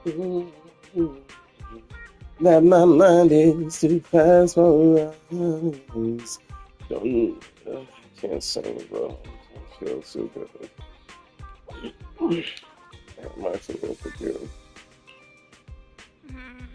That my mind is too fast for us. Don't, I can't sing, bro. I feel so good. That might feel for you. Mm.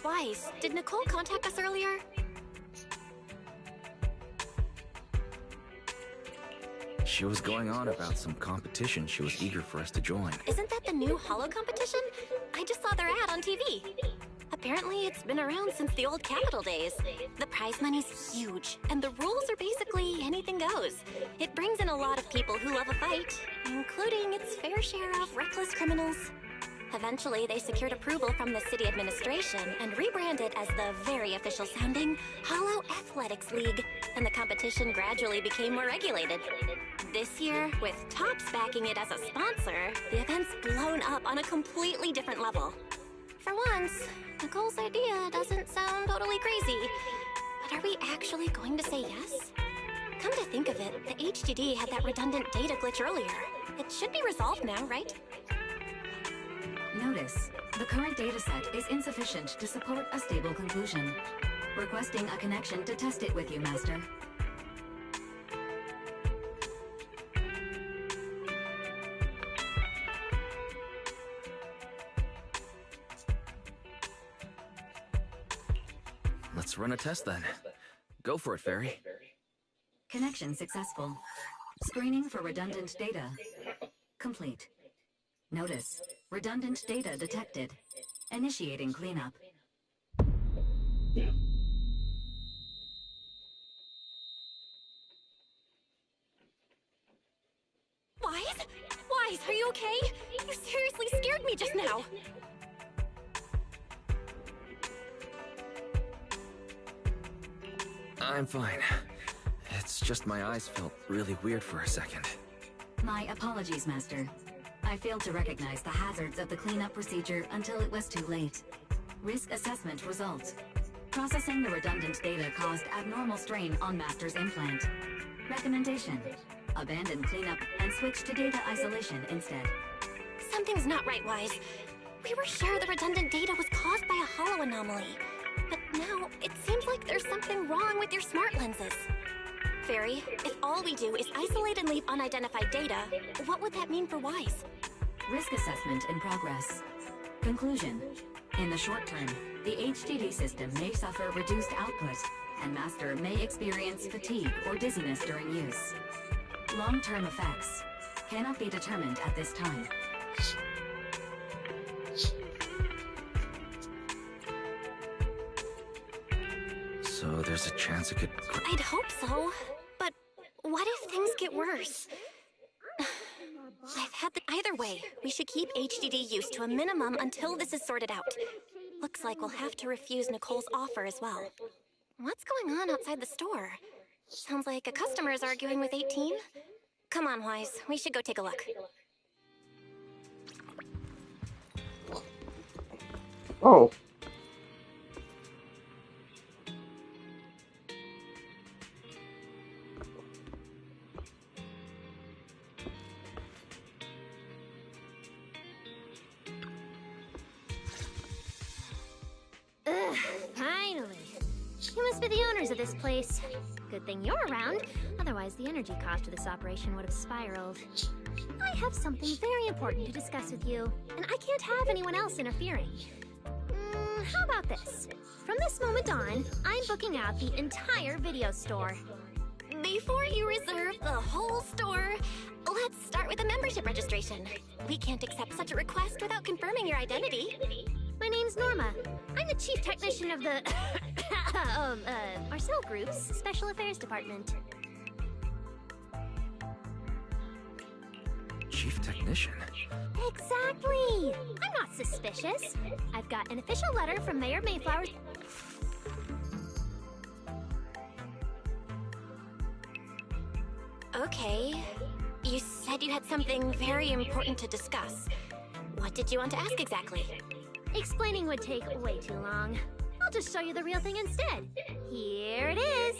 Weiss, did Nicole contact us earlier? She was going on about some competition she was eager for us to join. Isn't that the new Holo competition? I just saw their ad on TV. Apparently, it's been around since the old Capital days. The prize money's huge, and the rules are basically anything goes. It brings in a lot of people who love a fight, including its fair share of reckless criminals. Eventually, they secured approval from the city administration and rebranded as the very official sounding Hollow Athletics League, and the competition gradually became more regulated. This year, with Topps backing it as a sponsor, the event's blown up on a completely different level. For once, Nicole's idea doesn't sound totally crazy. But are we actually going to say yes? Come to think of it, the HDD had that redundant data glitch earlier. It should be resolved now, right? Notice, the current dataset is insufficient to support a stable conclusion. Requesting a connection to test it with you, Master. Let's run a test then. Go for it, Fairy. Connection successful. Screening for redundant data. Complete. Notice, redundant data detected. Initiating cleanup. Wise? Wise, are you okay? You seriously scared me just now. I'm fine. It's just my eyes felt really weird for a second. My apologies, Master. I failed to recognize the hazards of the cleanup procedure until it was too late. Risk assessment results. Processing the redundant data caused abnormal strain on Master's implant. Recommendation: abandon cleanup and switch to data isolation instead. Something's not right, Wise. We were sure the redundant data was caused by a hollow anomaly. But now, it seems like there's something wrong with your smart lenses. Fairy, if all we do is isolate and leave unidentified data, what would that mean for Wise? Risk assessment in progress. Conclusion: in the short term, the HDD system may suffer reduced output, and Master may experience fatigue or dizziness during use. Long-term effects cannot be determined at this time. So there's a chance it could... I'd hope so. But what if things get worse? I've had either way, we should keep HDD use to a minimum until this is sorted out. Looks like we'll have to refuse Nicole's offer as well. What's going on outside the store? Sounds like a customer is arguing with 18. Come on, Wise. We should go take a look. Oh. Ugh, finally. You must be the owners of this place. Good thing you're around, otherwise the energy cost of this operation would have spiraled. I have something very important to discuss with you, and I can't have anyone else interfering. How about this? From this moment on, I'm booking out the entire video store. Before you reserve the whole store, let's start with a membership registration. We can't accept such a request without confirming your identity. My name's Norma. I'm the chief technician of the Marcel Group's Special Affairs Department. Chief Technician? Exactly! I'm not suspicious. I've got an official letter from Mayor Mayflower. Okay. You said you had something very important to discuss. What did you want to ask exactly? Explaining would take way too long. I'll just show you the real thing instead. Here it is.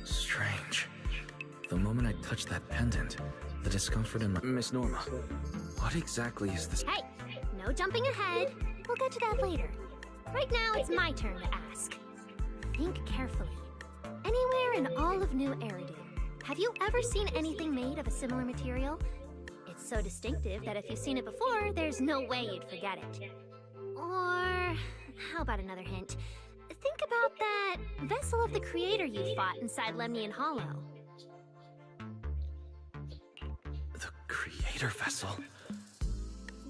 Strange. The moment I touched that pendant, the discomfort in my... Miss Norma, what exactly is this? Hey, no jumping ahead. We'll get to that later. Right now, it's my turn to ask. Think carefully. Anywhere in all of New Eridu, have you ever seen anything made of a similar material? It's so distinctive that if you've seen it before, there's no way you'd forget it. Or, how about another hint? Think about that vessel of the Creator you fought inside Lemnian Hollow. The Creator vessel?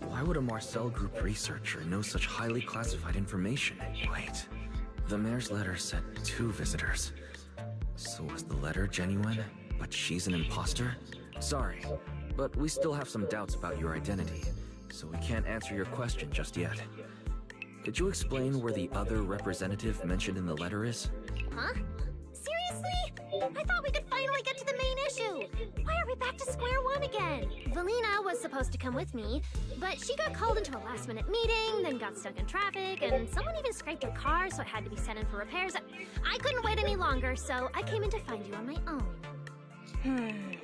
Why would a Marcel Group researcher know such highly classified information? Wait, the mayor's letter said 2 visitors. So was the letter genuine, but she's an imposter? Sorry, but we still have some doubts about your identity, so we can't answer your question just yet. Could you explain where the other representative mentioned in the letter is? Huh? Seriously? I thought we could finally get to the main issue. Why are we back to square one again? Valina was supposed to come with me, but she got called into a last-minute meeting, then got stuck in traffic, and someone even scraped her car, so it had to be sent in for repairs. I couldn't wait any longer, so I came in to find you on my own.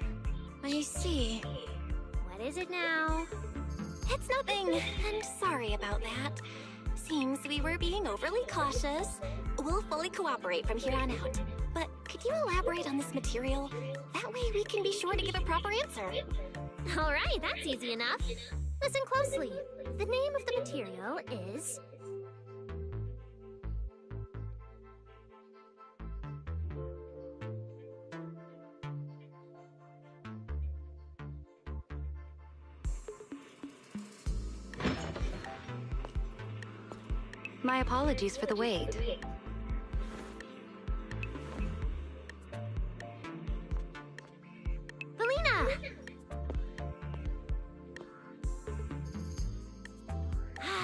I see. What is it now? It's nothing, and sorry about that. Seems we were being overly cautious. We'll fully cooperate from here on out. But could you elaborate on this material? That way we can be sure to give a proper answer. All right, that's easy enough. Listen closely. The name of the material is... My apologies for the wait. Valina!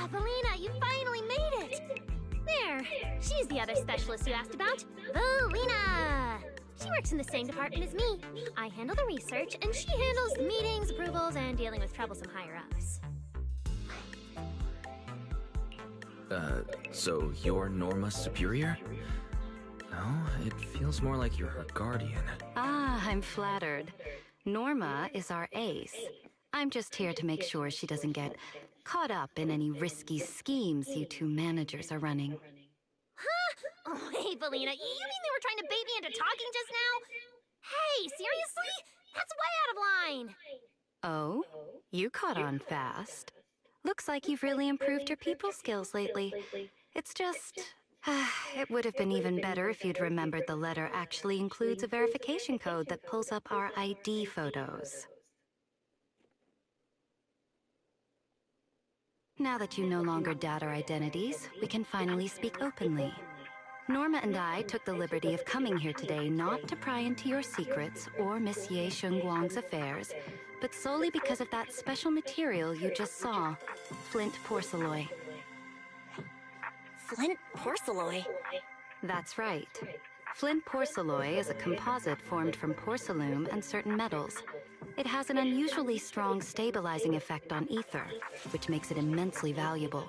Valina, you finally made it! There, she's the other specialist you asked about. Valina! She works in the same department as me. I handle the research, and she handles the meetings, approvals, and dealing with troublesome higher-ups. So you're Norma's superior? No, it feels more like you're her guardian. Ah, I'm flattered. Norma is our ace. I'm just here to make sure she doesn't get caught up in any risky schemes you 2 managers are running. Huh? Oh, hey, Valina, you mean they were trying to bait me into talking just now? Hey, seriously? That's way out of line! Oh? You caught on fast. Looks like you've really improved your people skills lately. It's just... it would have been even better if you'd remembered the letter actually includes a verification code that pulls up our ID photos. Now that you no longer doubt our identities, we can finally speak openly. Norma and I took the liberty of coming here today not to pry into your secrets or Miss Ye Shengguang's affairs, but solely because of that special material you just saw, flint porcelain. Flint porcelain? That's right. Flint porcelain is a composite formed from porcelain and certain metals. It has an unusually strong stabilizing effect on ether, which makes it immensely valuable.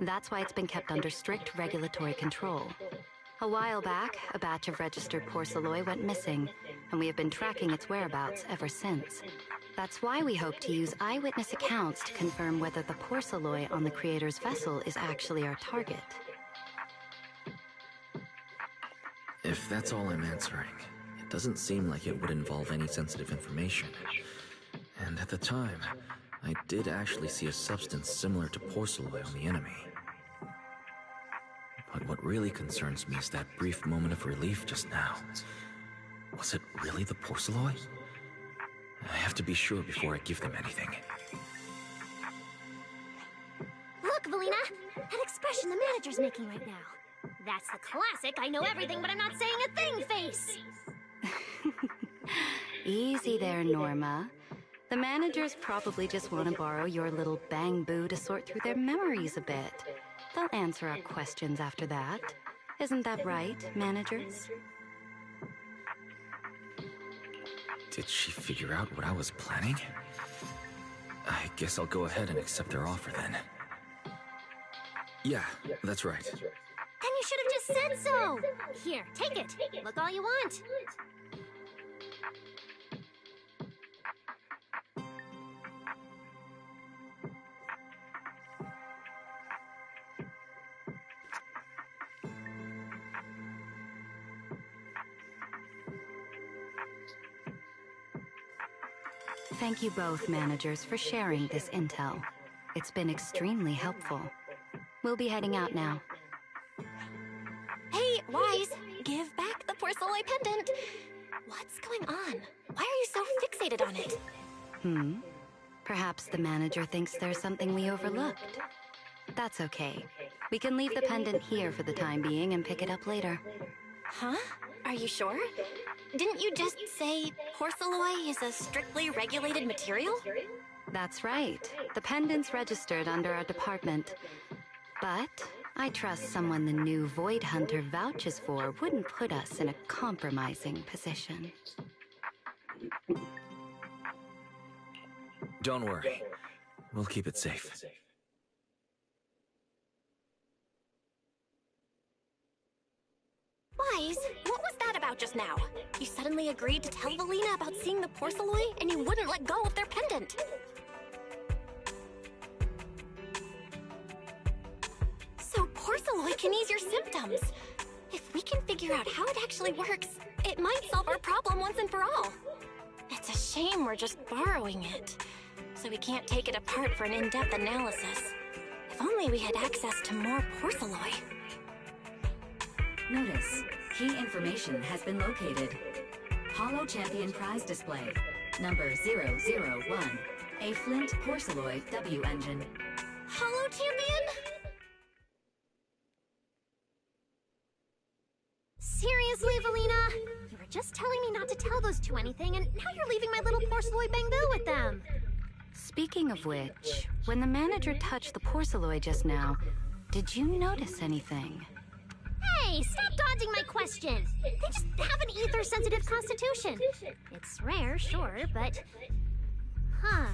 That's why it's been kept under strict regulatory control. A while back, a batch of registered porcelain went missing, and we have been tracking its whereabouts ever since. That's why we hope to use eyewitness accounts to confirm whether the porcelain on the Creator's vessel is actually our target. If that's all I'm answering, it doesn't seem like it would involve any sensitive information. And at the time, I did actually see a substance similar to porcelain on the enemy. But what really concerns me is that brief moment of relief just now. Was it really the porcelain? I have to be sure before I give them anything. Look, Valina! That expression the manager's making right now. That's the classic I know everything but I'm not saying a thing face! Easy there, Norma. The managers probably just want to borrow your little bang boo to sort through their memories a bit. They'll answer our questions after that. Isn't that right, managers? Did she figure out what I was planning? I guess I'll go ahead and accept their offer then. Yeah, that's right. Then you should have just said so! Here, take it. Look all you want. Thank you both, managers, for sharing this intel. It's been extremely helpful. We'll be heading out now. Hey, Wise, give back the porcelain pendant. What's going on? Why are you so fixated on it? Perhaps the manager thinks there's something we overlooked. That's okay. We can leave the pendant here for the time being and pick it up later. Huh? Are you sure? Didn't you just say porcelain is a strictly regulated material? That's right. The pendant's registered under our department. But I trust someone the new Void Hunter vouches for wouldn't put us in a compromising position. Don't worry. We'll keep it safe. Wise, what was that about just now? You suddenly agreed to tell Valina about seeing the porcelain, and you wouldn't let go of their pendant. So porcelain can ease your symptoms. If we can figure out how it actually works, it might solve our problem once and for all. It's a shame we're just borrowing it, so we can't take it apart for an in-depth analysis. If only we had access to more porcelain. Notice, key information has been located. Holo Champion prize display, number 001, a Flint Porceloid W engine. Holo Champion? Seriously, Valina? You were just telling me not to tell those two anything, and now you're leaving my little porcelain bamboo with them. Speaking of which, when the manager touched the porcelain just now, did you notice anything? Hey, stop dodging my question! They just have an ether-sensitive constitution. It's rare, sure, but... Huh.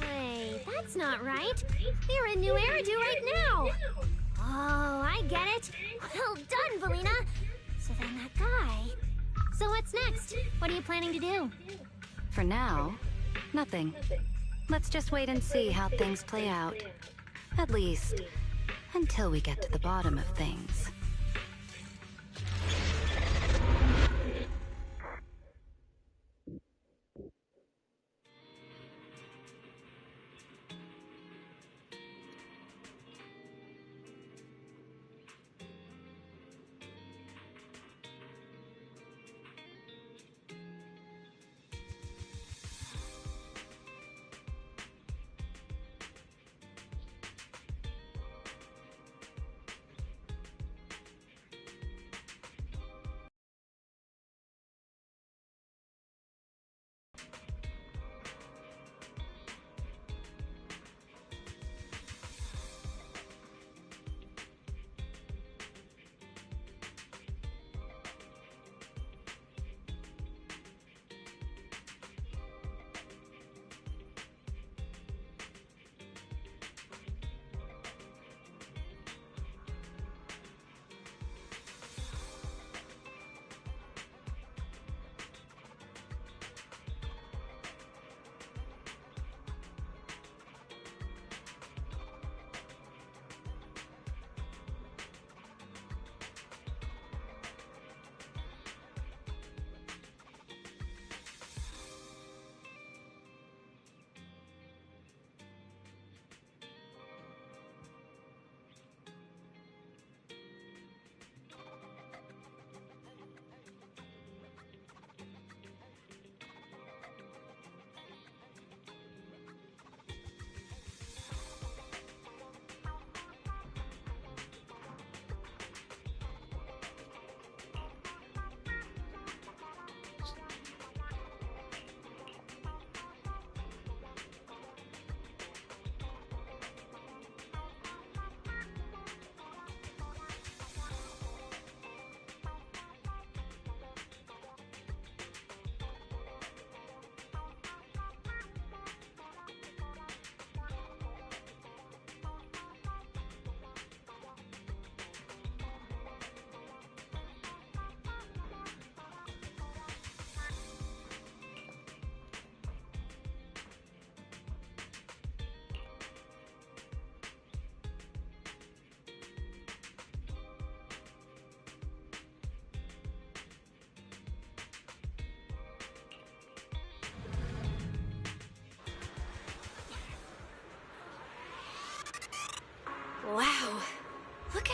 Wait, that's not right. You're in New Eridu right now! Oh, I get it. Well done, Valina! So then that guy... So what's next? What are you planning to do? For now, nothing. Let's just wait and see how things play out. At least, until we get to the bottom of things.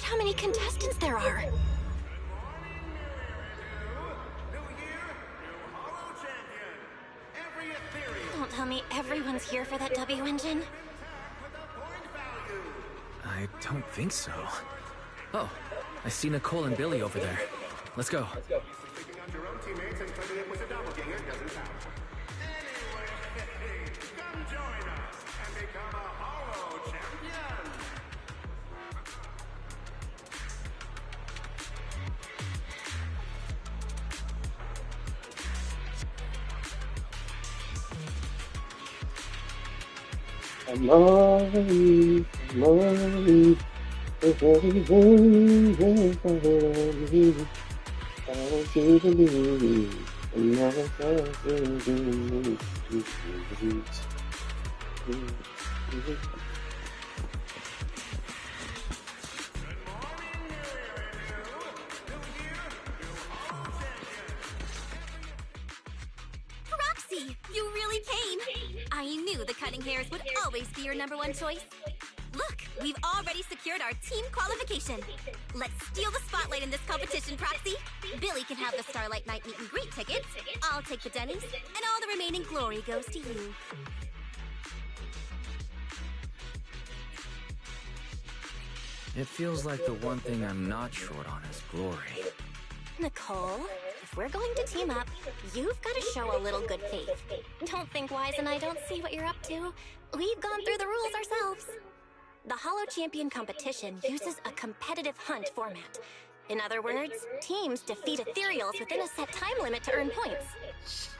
how many contestants there are. Don't tell me everyone's here for that W engine. I don't think so. Oh, I see Nicole and Billy over there. Let's go. I'm on, I'm on. If everything is following, I want you to believe. I'm not afraid to Roxy, you really came! I knew the Cutting Hairs would always be your #1 choice. Look, we've already secured our team qualification. Let's steal the spotlight in this competition, Proxy. Billy can have the Starlight Night meet and greet tickets. I'll take the Denny's, and all the remaining glory goes to you. It feels like the one thing I'm not short on is glory. Nicole, if we're going to team up, you've got to show a little good faith. Don't think Wise and I don't see what you're up to. We've gone through the rules ourselves. The Hollow Champion competition uses a competitive hunt format. In other words, teams defeat ethereals within a set time limit to earn points.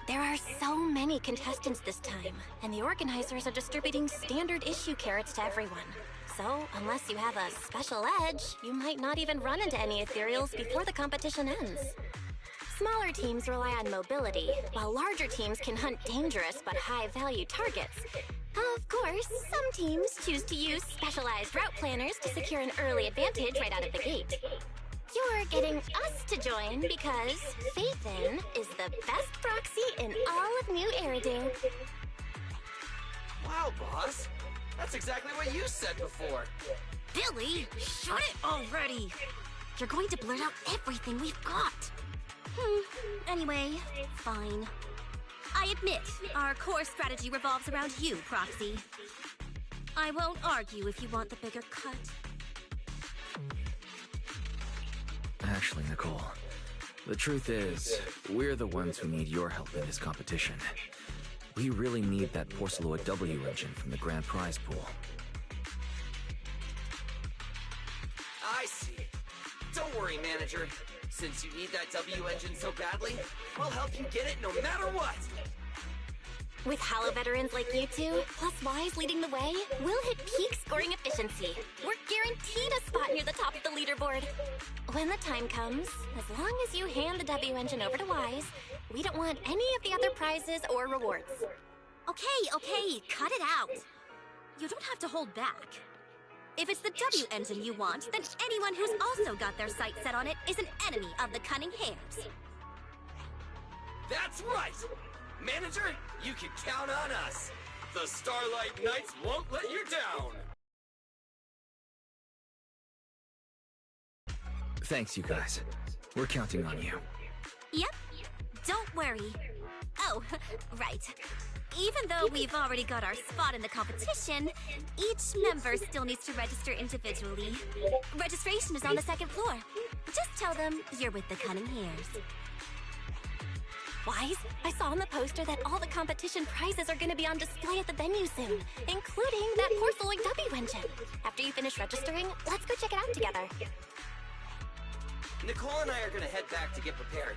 There are so many contestants this time, and the organizers are distributing standard issue carrots to everyone. So, unless you have a special edge, you might not even run into any ethereals before the competition ends. Smaller teams rely on mobility, while larger teams can hunt dangerous but high-value targets. Of course, some teams choose to use specialized route planners to secure an early advantage right out of the gate. You're getting us to join because Phaethon is the best proxy in all of New Eridu. Wow, boss. That's exactly what you said before. Billy, shut it already! You're going to blurt out everything we've got. Anyway, fine. I admit, our core strategy revolves around you, Proxy. I won't argue if you want the bigger cut. Actually, Nicole, the truth is, we're the ones who need your help in this competition. We really need that Porceloid W engine from the grand prize pool. I see. Don't worry, manager. Since you need that W engine so badly, we'll help you get it no matter what! With Hollow veterans like you two, plus Wise leading the way, we'll hit peak scoring efficiency. We're guaranteed a spot near the top of the leaderboard. When the time comes, as long as you hand the W engine over to Wise, we don't want any of the other prizes or rewards. Okay, cut it out. You don't have to hold back. If it's the W engine you want, then anyone who's also got their sights set on it is an enemy of the Cunning Hairs. That's right! Manager, you can count on us! The Starlight Knights won't let you down! Thanks, you guys. We're counting on you. Yep. Don't worry. Oh, right. Even though we've already got our spot in the competition, each member still needs to register individually. Registration is on the 2nd floor. Just tell them you're with the Cunning Hairs. Wise, I saw on the poster that all the competition prizes are going to be on display at the venue soon, including that Porceloid W engine. After you finish registering, let's go check it out together. Nicole and I are gonna head back to get prepared.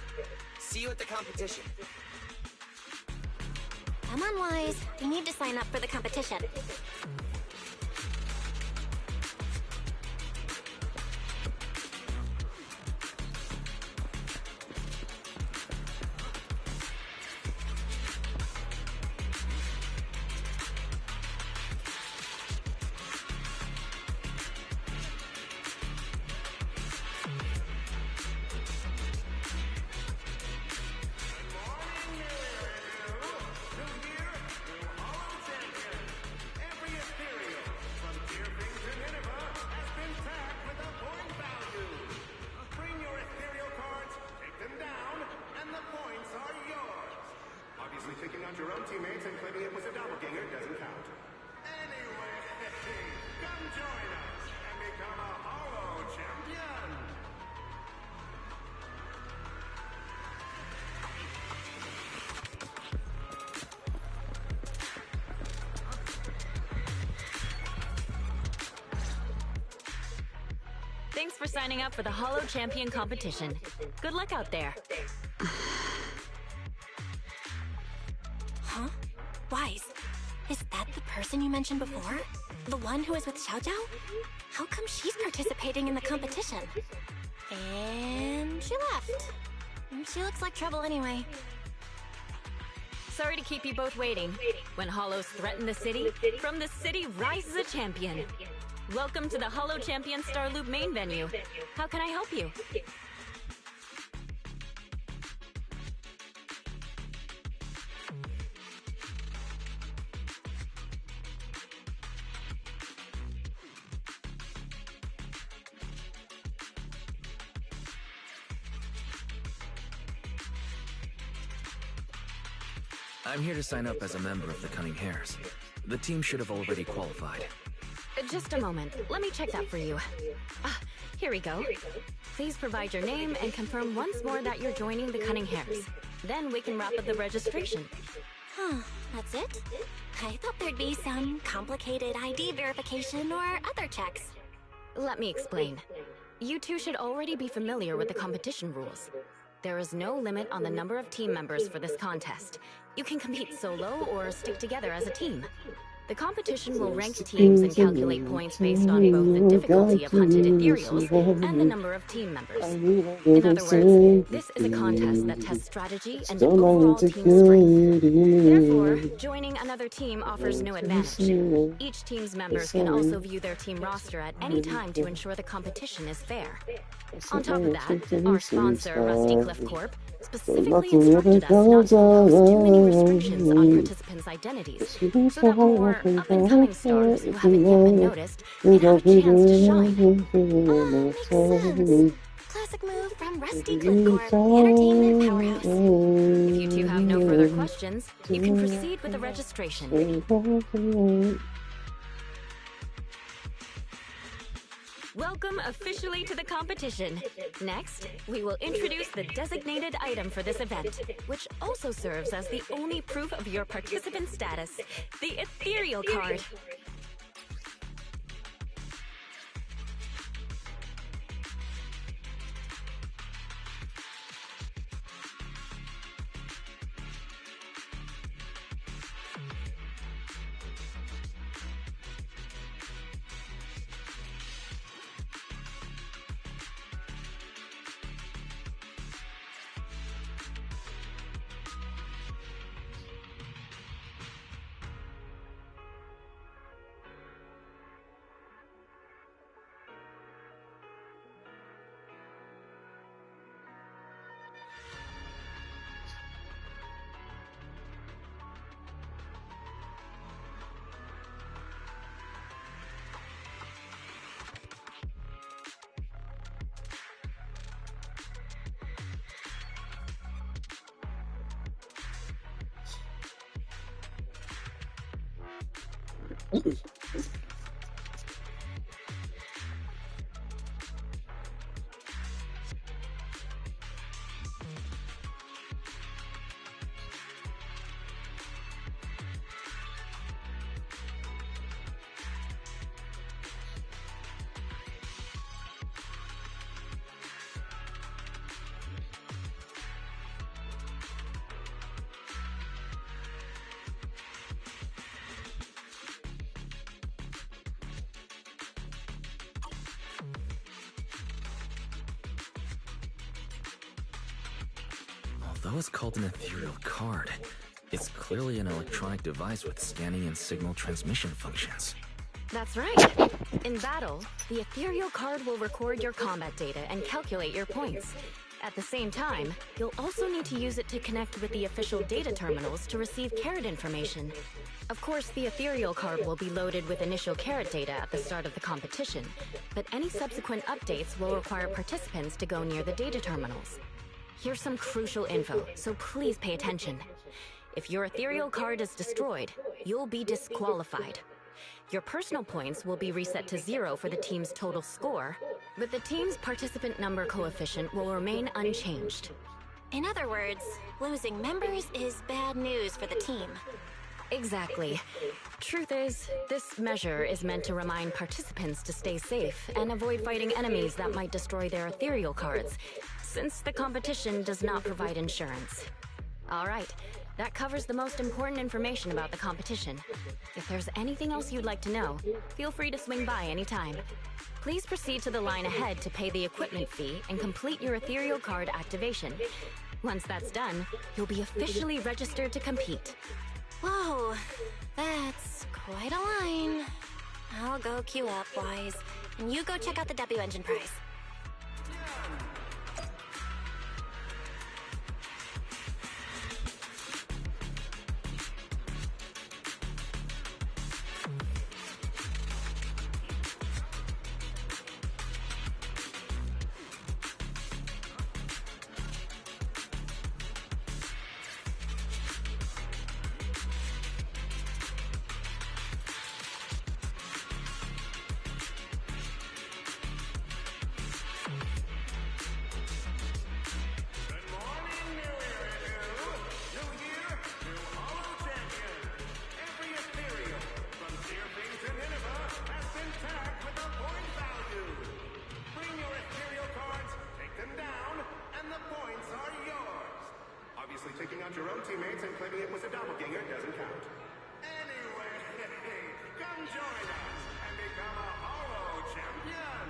See you at the competition. Come on, Wise. We need to sign up for the competition. hunt your own teammates and claiming it was a doppelganger doesn't count. Anyway, come join us and become a Holo champion! Thanks for signing up for the Holo Champion competition. Good luck out there. Huh? Wise, is that the person you mentioned before? The one who was with Xiao Zhao? How come she's participating in the competition? And she left. She looks like trouble anyway. Sorry to keep you both waiting. When Holos threaten the city, from the city rises a champion. Welcome to the Holo Champion Star Loop main venue. How can I help you? I'm here to sign up as a member of the Cunning Hares. The team should have already qualified. Just a moment. Let me check that for you. Here we go. Please provide your name and confirm once more that you're joining the Cunning Hares. Then we can wrap up the registration. Huh, that's it? I thought there'd be some complicated ID verification or other checks. Let me explain. You two should already be familiar with the competition rules. There is no limit on the number of team members for this contest. You can compete solo or stick together as a team. The competition will rank teams and calculate points based on both the difficulty of hunted ethereals and the number of team members. In other words, this is a contest that tests strategy and overall team strength. Therefore, joining another team offers no advantage. Each team's members can also view their team roster at any time to ensure the competition is fair. On top of that, our sponsor, Rusty Cliff Corp, specifically instructed us not to impose too many restrictions on participants' identities, so that more up-and-coming stars who haven't yet been noticed can have a chance to shine. Makes sense. Classic move from Rusty Cliff Corp, entertainment powerhouse. If you two have no further questions, you can proceed with the registration. Welcome officially to the competition. Next, we will introduce the designated item for this event, which also serves as the only proof of your participant status, the Ethereal Card. Although it's called an ethereal card, it's clearly an electronic device with scanning and signal transmission functions. That's right. In battle, the Ethereal Card will record your combat data and calculate your points. At the same time, you'll also need to use it to connect with the official data terminals to receive carrot information. Of course, the Ethereal Card will be loaded with initial carrot data at the start of the competition, but any subsequent updates will require participants to go near the data terminals. Here's some crucial info, so please pay attention. If your ethereal card is destroyed, you'll be disqualified. Your personal points will be reset to 0 for the team's total score, but the team's participant number coefficient will remain unchanged. In other words, losing members is bad news for the team. Exactly. Truth is, this measure is meant to remind participants to stay safe and avoid fighting enemies that might destroy their ethereal cards, since the competition does not provide insurance. All right, that covers the most important information about the competition. If there's anything else you'd like to know, feel free to swing by anytime. Please proceed to the line ahead to pay the equipment fee and complete your ethereal card activation. Once that's done, you'll be officially registered to compete. Whoa, that's quite a line. I'll go queue up, Wise, and you go check out the W Engine prize. Taking out your own teammates and claiming it was a doppelganger doesn't count. Anyway, come join us and become a Hollow Champion!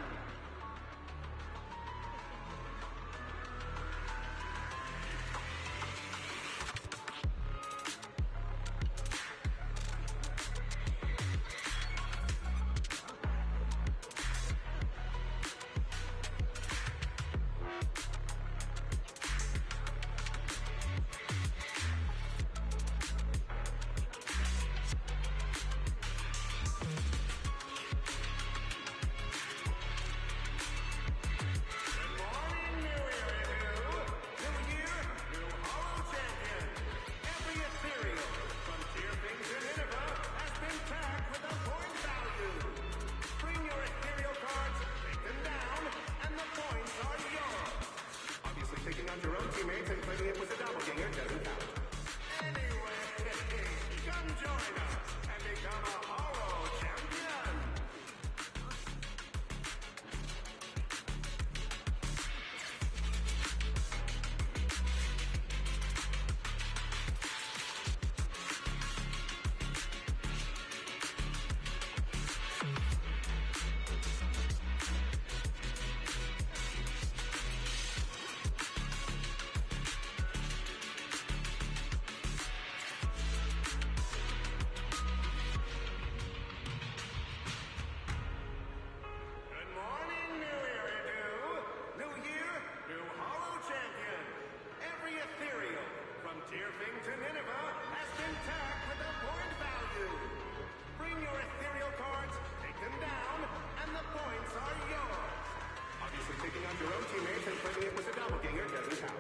Taking out your own teammates and claiming it was a doppelganger doesn't count.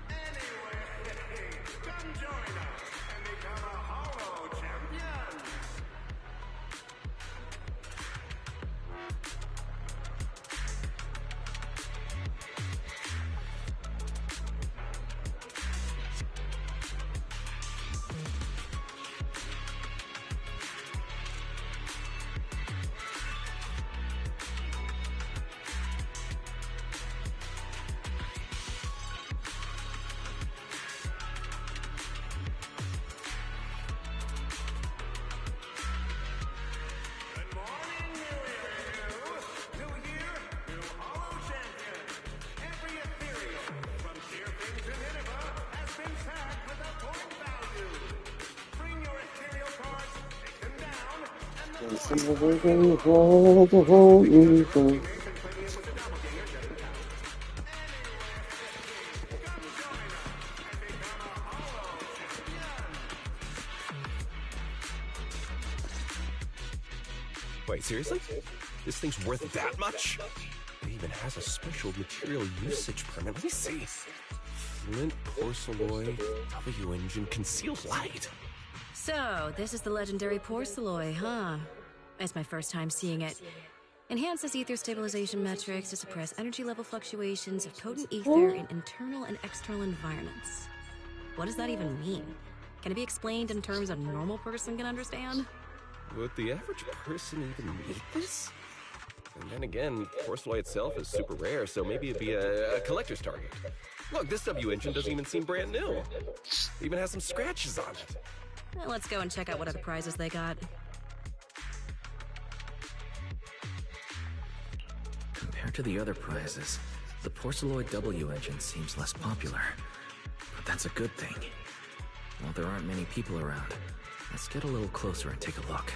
Anyway, come join us and become a Hollow Champion! Wait, seriously? This thing's worth that much? It even has a special material usage permit. Let me see. Flint, Porceloy, W engine, concealed light. So, this is the legendary Porceloy, huh? It's my first time seeing it. Enhances ether stabilization metrics to suppress energy level fluctuations of potent ether in internal and external environments. What does that even mean? Can it be explained in terms a normal person can understand? Would the average person even need this? And then again, Porceloy itself is super rare, so maybe it'd be a collector's target. Look, this W engine doesn't even seem brand new. It even has some scratches on it. Well, let's go and check out what other prizes they got. Compared to the other prizes, the Porceloid W engine seems less popular. But that's a good thing. While there aren't many people around, let's get a little closer and take a look.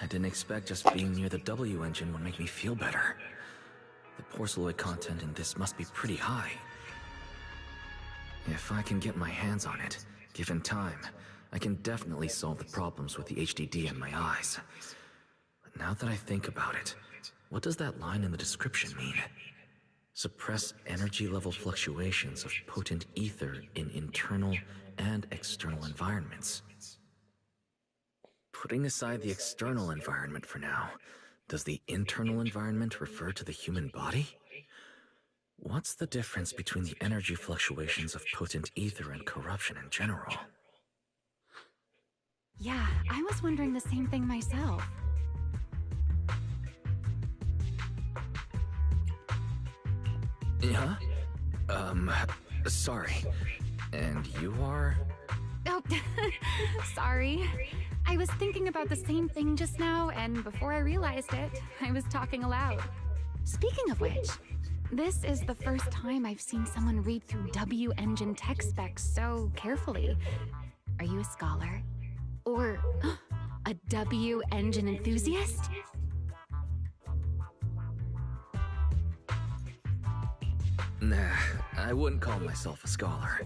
I didn't expect just being near the W engine would make me feel better. The Porceloid content in this must be pretty high. If I can get my hands on it, given time, I can definitely solve the problems with the HDD in my eyes. But now that I think about it, what does that line in the description mean? Suppress energy level fluctuations of potent ether in internal and external environments. Putting aside the external environment for now, does the internal environment refer to the human body? What's the difference between the energy fluctuations of potent ether and corruption in general? Yeah, I was wondering the same thing myself. Yeah? Sorry. And you are? Oh, sorry. I was thinking about the same thing just now, and before I realized it, I was talking aloud. Speaking of which, this is the first time I've seen someone read through W engine tech specs so carefully. Are you a scholar? Or a W engine enthusiast? Nah, I wouldn't call myself a scholar.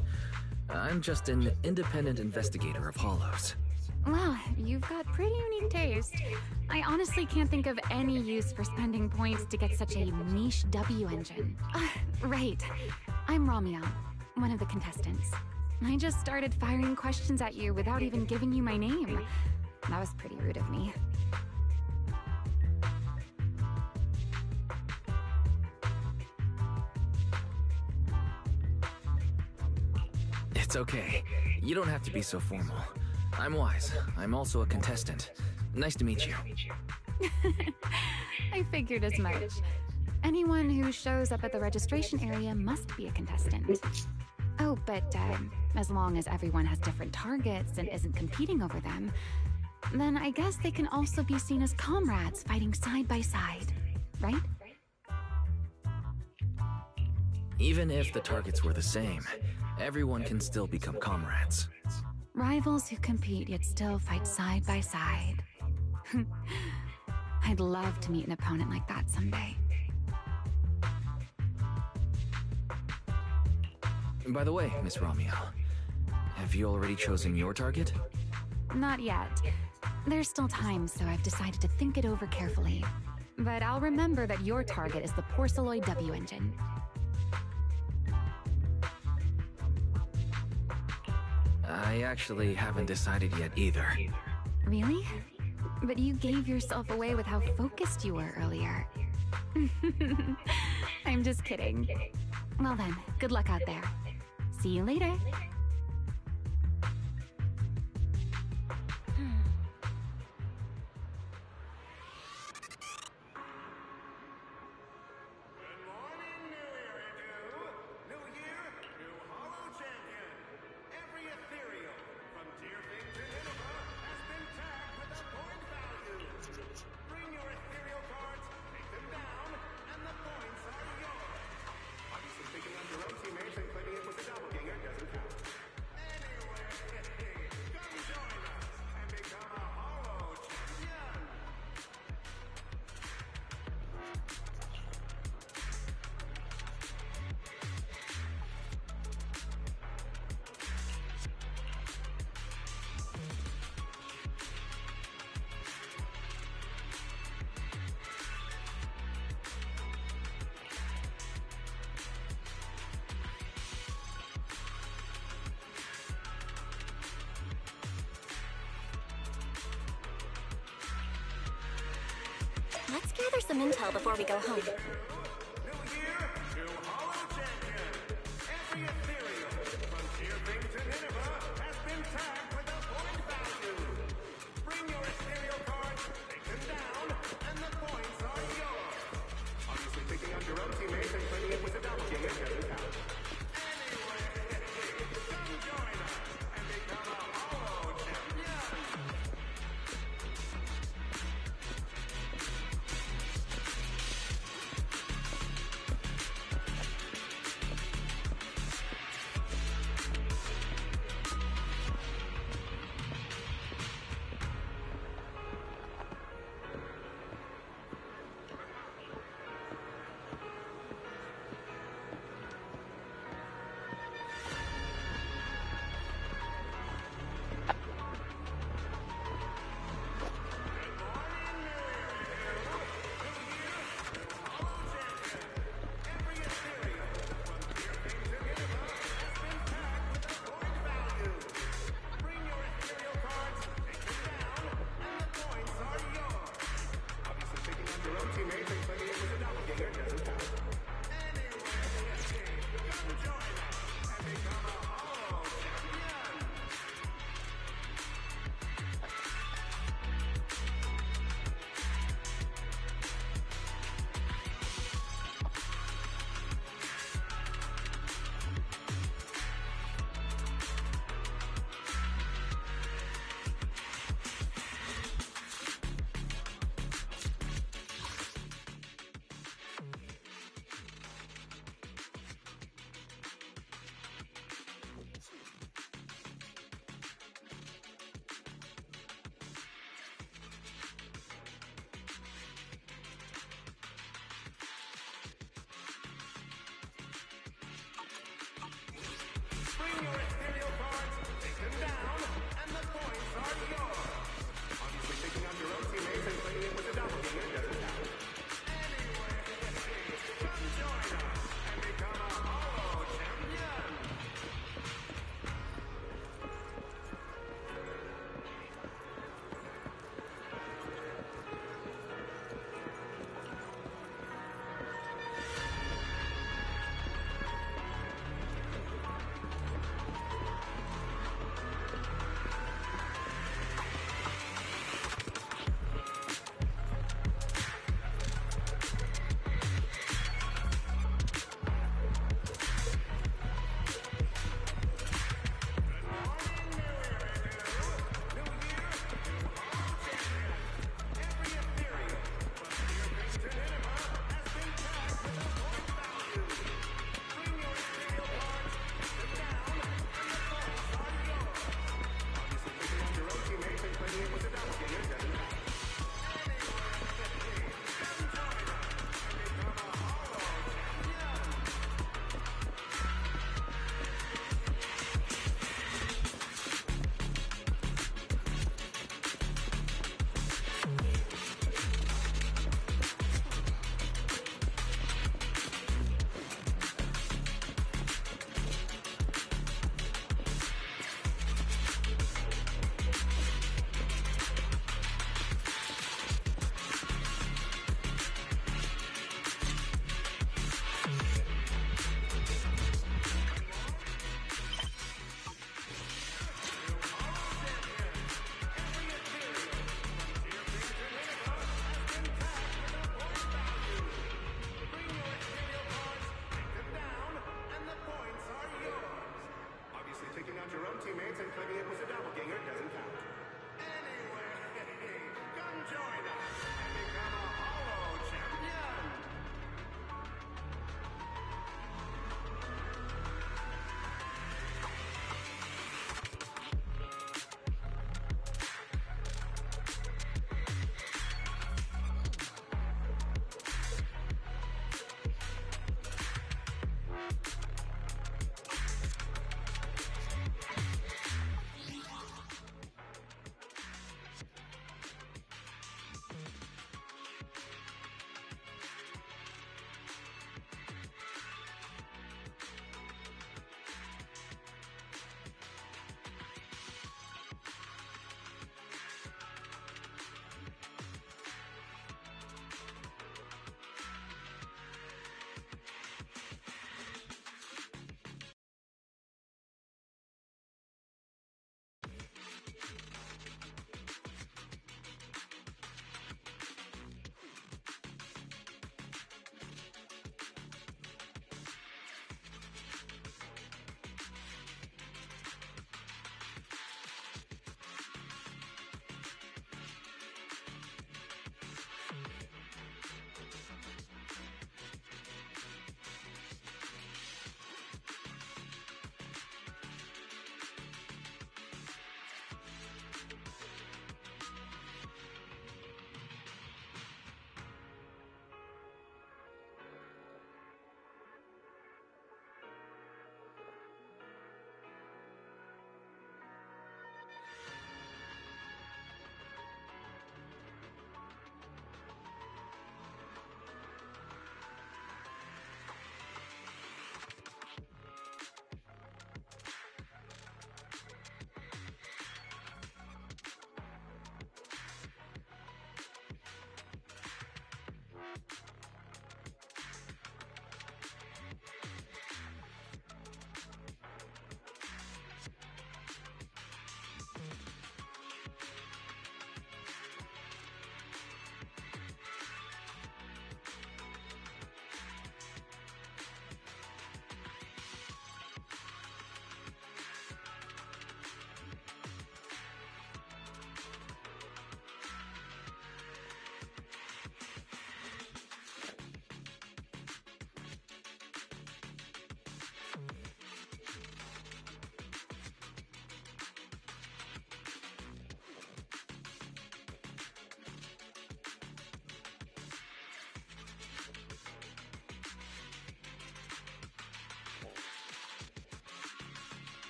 I'm just an independent investigator of hollows. Well, you've got pretty unique taste. I honestly can't think of any use for spending points to get such a niche W engine. Right. I'm Romeo, one of the contestants. I just started firing questions at you without even giving you my name. That was pretty rude of me. It's okay. You don't have to be so formal. I'm Wise. I'm also a contestant. Nice to meet you. I figured as much. Anyone who shows up at the registration area must be a contestant. Oh, but as long as everyone has different targets and isn't competing over them, then I guess they can also be seen as comrades fighting side by side, right? Even if the targets were the same, everyone can still become comrades. Rivals who compete yet still fight side by side. I'd love to meet an opponent like that someday. By the way, Miss Romeo, have you already chosen your target? Not yet. There's still time, so I've decided to think it over carefully. But I'll remember that your target is the Porceloid W engine. I actually haven't decided yet either. Really? But you gave yourself away with how focused you were earlier. I'm just kidding. Well then, good luck out there. See you later. gather some intel before we go home.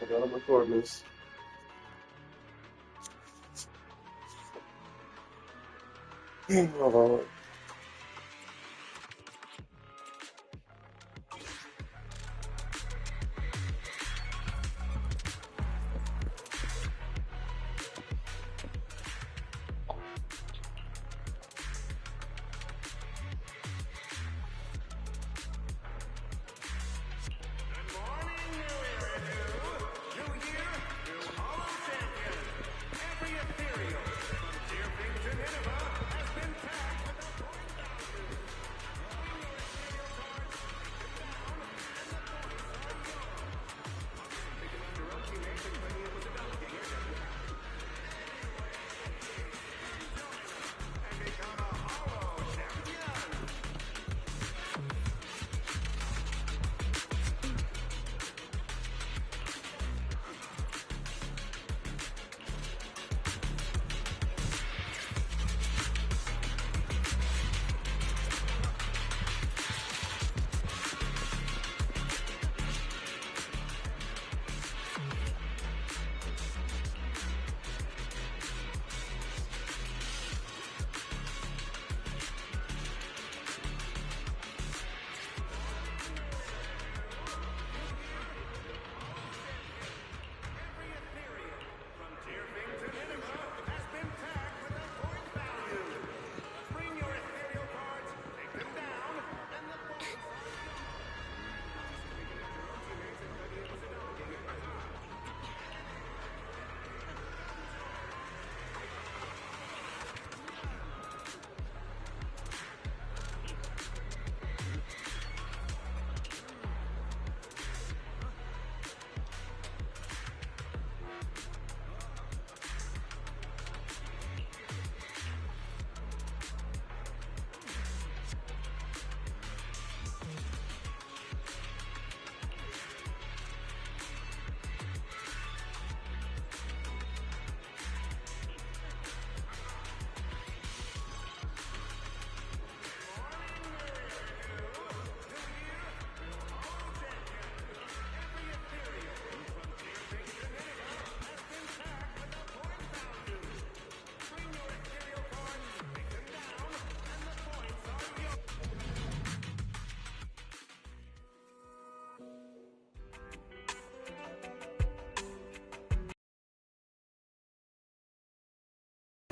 I gotta record this. Hold on.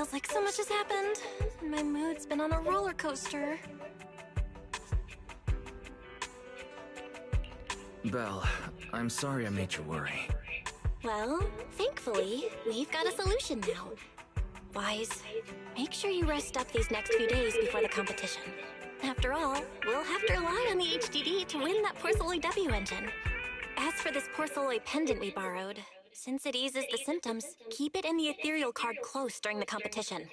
Feels like so much has happened. My mood's been on a roller coaster. Belle, I'm sorry I made you worry. Well, thankfully, we've got a solution now. Wise, make sure you rest up these next few days before the competition. After all, we'll have to rely on the HDD to win that Porcelloy W engine. As for this Porcelloy pendant we borrowed, since it eases the symptoms, keep it in the ethereal card close during the competition.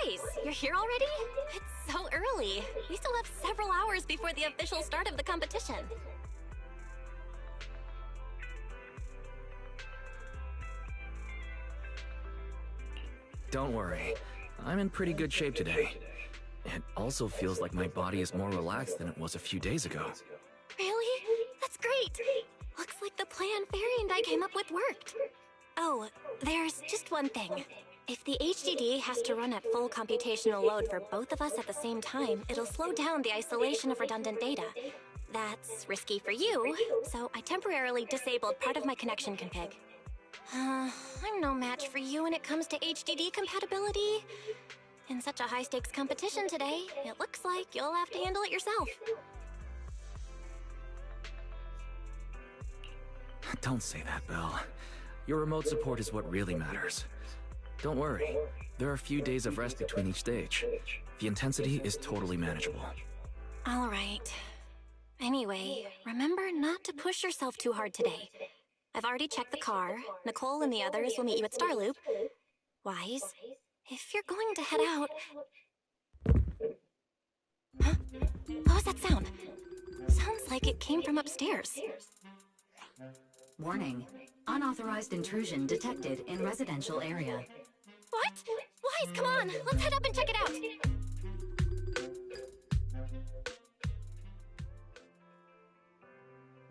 surprise! You're here already? It's so early. We still have several hours before the official start of the competition. Don't worry. I'm in pretty good shape today. It also feels like my body is more relaxed than it was a few days ago. Really? That's great! Looks like the plan Fairy and I came up with worked. Oh, there's just one thing. If the HDD has to run at full computational load for both of us at the same time, it'll slow down the isolation of redundant data. That's risky for you, so I temporarily disabled part of my connection config. I'm no match for you when it comes to HDD compatibility. In such a high-stakes competition today, it looks like you'll have to handle it yourself. Don't say that, Belle. Your remote support is what really matters. Don't worry. There are a few days of rest between each stage. The intensity is totally manageable. All right. Anyway, remember not to push yourself too hard today. I've already checked the car. Nicole and the others will meet you at Starloop. Wise, if you're going to head out... Huh? What was that sound? Sounds like it came from upstairs. Warning. Unauthorized intrusion detected in residential area. What? Wise, come on! Let's head up and check it out!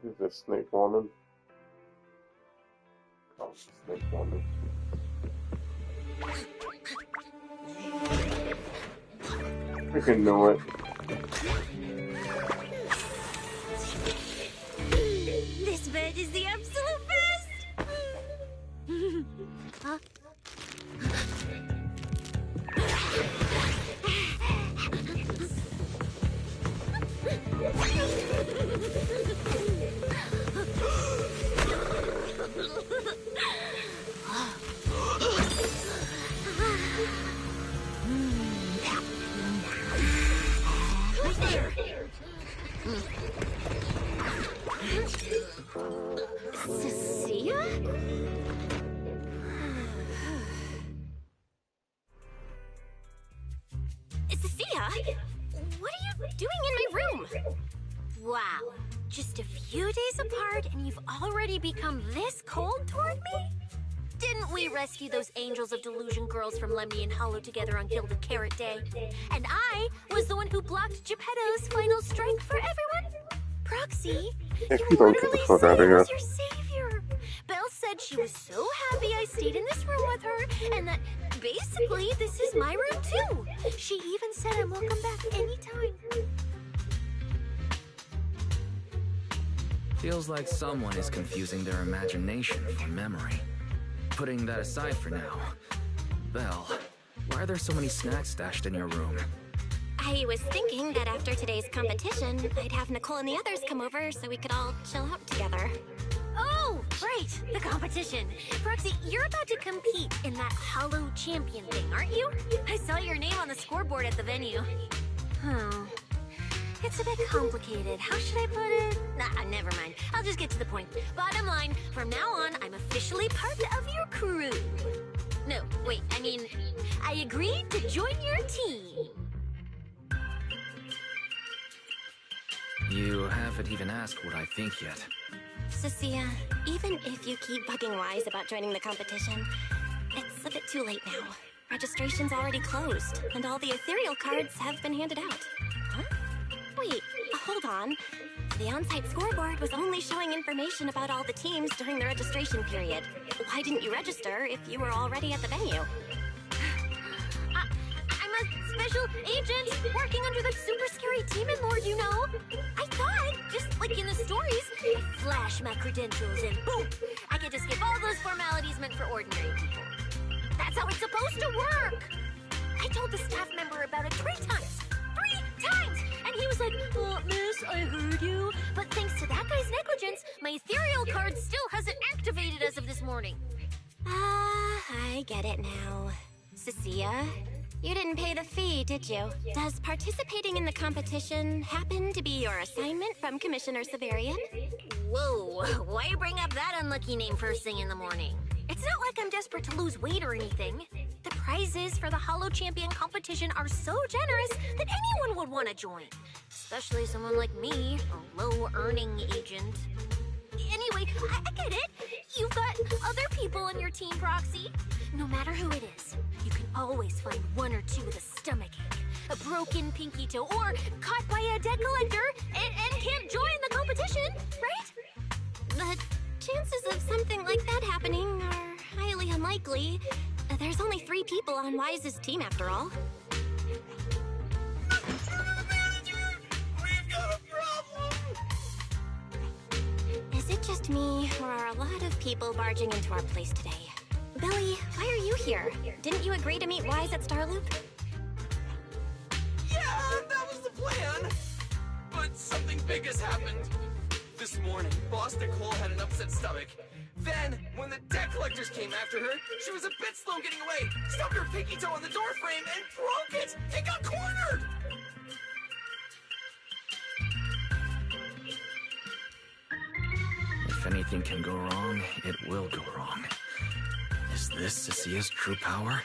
Is this Snake Woman? Oh, Snake Woman. Freaking know it. This bed is the absolute best! Huh? Who's there? Cecilia? Cecilia? What are you doing in my room? Wow. Just a few days apart and you've already become this cold toward me? Didn't we rescue those Angels of Delusion girls from Lemny and Hollow together on Gilded Carrot Day? And I was the one who blocked Geppetto's final strike for everyone? Proxy, you don't get the literally fuck said outta I here. was your savior. Belle said she was so happy I stayed in this room with her, and that basically this is my room too. She even said I'm welcome back anytime. Feels like someone is confusing their imagination for memory. Putting that aside for now, Belle, why are there so many snacks stashed in your room? I was thinking that after today's competition, I'd have Nicole and the others come over so we could all chill out together. Oh, right, the competition. Proxy, you're about to compete in that Hollow Champion thing, aren't you? I saw your name on the scoreboard at the venue. It's a bit complicated. How should I put it? Nah, never mind. I'll just get to the point. Bottom line, from now on, I'm officially part of your crew. No, wait, I mean, I agreed to join your team. You haven't even asked what I think yet. Cecilia, even if you keep bugging Wise about joining the competition, it's a bit too late now. Registration's already closed, and all the ethereal cards have been handed out. Huh? Wait, hold on. The on-site scoreboard was only showing information about all the teams during the registration period. Why didn't you register if you were already at the venue? I'm a special agent working under that super scary demon lord, you know. I thought, just like in the stories, I flash my credentials and boom, I get to skip all those formalities meant for ordinary people. That's how it's supposed to work. I told the staff member about it 3 times. 3 times! And he was like, miss, I heard you. But thanks to that guy's negligence, my ethereal card still hasn't activated as of this morning. I get it now. Cecilia, you didn't pay the fee, did you? Does participating in the competition happen to be your assignment from Commissioner Severian? Whoa, why bring up that unlucky name first thing in the morning? It's not like I'm desperate to lose weight or anything. The prizes for the Hollow Champion competition are so generous that anyone would want to join. Especially someone like me, a low-earning agent. Anyway, I get it. You've got other people in your team, Proxy. No matter who it is, you can always find one or two with a stomachache, a broken pinky toe, or caught by a debt collector and can't join the competition, right? The chances of something like that happening are highly unlikely. There's only 3 people on Wise's team after all. We've got a problem! Is it just me, or are a lot of people barging into our place today? Billy, why are you here? Didn't you agree to meet Wise at Starloop? Yeah, that was the plan! But something big has happened. This morning, Boss Nicole had an upset stomach. Then, when the debt collectors came after her, she was a bit slow getting away, stubbed her pinky toe on the door frame, and broke it! It got cornered! If anything can go wrong, it will go wrong. Is this Cecia's true power?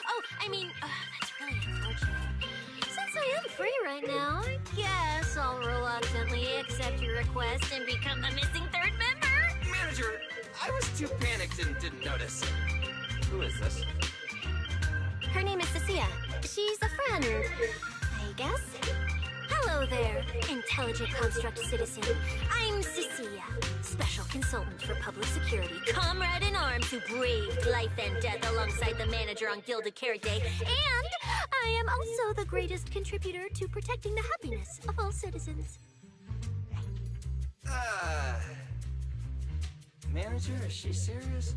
Oh, I mean, that's really unfortunate. Since I am free right now, I guess I'll reluctantly accept your request and become the missing 3rd member. Manager, I was too panicked and didn't notice. Who is this? Her name is Cecia. She's a friend, I guess. Hello there, intelligent construct citizen. I'm Cecia, special consultant for public security, comrade in arms who braved life and death alongside the manager on Gilded Carrot Day, and I am also the greatest contributor to protecting the happiness of all citizens. Manager, is she serious?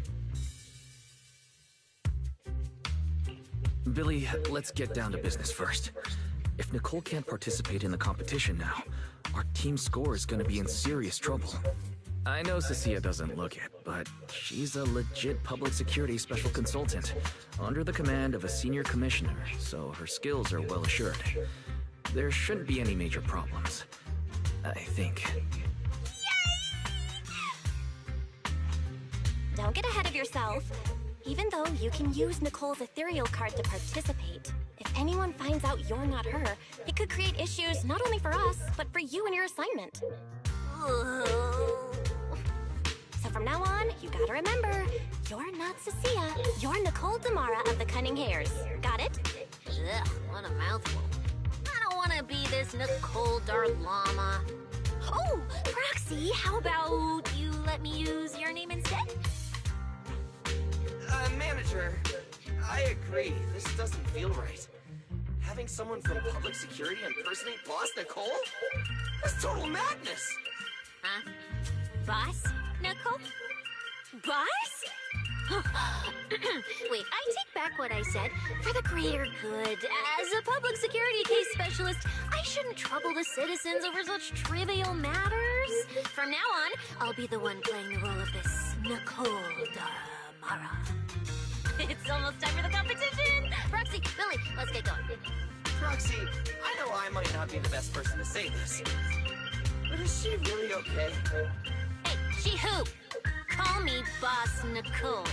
Billy, let's get down to business first. If Nicole can't participate in the competition now, our team score is gonna be in serious trouble. I know Cecia doesn't look it, but she's a legit public security special consultant, under the command of a senior commissioner, so her skills are well assured. There shouldn't be any major problems, I think. Don't get ahead of yourself. Even though you can use Nicole's ethereal card to participate, if anyone finds out you're not her, it could create issues not only for us, but for you and your assignment. So from now on, you gotta remember, you're not Cecia. You're Nicole Damara of the Cunning Hairs. Got it? Ugh, what a mouthful. I don't want to be this Nicole Darlama. Oh, Proxy, how about you let me use your name instead? Manager, I agree. This doesn't feel right. Having someone from public security impersonate Boss Nicole? That's total madness! Huh? Boss? Nicole? Boss? Wait, I take back what I said. For the greater good, as a public security case specialist, I shouldn't trouble the citizens over such trivial matters. From now on, I'll be the one playing the role of this Nicole Damara. It's almost time for the competition! Proxy, Billy, let's get going. Proxy, I know I might not be the best person to say this, but is she really okay? Hey, she who? Call me Boss Nicole.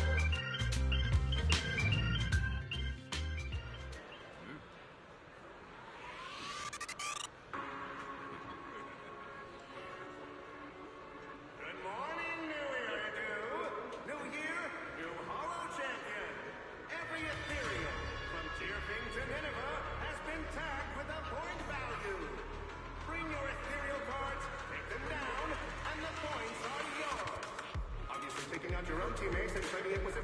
Good morning, New Year, New Year, new Hollow Champion. Every ethereal, from Tearfing to Nineveh, has been tagged with a point value. Bring your ethereal cards, take them down, and the points are yours. Obviously, picking out your own teammates and claiming it was a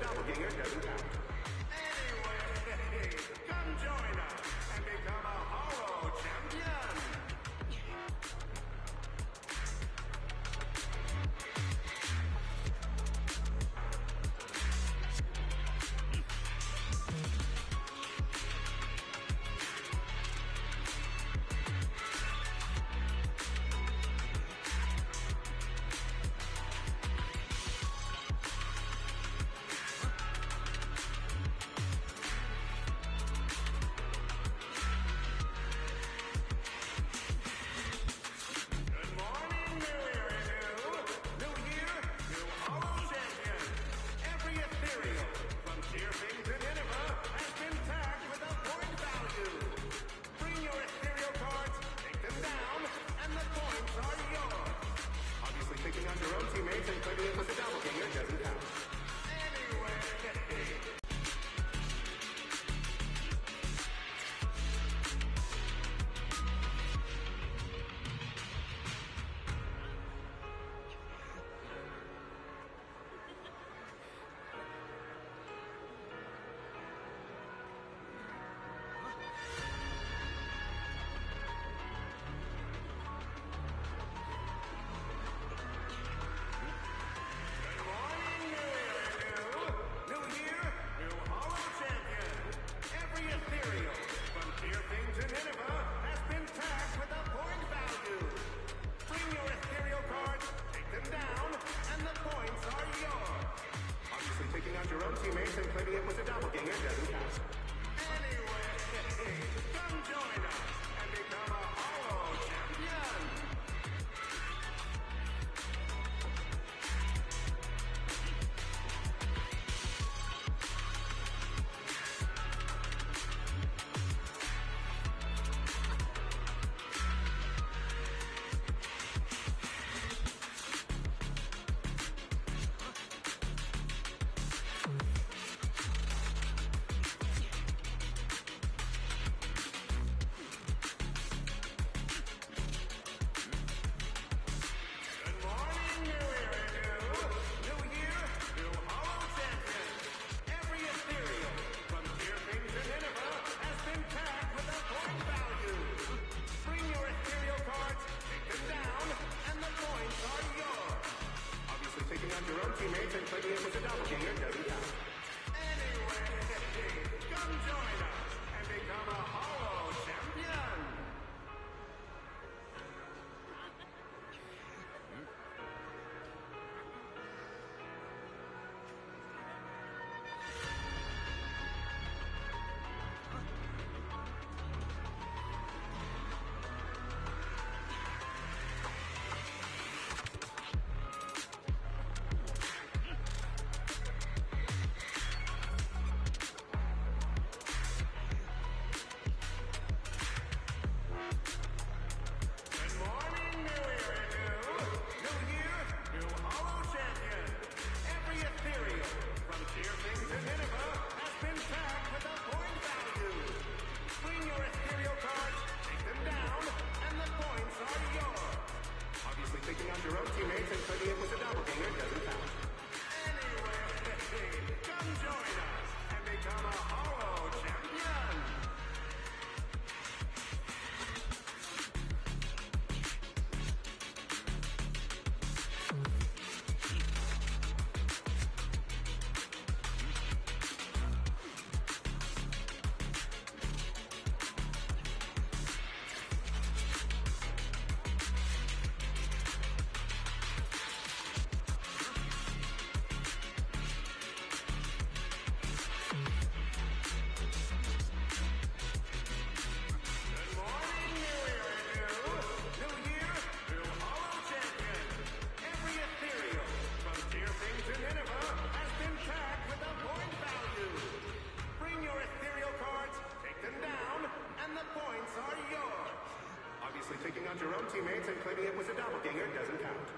Obviously, taking out your own teammates and claiming it was a doppelganger doesn't count.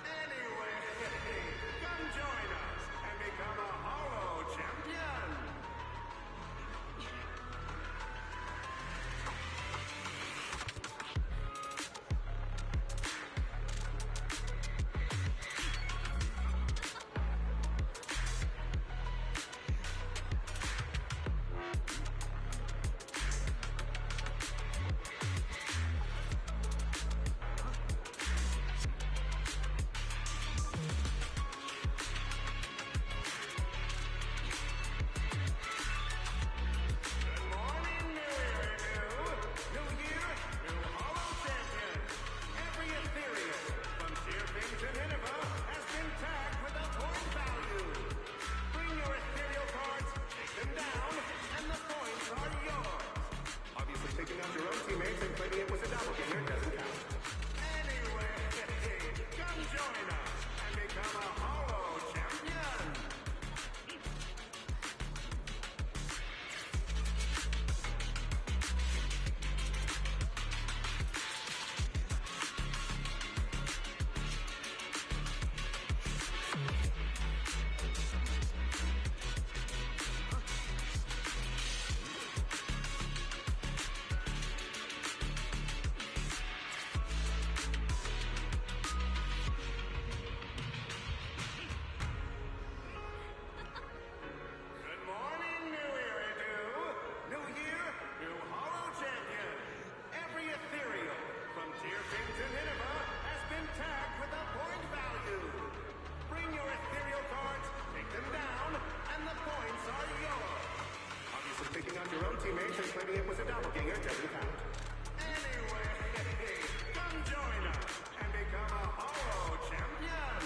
Anyway, come join us and become a Holo Champion! Teammates and claiming it was a doppelganger doesn't count. Anyway, come join us and become a Holo Champion!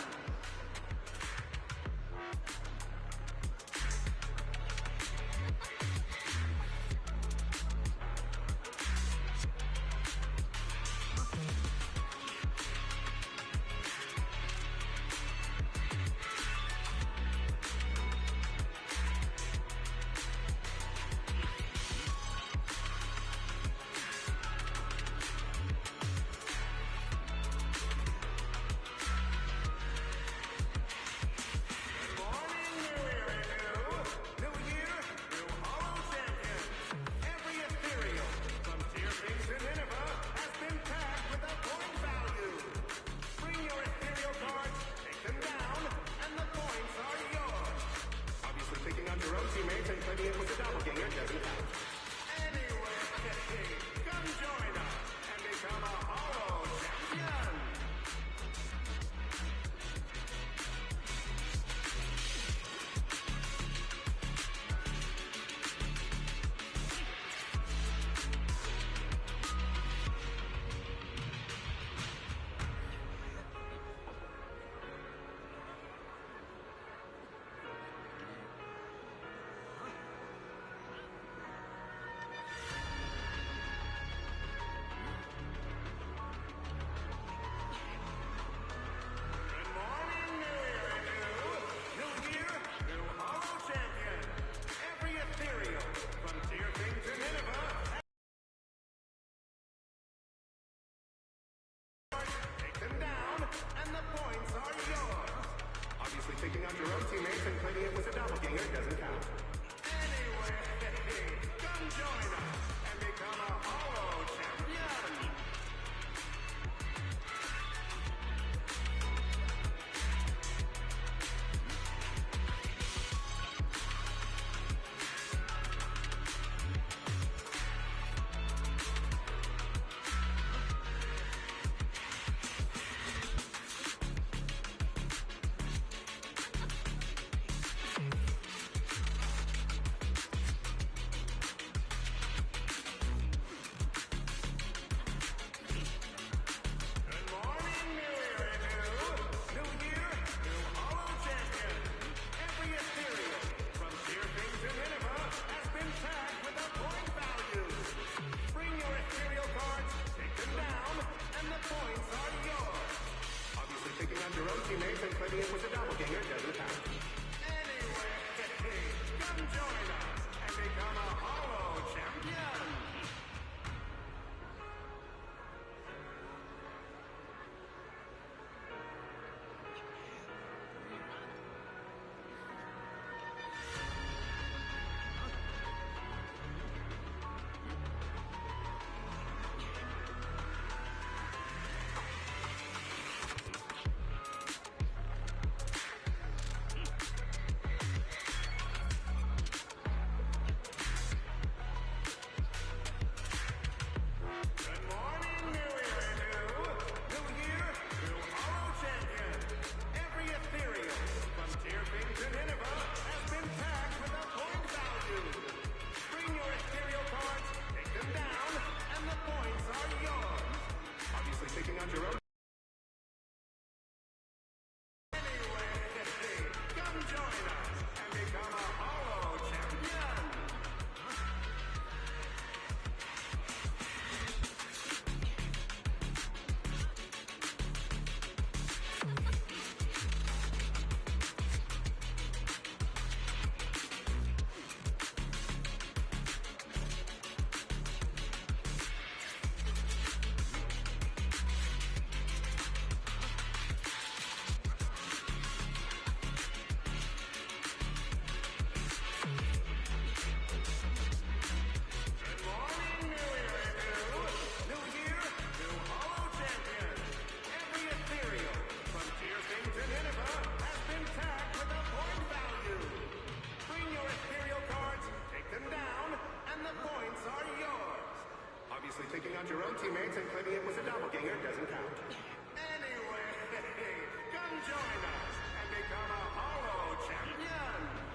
Taking out your own teammates and claiming it was a doppelganger doesn't count. Anyway, come join us and become a Holo Champion! Teammates and claiming it was a doppelganger doesn't count. Anyway, come join us and become a Holo Champion! Obviously, taking out your own teammates and claiming it was a doppelganger doesn't count. Anyway, come join us and become a Holo Champion!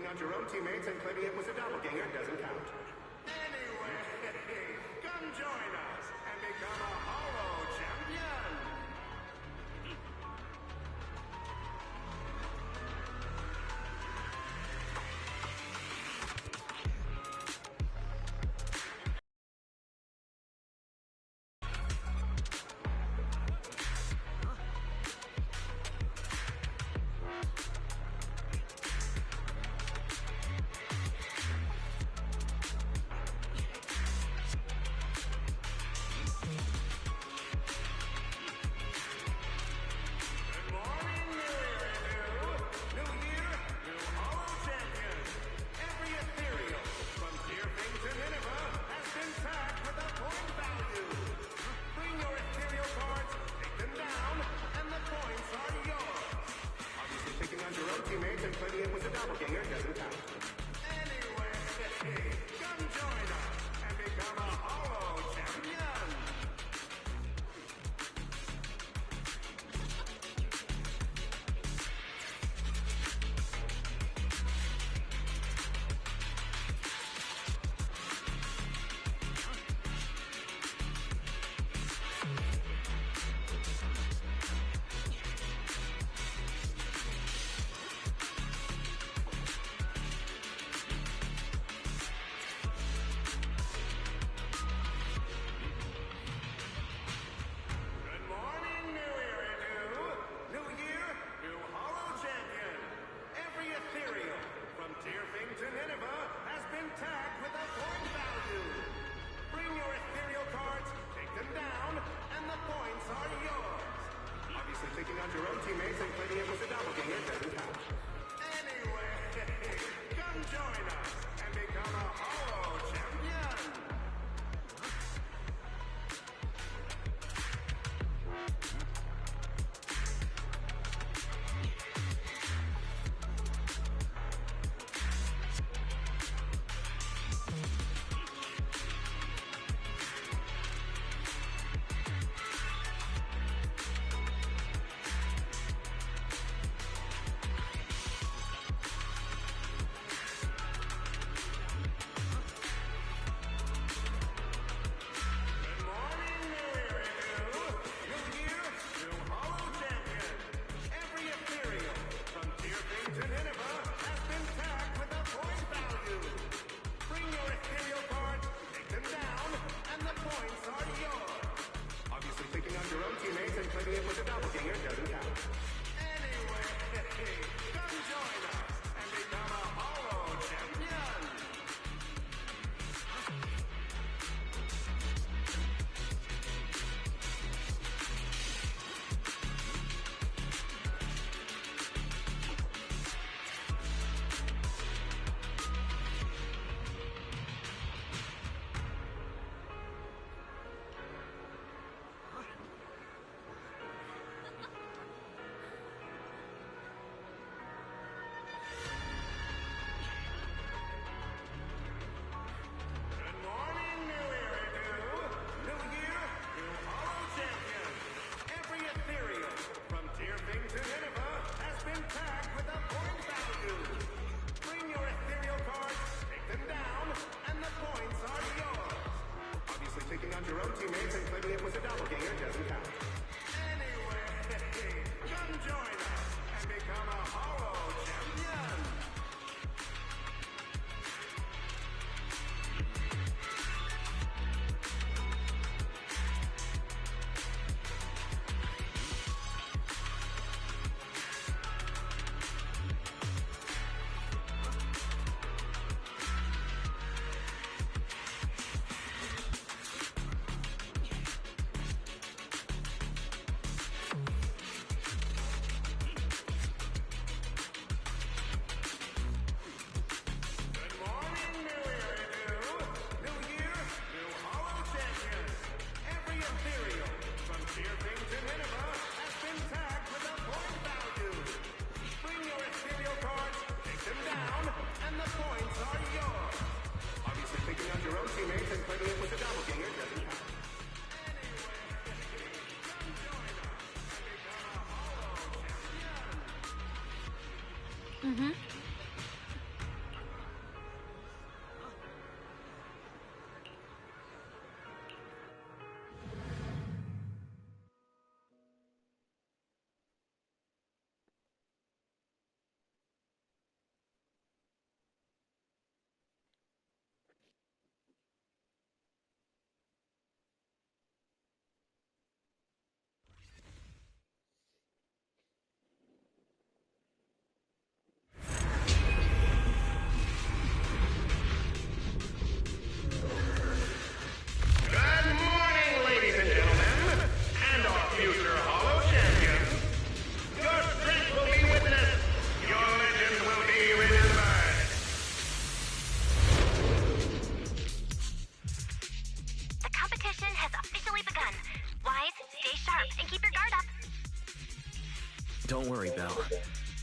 taking out your own teammates and claiming it was a doppelganger doesn't count. Anyway, come join us and become a Hollow Champion! Teammates and claiming it was a doppelganger doesn't count. Anyway, come join us and become a Hollow Champion!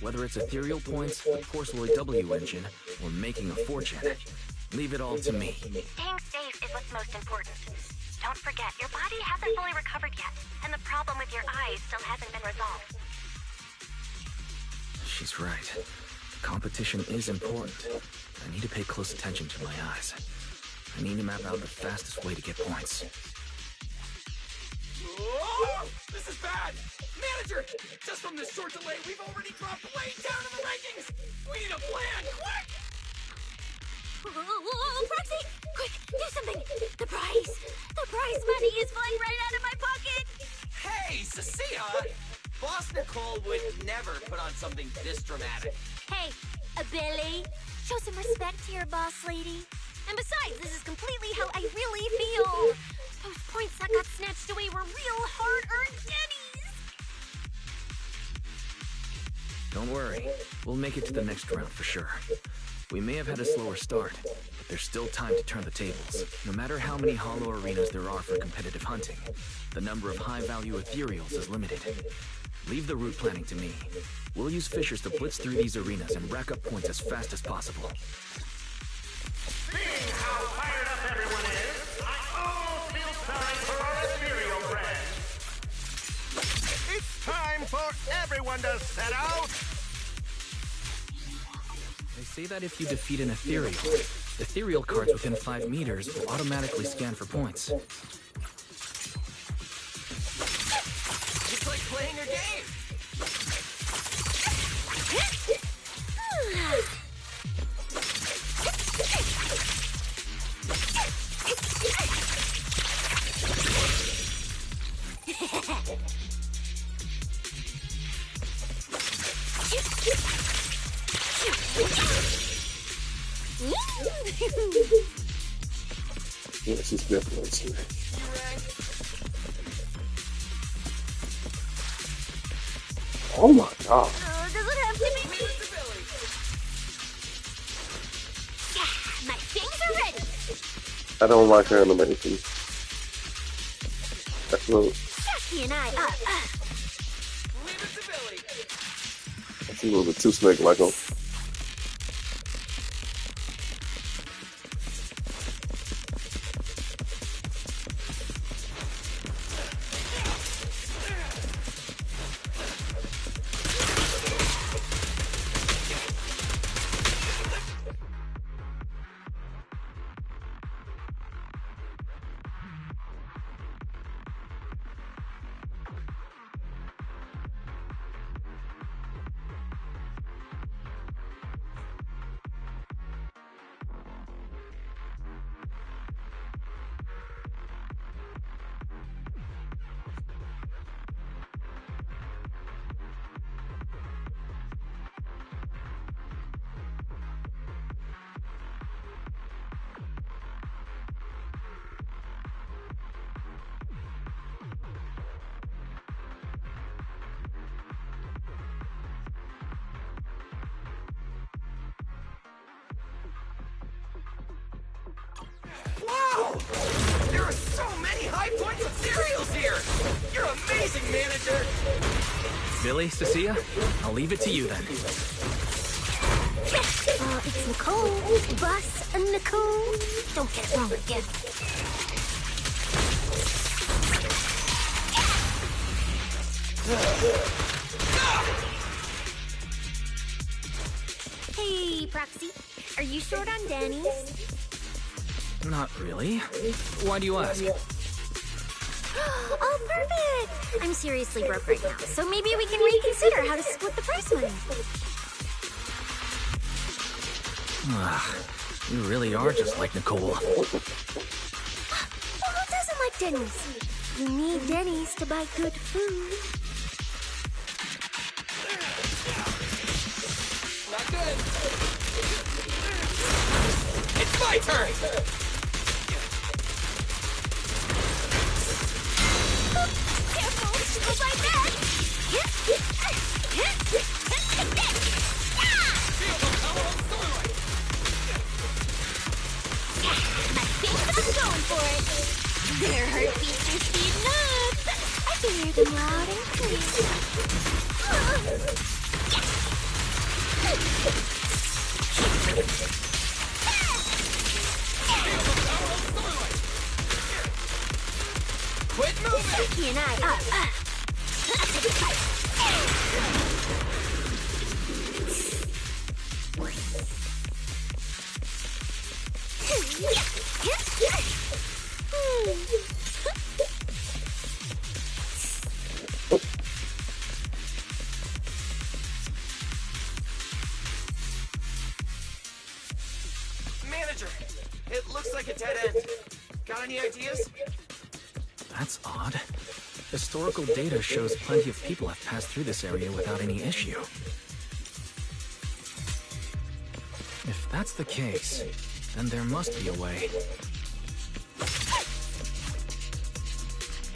Whether it's ethereal points, the Porceloid W engine, or making a fortune, leave it all to me. Staying safe is what's most important. Don't forget, your body hasn't fully recovered yet, and the problem with your eyes still hasn't been resolved. She's right. The competition is important. I need to pay close attention to my eyes. I need to map out the fastest way to get points. Whoa! This is bad! Manager! Just from this short delay, we've already dropped way down in the rankings! We need a plan, quick! Whoa, Proxy! Quick, do something! The prize money is flying right out of my pocket! Hey, Cecilia! Boss Nicole would never put on something this dramatic. Hey, Billy, show some respect to your boss lady. And besides, this is completely how I really feel. Those points that got snatched away were real hard-earned pennies. Don't worry. We'll make it to the next round for sure. We may have had a slower start, but there's still time to turn the tables. No matter how many hollow arenas there are for competitive hunting, the number of high-value ethereals is limited. Leave the route planning to me. We'll use fishers to blitz through these arenas and rack up points as fast as possible. Seeing how fired up everyone is, I almost feel sorry for our ethereal friends. It's time for everyone to set out! They say that if you defeat an ethereal cards within 5 meters will automatically scan for points. It's like playing a game! Yes, it's definitely true. Oh my god. Does it have to be me? Yeah, my things are ready. I don't like her animation. That's a little, Jackie and I, Leave it to Billy! that's a little bit too snake-like. Wow! There are so many high points of cereals here! You're amazing, manager! Billy, Cecilia, I'll leave it to you then. It's Nicole. Bus and Nicole. Don't get it wrong again. Hey, Proxy. Are you short on Danny's? Not really. Why do you ask? Oh, perfect! I'm seriously broke right now, so maybe we can reconsider how to split the prize money. You really are just like Nicole. Well, who doesn't like Denny's? You need Denny's to buy good food. Not good! It's my turn! Careful, go by that. My things are going for it. Their heartbeats are speeding up. I can hear them loud and clear. Quit moving! He and I, Manager, it looks like a dead end. Got any ideas? That's odd. Historical data shows plenty of people have passed through this area without any issue. If that's the case, then there must be a way.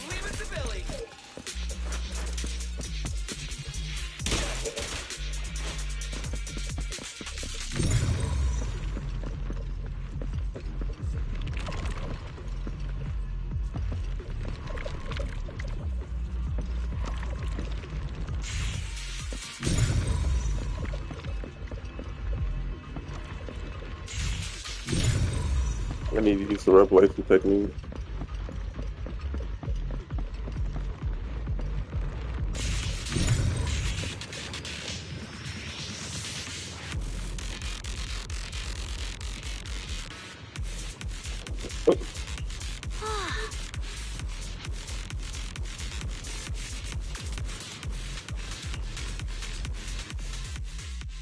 Leave it to Billy. I need to use the revelation technique.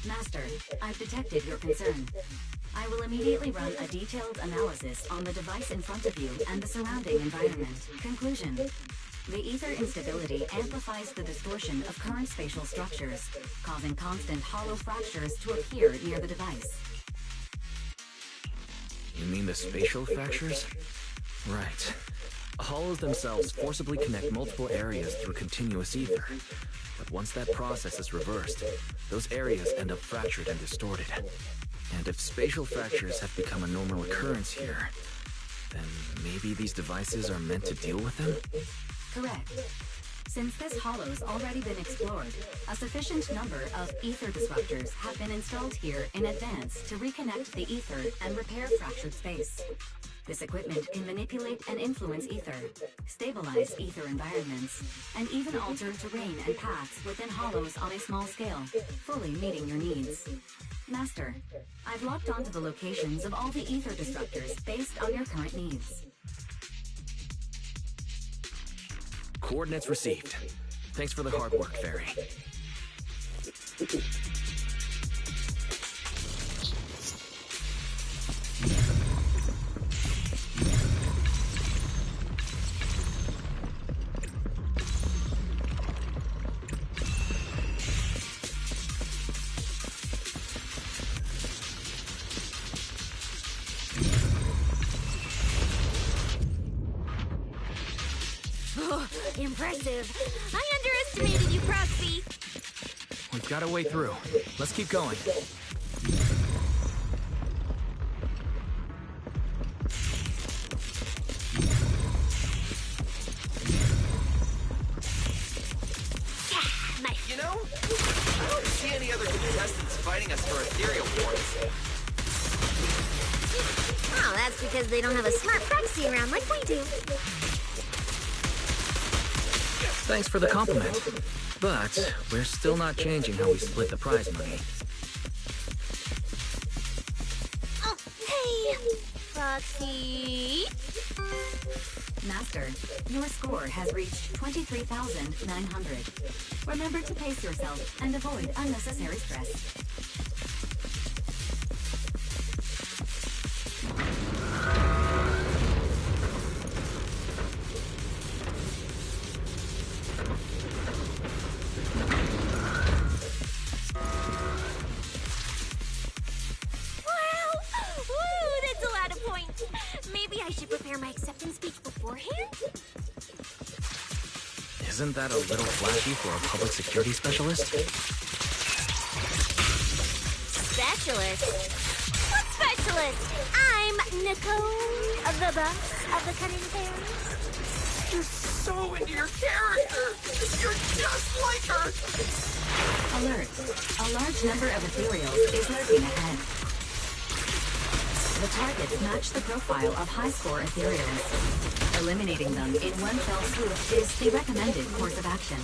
Master, I've detected your concern. I will immediately run a detailed analysis on the device in front of you and the surrounding environment. Conclusion. The ether instability amplifies the distortion of current spatial structures, causing constant hollow fractures to appear near the device. You mean the spatial fractures? Right. Hollows themselves forcibly connect multiple areas through continuous ether. But once that process is reversed, those areas end up fractured and distorted. And if spatial fractures have become a normal occurrence here, then maybe these devices are meant to deal with them? Correct. Since this hollow's already been explored, a sufficient number of ether disruptors have been installed here in advance to reconnect the ether and repair fractured space. This equipment can manipulate and influence ether, stabilize ether environments, and even alter terrain and paths within hollows on a small scale, fully meeting your needs. Master, I've locked onto the locations of all the ether disruptors based on your current needs. Coordinates received. Thanks for the hard work, Fairy. impressive. I underestimated you, Proxy. We've got a way through. Let's keep going. You know, I don't see any other contestants fighting us for ethereal points. Oh, that's because they don't have a smart proxy around like we do. Thanks for the compliment. But we're still not changing how we split the prize money. Oh, hey, Proxy. Master, your score has reached 23,900. Remember to pace yourself and avoid unnecessary stress. Isn't that a little flashy for a public security specialist? Specialist? What specialist? I'm Nicole, the boss of the Cunning Fairies. so into your character! You're just like her! Alert. A large number of ethereals is lurking ahead. The targets match the profile of high-score ethereals. Eliminating them in one fell swoop is the recommended course of action.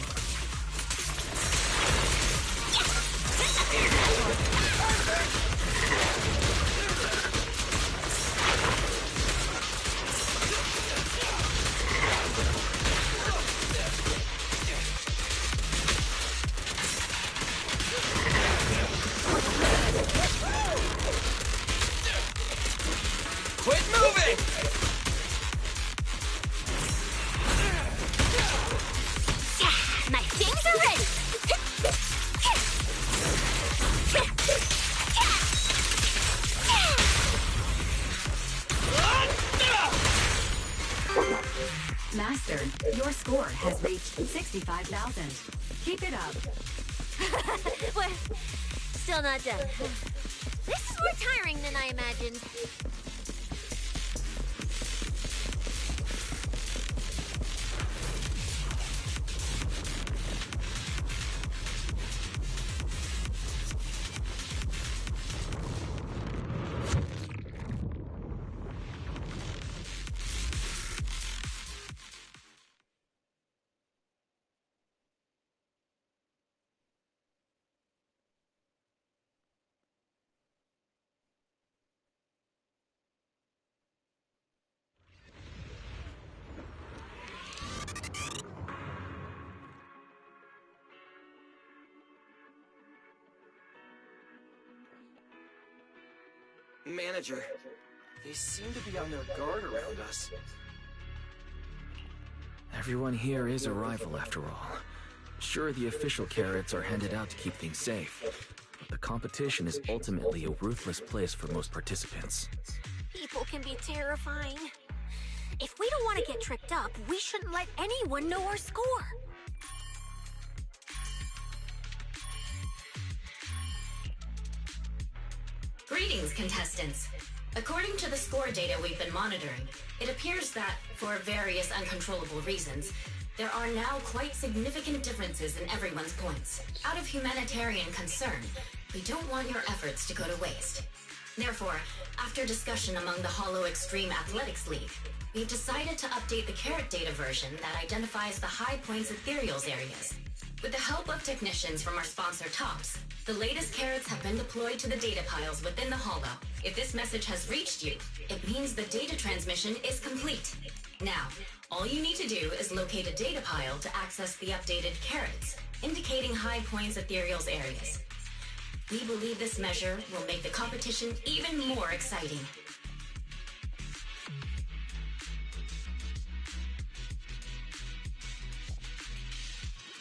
Quit moving! My things are ready! Master, your score has reached 65,000. Keep it up. We're still not done. This is more tiring than I imagined. Manager, they seem to be on their guard around us. Everyone here is a rival, after all. Sure, the official carrots are handed out to keep things safe, but the competition is ultimately a ruthless place for most participants. People can be terrifying. If we don't want to get tripped up, we shouldn't let anyone know our score. Greetings, contestants. According to the score data we've been monitoring, it appears that, for various uncontrollable reasons, there are now quite significant differences in everyone's points. Out of humanitarian concern, we don't want your efforts to go to waste. Therefore, after discussion among the Hollow Extreme Athletics League, we've decided to update the carrot data version that identifies the high points ethereals areas. With the help of technicians from our sponsor TOPS, the latest carrots have been deployed to the data piles within the Hollow. If this message has reached you, it means the data transmission is complete. Now, all you need to do is locate a data pile to access the updated carrots, indicating high points ethereals areas. We believe this measure will make the competition even more exciting.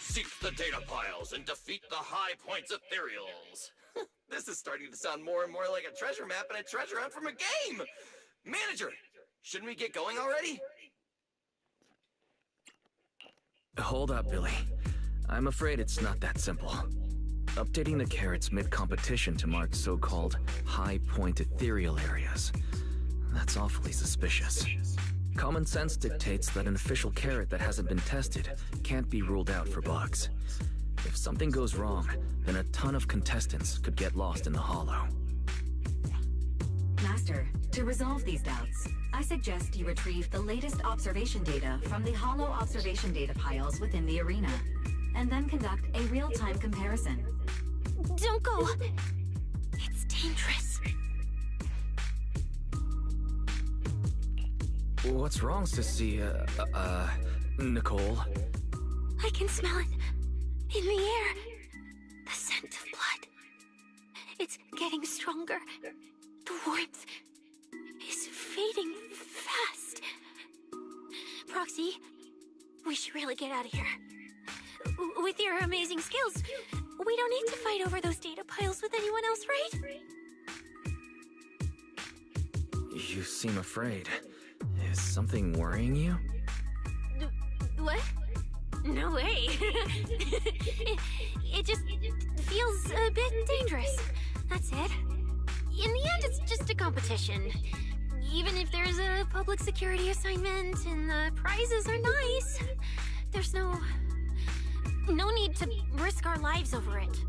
Seek the data piles and defeat the high points ethereals. This is starting to sound more and more like a treasure map and a treasure hunt from a game. Manager, shouldn't we get going already? Hold up, Billy. I'm afraid it's not that simple. Updating the carrots mid-competition to mark so-called high-point ethereal areas. That's awfully suspicious. Common sense dictates that an official carrot that hasn't been tested can't be ruled out for bugs. If something goes wrong, then a ton of contestants could get lost in the Hollow. Master, to resolve these doubts, I suggest you retrieve the latest observation data from the Hollow observation data piles within the arena, and then conduct a real-time comparison. Don't go! It's dangerous. What's wrong, Sissy? Nicole? I can smell it. In the air. The scent of blood. It's getting stronger. The warmth is fading fast. Proxy, we should really get out of here. With your amazing skills, we don't need to fight over those data piles with anyone else, right? You seem afraid. Is something worrying you? What? No way. it just feels a bit dangerous. That's it. In the end, it's just a competition. even if there's a public security assignment and the prizes are nice, there's no need to risk our lives over it.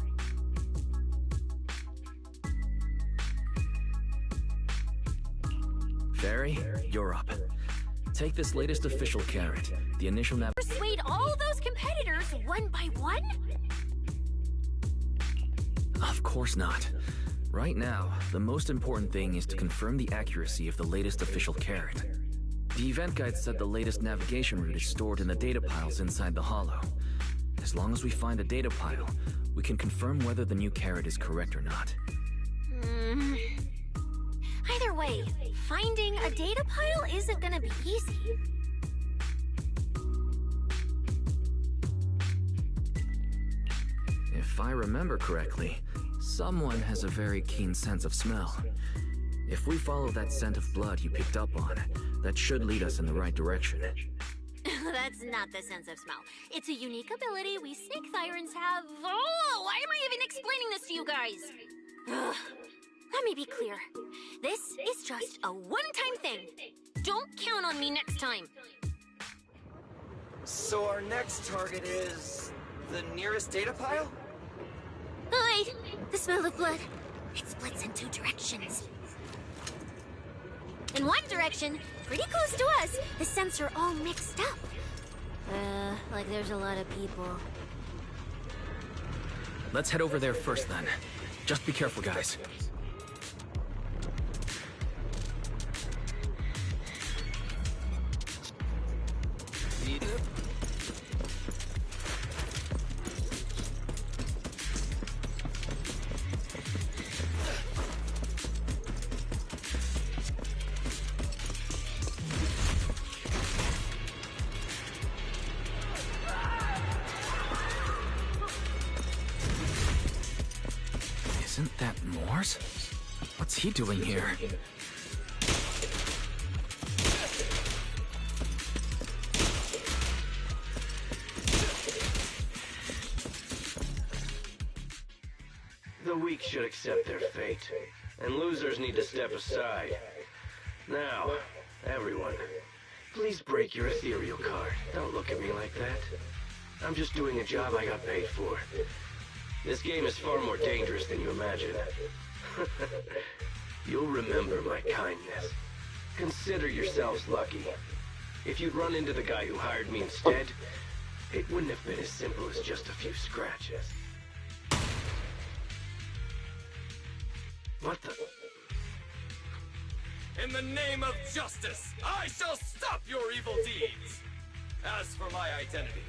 Fairy, you're up. Take this latest official carrot, the initial nav- Persuade all those competitors one by one? Of course not. Right now, the most important thing is to confirm the accuracy of the latest official carrot. The event guide said the latest navigation route is stored in the data piles inside the hollow. As long as we find the data pile, we can confirm whether the new carrot is correct or not. Either way, finding a data pile isn't gonna be easy. If I remember correctly, someone has a very keen sense of smell. If we follow that scent of blood you picked up on, that should lead us in the right direction. That's not the sense of smell. It's a unique ability we snake sirens have. Oh, why am I even explaining this to you guys? Ugh. Let me be clear. This is just a one-time thing. Don't count on me next time. So our next target is the nearest data pile? Oh, wait, the smell of blood. It splits in 2 directions. In one direction, pretty close to us, the scents are all mixed up. Like there's a lot of people. Let's head over there first then. Just be careful, guys. Isn't that Morse? What's he doing here? The weak should accept their fate, and losers need to step aside. Now, everyone, please break your ethereal card. Don't look at me like that. I'm just doing a job I got paid for. This game is far more dangerous than you imagine. You'll remember my kindness. Consider yourselves lucky. If you'd run into the guy who hired me instead, it wouldn't have been as simple as just a few scratches. What the? In the name of justice, I shall stop your evil deeds! As for my identity,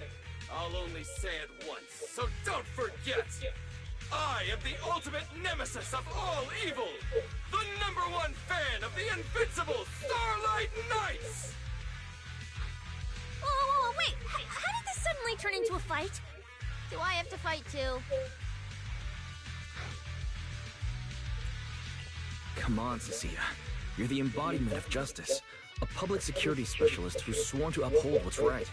I'll only say it once, so don't forget! I am the ultimate nemesis of all evil! The #1 fan of the invincible Starlight Knights! Whoa, wait! How did this suddenly turn into a fight? Do I have to fight too? Come on, Cecilia. You're the embodiment of justice. A public security specialist who's sworn to uphold what's right.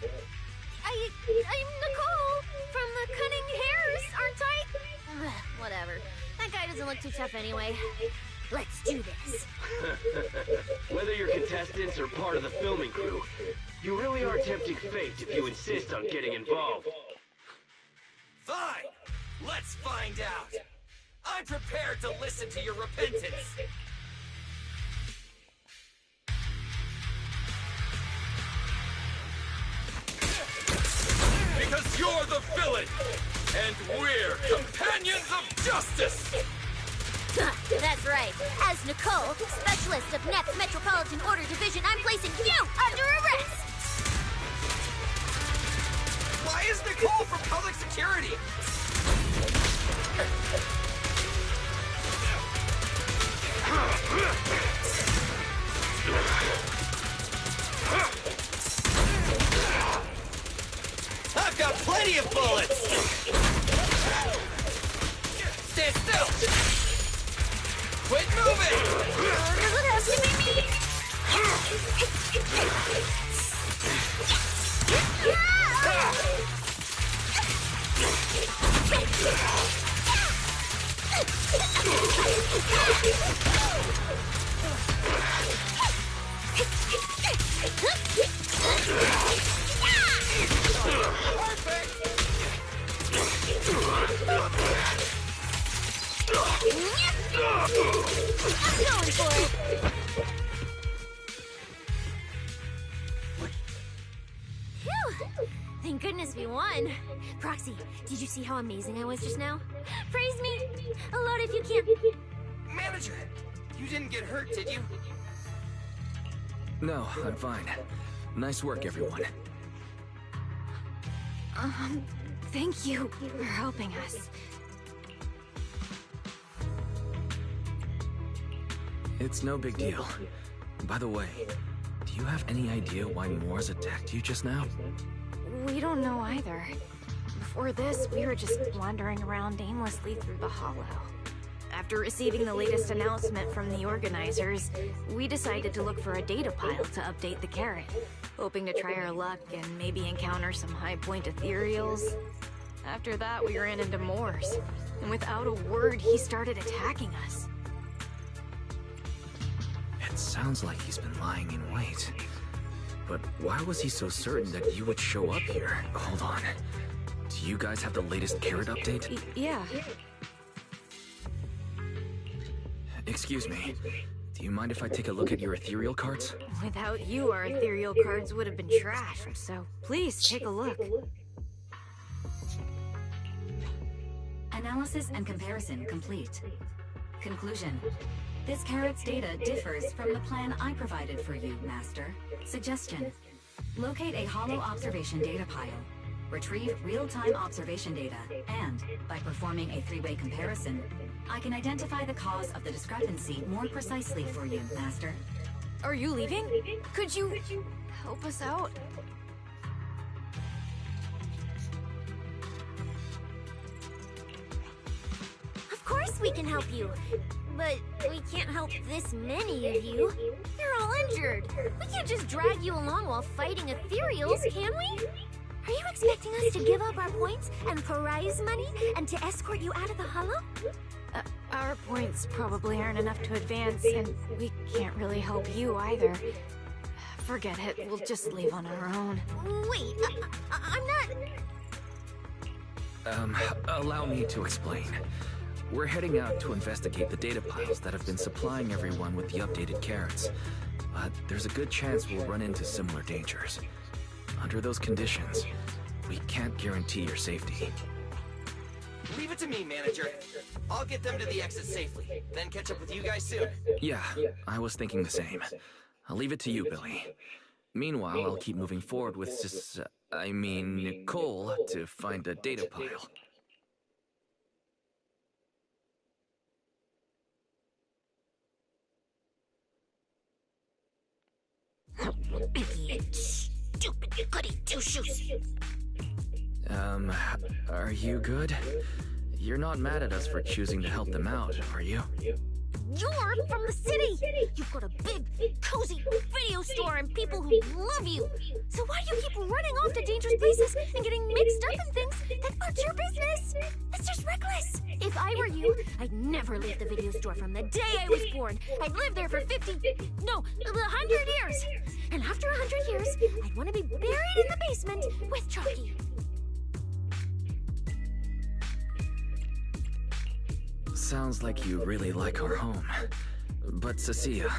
I'm Nicole from the Cunning Hairs, aren't I? Whatever. That guy doesn't look too tough anyway. Let's do this. Whether you're contestants or part of the filming crew, you really are tempting fate if you insist on getting involved. Fine! Let's find out! I'm prepared to listen to your repentance! Because you're the villain! And we're companions of justice! That's right. As Nicole, specialist of NEP's Metropolitan Order Division, I'm placing you under arrest! Why is Nicole from public security? I've got plenty of bullets! Stand still! Quit moving! Does it have to be me? I'm going for it! Phew! Thank goodness we won. Proxy, did you see how amazing I was just now? Praise me! Load if you can. Manager, you didn't get hurt, did you? No, I'm fine. Nice work, everyone. Thank you for helping us. It's no big deal. By the way, do you have any idea why Moors attacked you just now? We don't know either. Before this, we were just wandering around aimlessly through the hollow. After receiving the latest announcement from the organizers, we decided to look for a data pile to update the carrot, hoping to try our luck and maybe encounter some high-point ethereals. After that, we ran into Moors, and without a word, he started attacking us. It sounds like he's been lying in wait. But why was he so certain that you would show up here? Hold on. Do you guys have the latest carrot update? Yeah. Excuse me. Do you mind if I take a look at your ethereal cards? Without you, our ethereal cards would have been trashed, so please take a look. Analysis and comparison complete. Conclusion. This carrot's data differs from the plan I provided for you, Master. Suggestion. Locate a hollow observation data pile. Retrieve real-time observation data, and, by performing a three-way comparison, I can identify the cause of the discrepancy more precisely for you, Master. Are you leaving? Could you help us out? Of course we can help you. But we can't help this many of you. You're all injured. We can't just drag you along while fighting ethereals, can we? Are you expecting us to give up our points and prize money and to escort you out of the hollow? Our points probably aren't enough to advance, and we can't really help you either. Forget it, we'll just leave on our own. Wait, I'm not... Allow me to explain. We're heading out to investigate the data piles that have been supplying everyone with the updated carrots. But there's a good chance we'll run into similar dangers. Under those conditions, we can't guarantee your safety. Leave it to me, Manager. I'll get them to the exit safely, then catch up with you guys soon. Yeah, I was thinking the same. I'll leave it to you, Billy. Meanwhile, I'll keep moving forward with Nicole to find a data pile. Idiot. Stupid goody two-shoes. Are you good? You're not mad at us for choosing to help them out, are you? You're from the city! You've got a big, cozy video store and people who love you! So why do you keep running off to dangerous places and getting mixed up in things that aren't your business? That's just reckless! If I were you, I'd never leave the video store from the day I was born. I'd live there for 100 years! And after 100 years, I'd want to be buried in the basement with Chalky. Sounds like you really like our home. But Cecilia,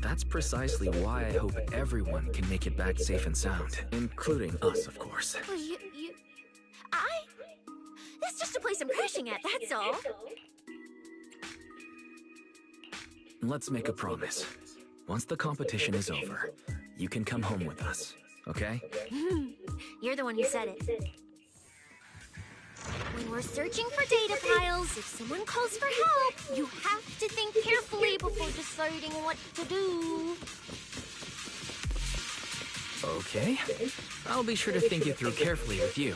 that's precisely why I hope everyone can make it back safe and sound, including us, of course. Well, that's just a place I'm crashing at, that's all. Let's make a promise. Once the competition is over, you can come home with us, okay? You're the one who said it. When we're searching for data piles, if someone calls for help, you have to think carefully before deciding what to do. Okay. I'll be sure to think it through carefully with you.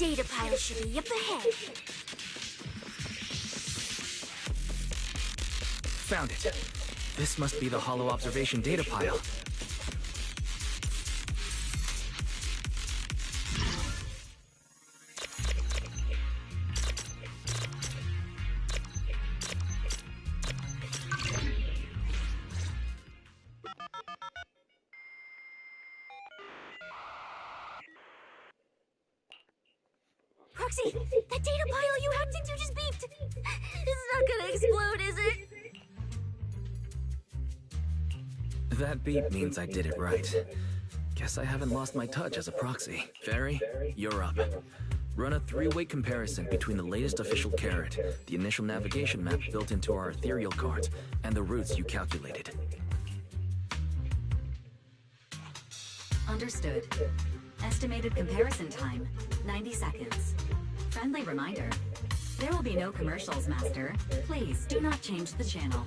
data pile should be up ahead. Found it. This must be the Hollow Observation data pile. Proxy, that data pile you hacked into just beeped. It's not gonna explode, is it? That beep means I did it right. Guess I haven't lost my touch as a proxy. Fairy, you're up. Run a three-way comparison between the latest official carrot, the initial navigation map built into our ethereal cards, and the routes you calculated. Understood. Estimated comparison time, 90 seconds. Friendly reminder, there will be no commercials, Master. Please, do not change the channel.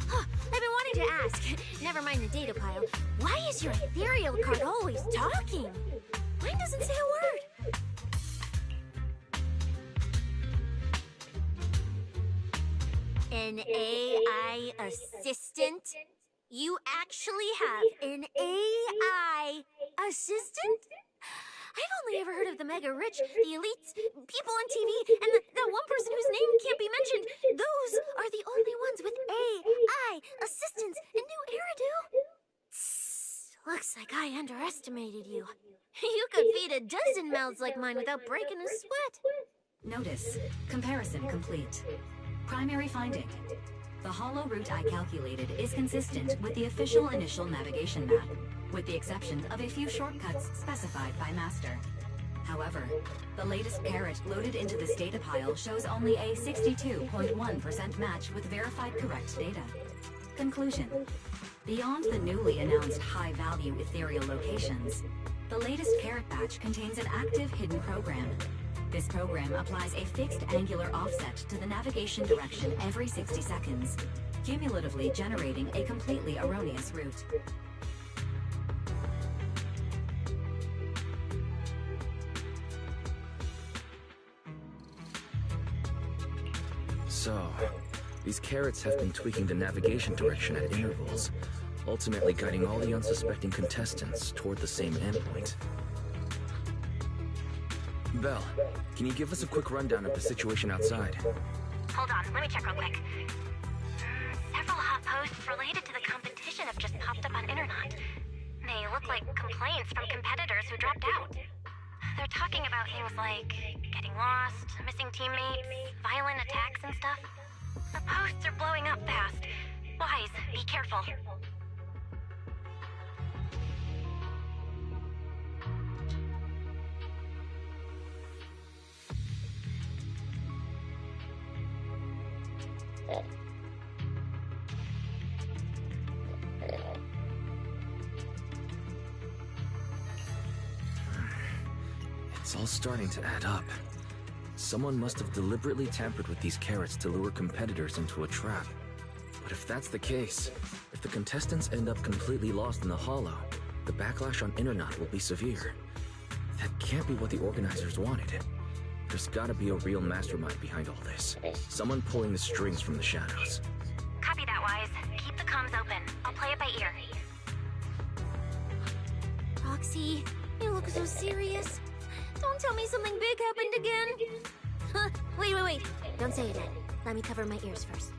Huh, I've been wanting to ask. Never mind the data pile. Why is your ethereal card always talking? Mine doesn't say a word. An AI assistant? You actually have an AI assistant? I've only ever heard of the mega rich, the elites, people on TV, and that one person whose name can't be mentioned. Those are the only ones with AI assistants in New Eridu. Looks like I underestimated you. You could feed a dozen mouths like mine without breaking a sweat. Notice, comparison complete. Primary finding. The hollow route I calculated is consistent with the official initial navigation map, with the exception of a few shortcuts specified by Master. However, the latest carrot loaded into this data pile shows only a 62.1% match with verified correct data. Conclusion. Beyond the newly announced high-value ethereal locations, the latest carrot batch contains an active hidden program. This program applies a fixed angular offset to the navigation direction every 60 seconds, cumulatively generating a completely erroneous route. So, these carrots have been tweaking the navigation direction at intervals, ultimately guiding all the unsuspecting contestants toward the same endpoint. Belle, can you give us a quick rundown of the situation outside? Hold on, let me check real quick. Several hot posts related to the competition have just popped up on Internet. They look like complaints from competitors who dropped out. They're talking about things like getting lost, missing teammates, violent attacks and stuff. The posts are blowing up fast. Wise, be careful. It's all starting to add up. Someone must have deliberately tampered with these carrots to lure competitors into a trap. But if that's the case, if the contestants end up completely lost in the hollow, the backlash on Internet will be severe. That can't be what the organizers wanted. There's gotta be a real mastermind behind all this. Someone pulling the strings from the shadows. Copy that, Wise. Keep the comms open. I'll play it by ear. Roxy, you look so serious. Don't tell me something big happened again. Huh, wait. Don't say it yet. Let me cover my ears first.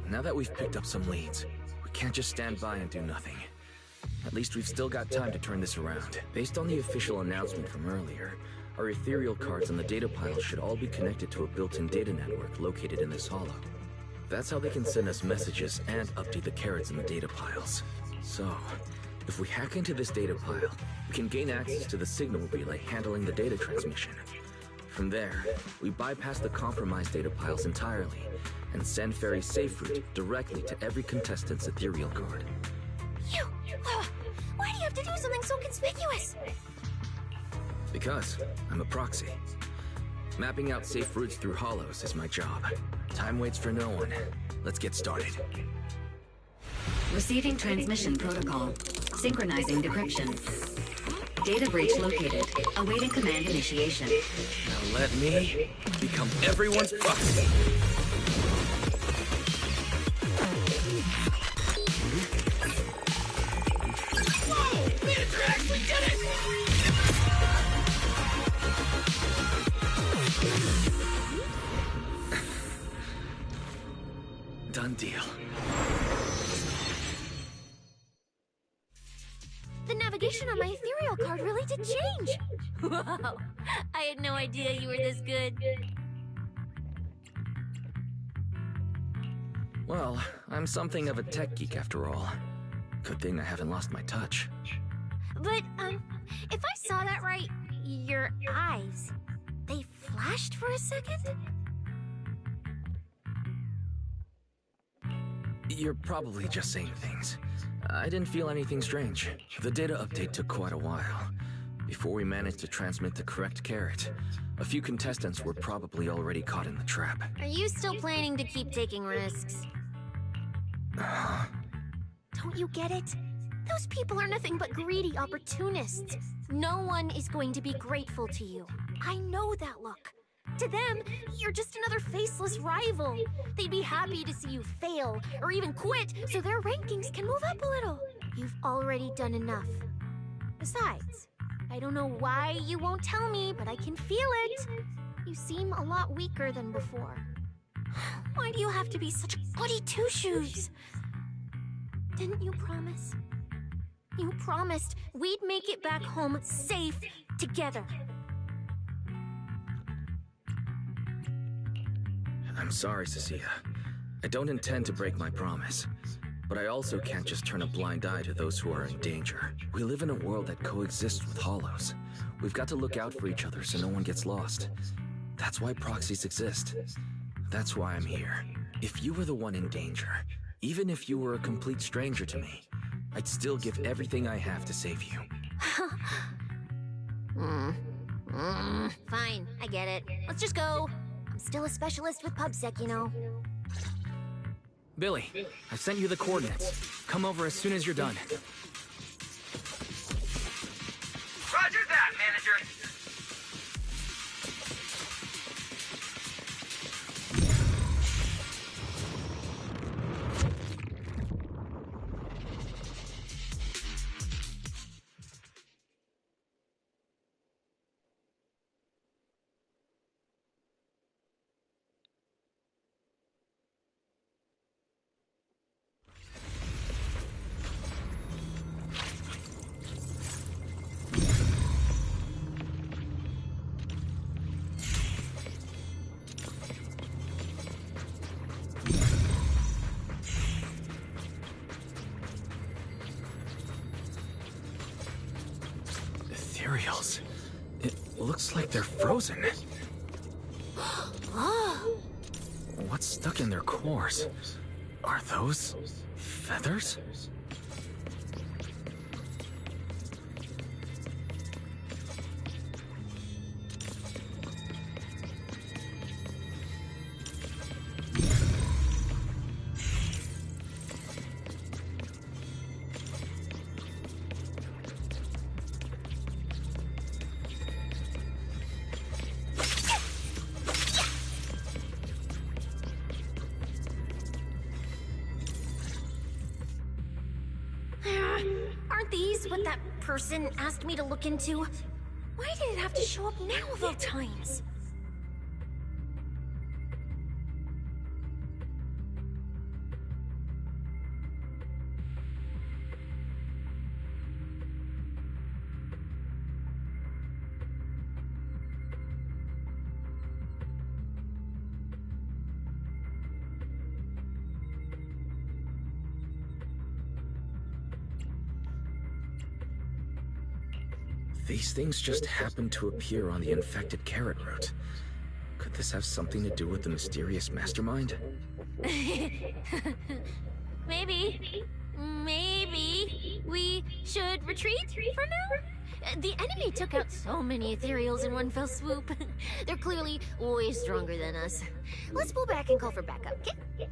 Now that we've picked up some leads, we can't just stand by and do nothing. At least we've still got time to turn this around. Based on the official announcement from earlier, our ethereal cards and the data piles should all be connected to a built-in data network located in this hollow. That's how they can send us messages and update the cards in the data piles. So, if we hack into this data pile, we can gain access to the signal relay handling the data transmission. From there, we bypass the compromised data piles entirely and send Fairy SafeRoute directly to every contestant's ethereal card. Why do you have to do something so conspicuous? Because I'm a proxy. Mapping out safe routes through hollows is my job. Time waits for no one. Let's get started. Receiving transmission protocol. Synchronizing decryption. Data breach located. Awaiting command initiation. Now let me become everyone's proxy. Whoa! Manager actually did it! Done deal. The navigation on my ethereal card really did change. Whoa! I had no idea you were this good. Well, I'm something of a tech geek after all. Good thing I haven't lost my touch. But, if I saw that right, your eyes, they flashed for a second? You're probably just saying things. I didn't feel anything strange. The data update took quite a while. Before we managed to transmit the correct carrot, a few contestants were probably already caught in the trap. Are you still planning to keep taking risks? Don't you get it? Those people are nothing but greedy opportunists. No one is going to be grateful to you. I know that look. To them, you're just another faceless rival. They'd be happy to see you fail, or even quit, so their rankings can move up a little. You've already done enough. Besides, I don't know why you won't tell me, but I can feel it. You seem a lot weaker than before. Why do you have to be such a goody two-shoes? Didn't you promise? You promised we'd make it back home safe together. I'm sorry, Cecilia. I don't intend to break my promise. But I also can't just turn a blind eye to those who are in danger. We live in a world that coexists with hollows. We've got to look out for each other so no one gets lost. That's why proxies exist. That's why I'm here. If you were the one in danger, even if you were a complete stranger to me, I'd still give everything I have to save you. Fine, I get it. Let's just go. I'm still a specialist with PubSec, you know. Billy, I sent you the coordinates. Come over as soon as you're done. Roger that, manager. Ethereals. It looks like they're frozen. What's stuck in their cores? Are those feathers? Aren't these what that person asked me to look into? Why did it have to show up now of all times? These things just happen to appear on the infected carrot route. Could this have something to do with the mysterious mastermind? Maybe we should retreat for now? The enemy took out so many ethereals in one fell swoop. They're clearly way stronger than us. Let's pull back and call for backup, okay?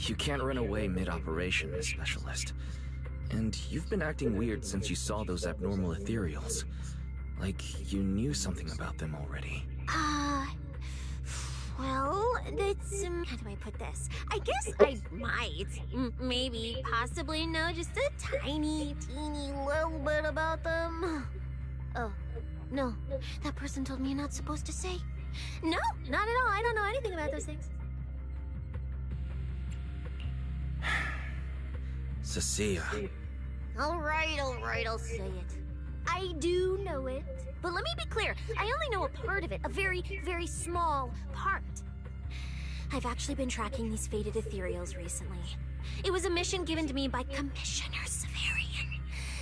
You can't run away mid-operation, Miss Specialist. And you've been acting weird since you saw those abnormal ethereals. Like you knew something about them already. Well, it's, how do I put this? I guess I might, maybe, possibly know just a tiny, teeny little bit about them. Oh, no, that person told me you're not supposed to say. No, not at all, I don't know anything about those things. Cecilia. Alright, I'll say it. I do know it. But let me be clear, I only know a part of it, a very, very small part. I've actually been tracking these fated ethereals recently. It was a mission given to me by Commissioner Severian.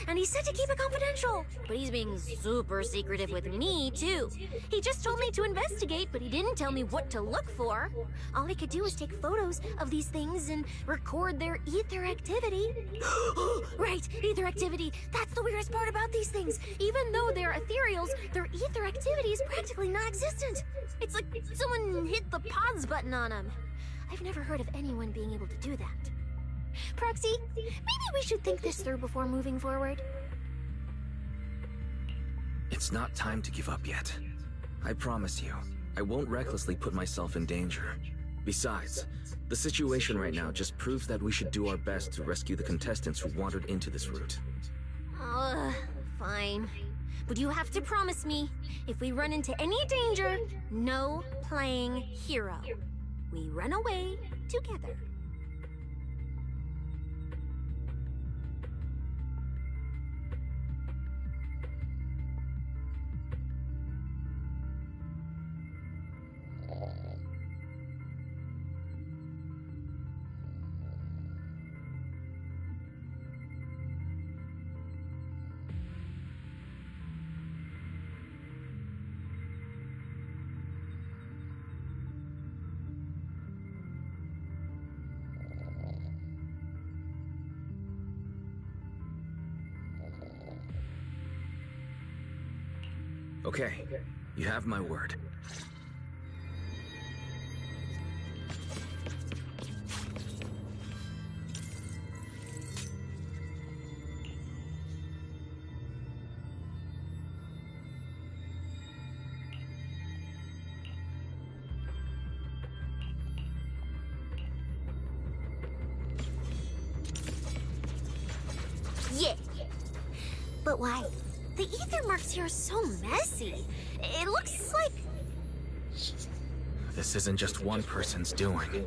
And he said to keep it confidential. But he's being super secretive with me, too. He just told me to investigate, but he didn't tell me what to look for. All he could do was take photos of these things and record their ether activity. Right, ether activity. That's the weirdest part about these things. Even though they're ethereals, their ether activity is practically non-existent. It's like someone hit the pause button on them. I've never heard of anyone being able to do that. Proxy, maybe we should think this through before moving forward. It's not time to give up yet. I promise you, I won't recklessly put myself in danger. Besides, the situation right now just proves that we should do our best to rescue the contestants who wandered into this route. Fine. But you have to promise me, if we run into any danger, no playing hero. We run away together. Okay, you have my word. Yeah. But why? The ether marks here are so messy. It looks like... This isn't just one person's doing.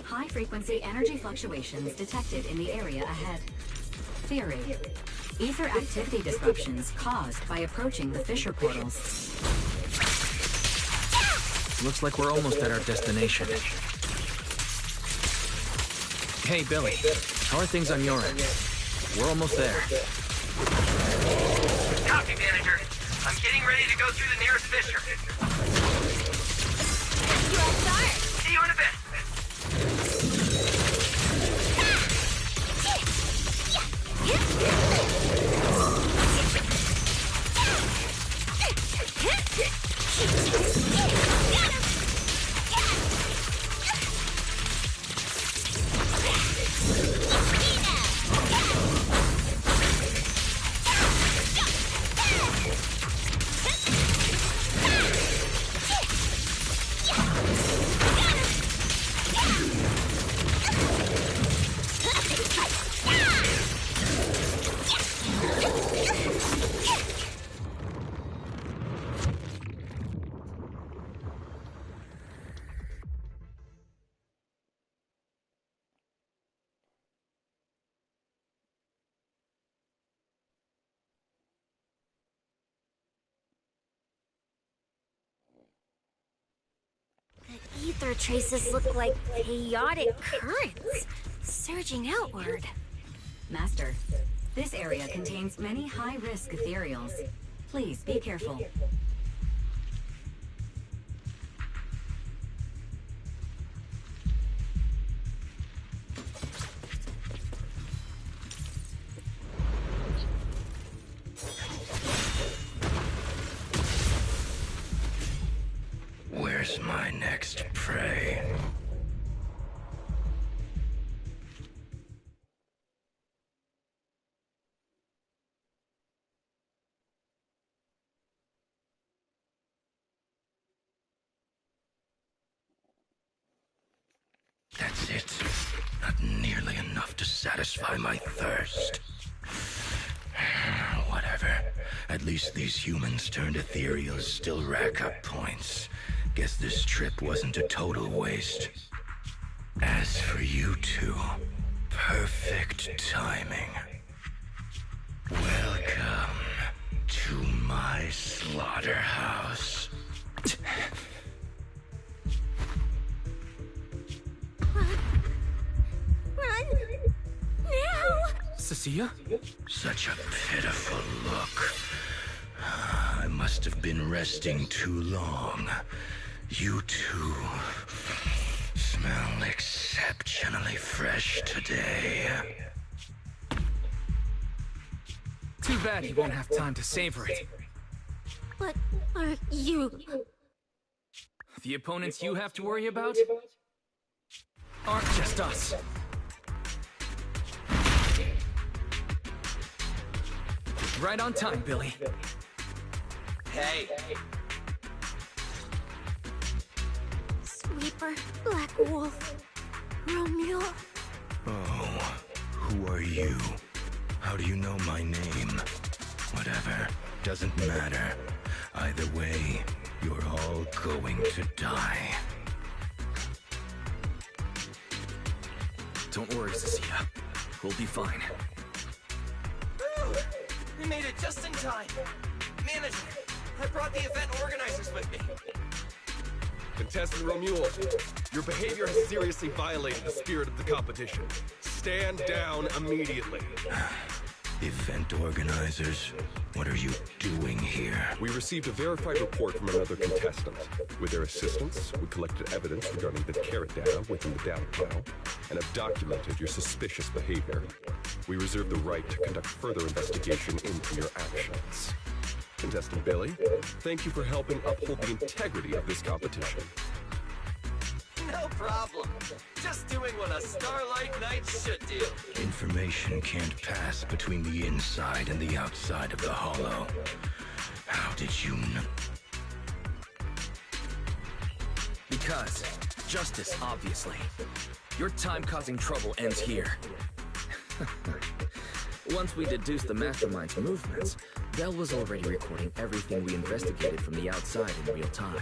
High-frequency energy fluctuations detected in the area ahead. Theory: ether activity disruptions caused by approaching the fissure portals. Looks like we're almost at our destination. Hey, Billy. How are things on your end? We're almost there. Copy, Manager. I'm getting ready to go through the nearest fissure. You are start. See you in a bit. The ether traces look like chaotic currents, surging outward. Master, this area contains many high-risk ethereals. Please be careful. Where's Where's my next prey? That's it. Not nearly enough to satisfy my thirst. Whatever. At least these humans turned ethereals still rack up points. Guess this trip wasn't a total waste. As for you two, perfect timing. Welcome to my slaughterhouse. Run! Now! Cecilia? Such a pitiful look. I must have been resting too long. You two smell exceptionally fresh today. Too bad he won't have time to savor it. What are you? The opponents you have to worry about aren't just us. Right on time, Billy. Hey. Sweeper, Black Wolf, Romeo. Oh, who are you? How do you know my name? Whatever, doesn't matter. Either way, you're all going to die. Don't worry, Cecilia. We'll be fine. Ooh, we made it just in time. Manager, I brought the event organizers with me. Contestant Romuald, your behavior has seriously violated the spirit of the competition. Stand down immediately. Event organizers, what are you doing here? We received a verified report from another contestant. With their assistance, we collected evidence regarding the carrot data within the data file, and have documented your suspicious behavior. We reserve the right to conduct further investigation into your actions. Contestant Billy, thank you for helping uphold the integrity of this competition. No problem. Just doing what a Starlight Knight should do. Information can't pass between the inside and the outside of the Hollow. How did you know? Because justice, obviously. Your time causing trouble ends here. Once we deduced the Mastermind's movements, Bell was already recording everything we investigated from the outside in real time.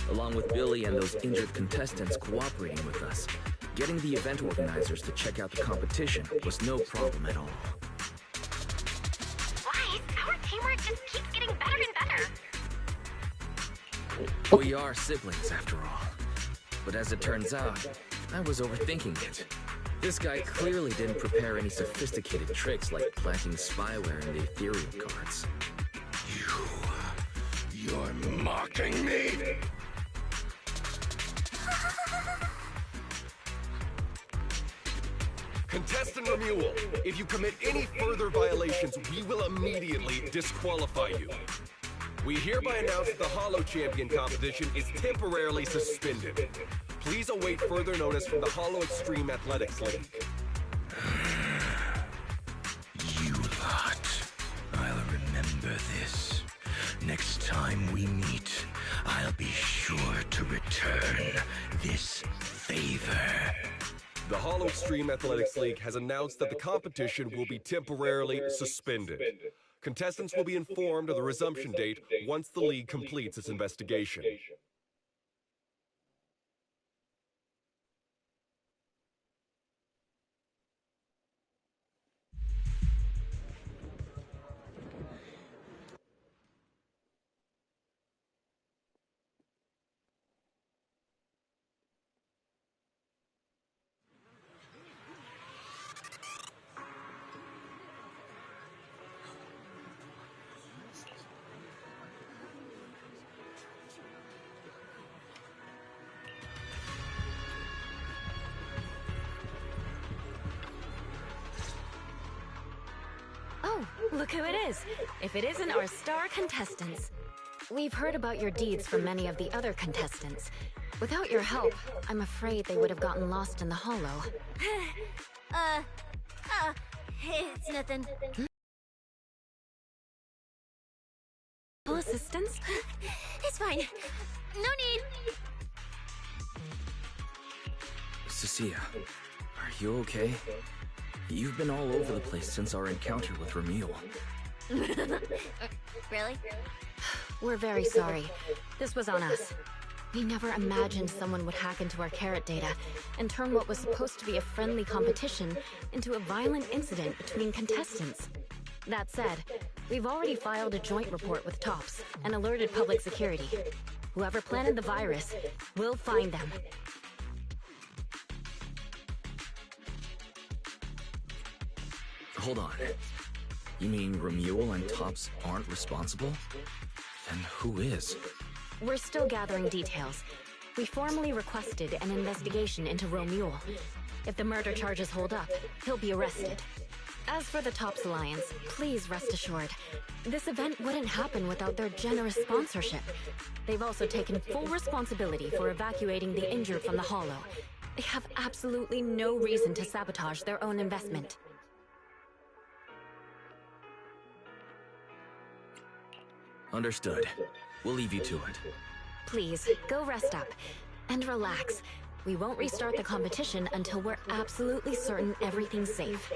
Along with Billy and those injured contestants cooperating with us, getting the event organizers to check out the competition was no problem at all. Why? Our teamwork just keeps getting better and better. We are siblings, after all. But as it turns out, I was overthinking it. This guy clearly didn't prepare any sophisticated tricks like planting spyware in the ethereal cards. You're mocking me? Contestant Romuald, if you commit any further violations, we will immediately disqualify you. We hereby announce that the Hollow Champion competition is temporarily suspended. Please await further notice from the Hollow Extreme Athletics League. You lot. I'll remember this. Next time we meet, I'll be sure to return this favor. The Hollow Extreme Athletics League has announced that the competition will be temporarily suspended. Contestants will be informed of the resumption date once the league completes its investigation. Oh, look who it is. If it isn't our star contestants. We've heard about your deeds from many of the other contestants. Without your help, I'm afraid they would have gotten lost in the hollow. It's nothing. Assistance? It's fine. No need. Cecilia, are you okay? You've been all over the place since our encounter with Ramil. Really? We're very sorry. This was on us. We never imagined someone would hack into our carrot data and turn what was supposed to be a friendly competition into a violent incident between contestants. That said, we've already filed a joint report with TOPS and alerted public security. Whoever planted the virus, we'll find them. Hold on. You mean Ramil and TOPS aren't responsible? Then who is? We're still gathering details. We formally requested an investigation into Romule. If the murder charges hold up, he'll be arrested. As for the TOPS Alliance, please rest assured, this event wouldn't happen without their generous sponsorship. They've also taken full responsibility for evacuating the injured from the Hollow. They have absolutely no reason to sabotage their own investment. Understood. We'll leave you to it. Please, go rest up. And relax. We won't restart the competition until we're absolutely certain everything's safe.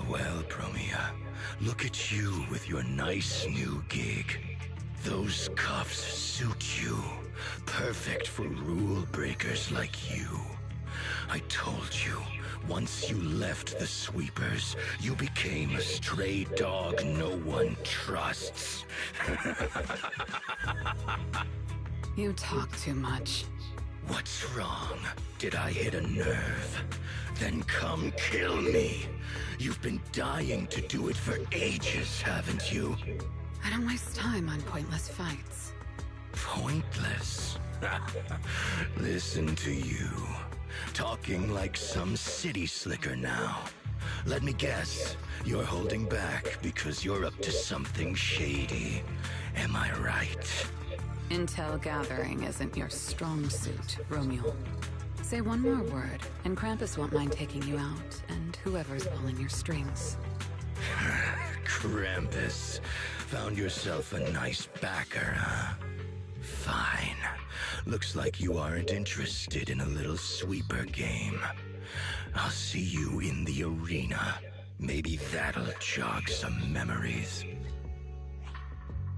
Well, Promia, look at you with your nice new gig. Those cuffs suit you. Perfect for rule breakers like you. I told you, once you left the Sweepers, you became a stray dog no one trusts. You talk too much. What's wrong? Did I hit a nerve? Then come kill me. You've been dying to do it for ages, haven't you? I don't waste time on pointless fights. Pointless? Listen to you. Talking like some city slicker now. Let me guess, you're holding back because you're up to something shady. Am I right? Intel gathering isn't your strong suit, Romule. Say one more word, and Krampus won't mind taking you out, and whoever's pulling your strings. Krampus. Found yourself a nice backer, huh? Fine. Looks like you aren't interested in a little sweeper game. I'll see you in the arena. Maybe that'll jog some memories.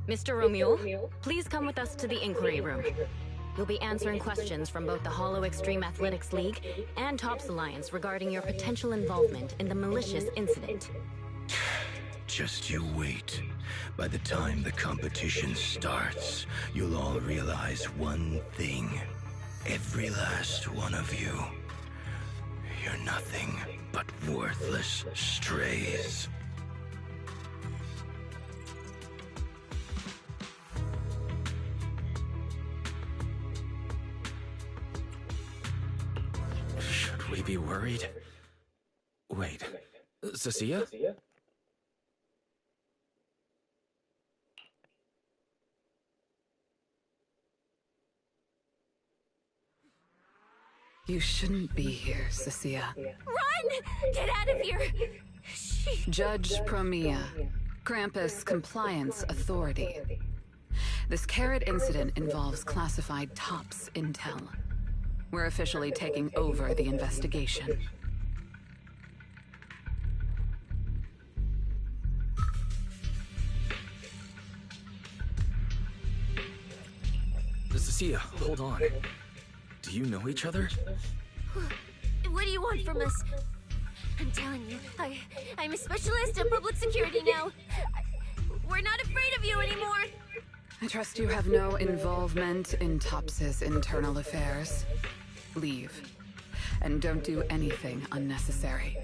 Mr. Romule, please come with us to the inquiry room. You'll be answering questions from both the Hollow Extreme Athletics League and TOPS Alliance regarding your potential involvement in the malicious incident. Just you wait. By the time the competition starts, you'll all realize one thing. Every last one of you. You're nothing but worthless strays. we be worried? Wait, Cecilia? You shouldn't be here, Cecilia. Run! Get out of here! Judge Promia, Krampus Compliance Authority. This Carrot incident involves classified TOPS intel. We're officially taking over the investigation. Cecilia, hold on. Do you know each other? What do you want from us? I'm telling you, I'm a specialist in public security now. We're not afraid of you anymore. I trust you have no involvement in TOPS's internal affairs. Leave. And don't do anything unnecessary.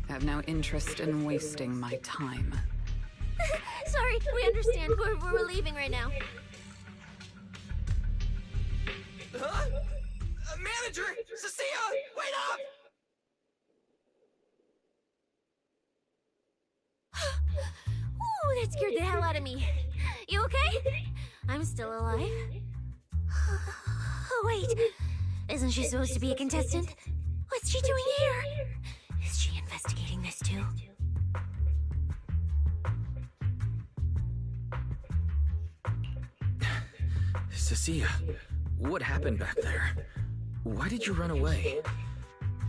I have no interest in wasting my time. Sorry, we understand. We're leaving right now. Huh? Manager! Cecilia! Wait up! Ooh, that scared the hell out of me. You okay? I'm still alive. Oh, wait. Isn't she supposed to be a contestant? What's she doing here? Is she investigating this too? Cecilia, what happened back there? Why did you run away?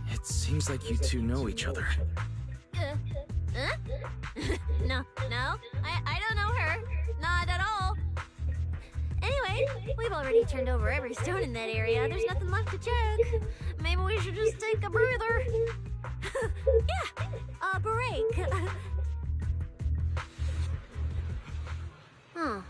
It seems like you two know each other. Huh? No, I don't know her. Not at all. Anyway, we've already turned over every stone in that area. There's nothing left to check. Maybe we should just take a breather. Yeah, a break. Huh.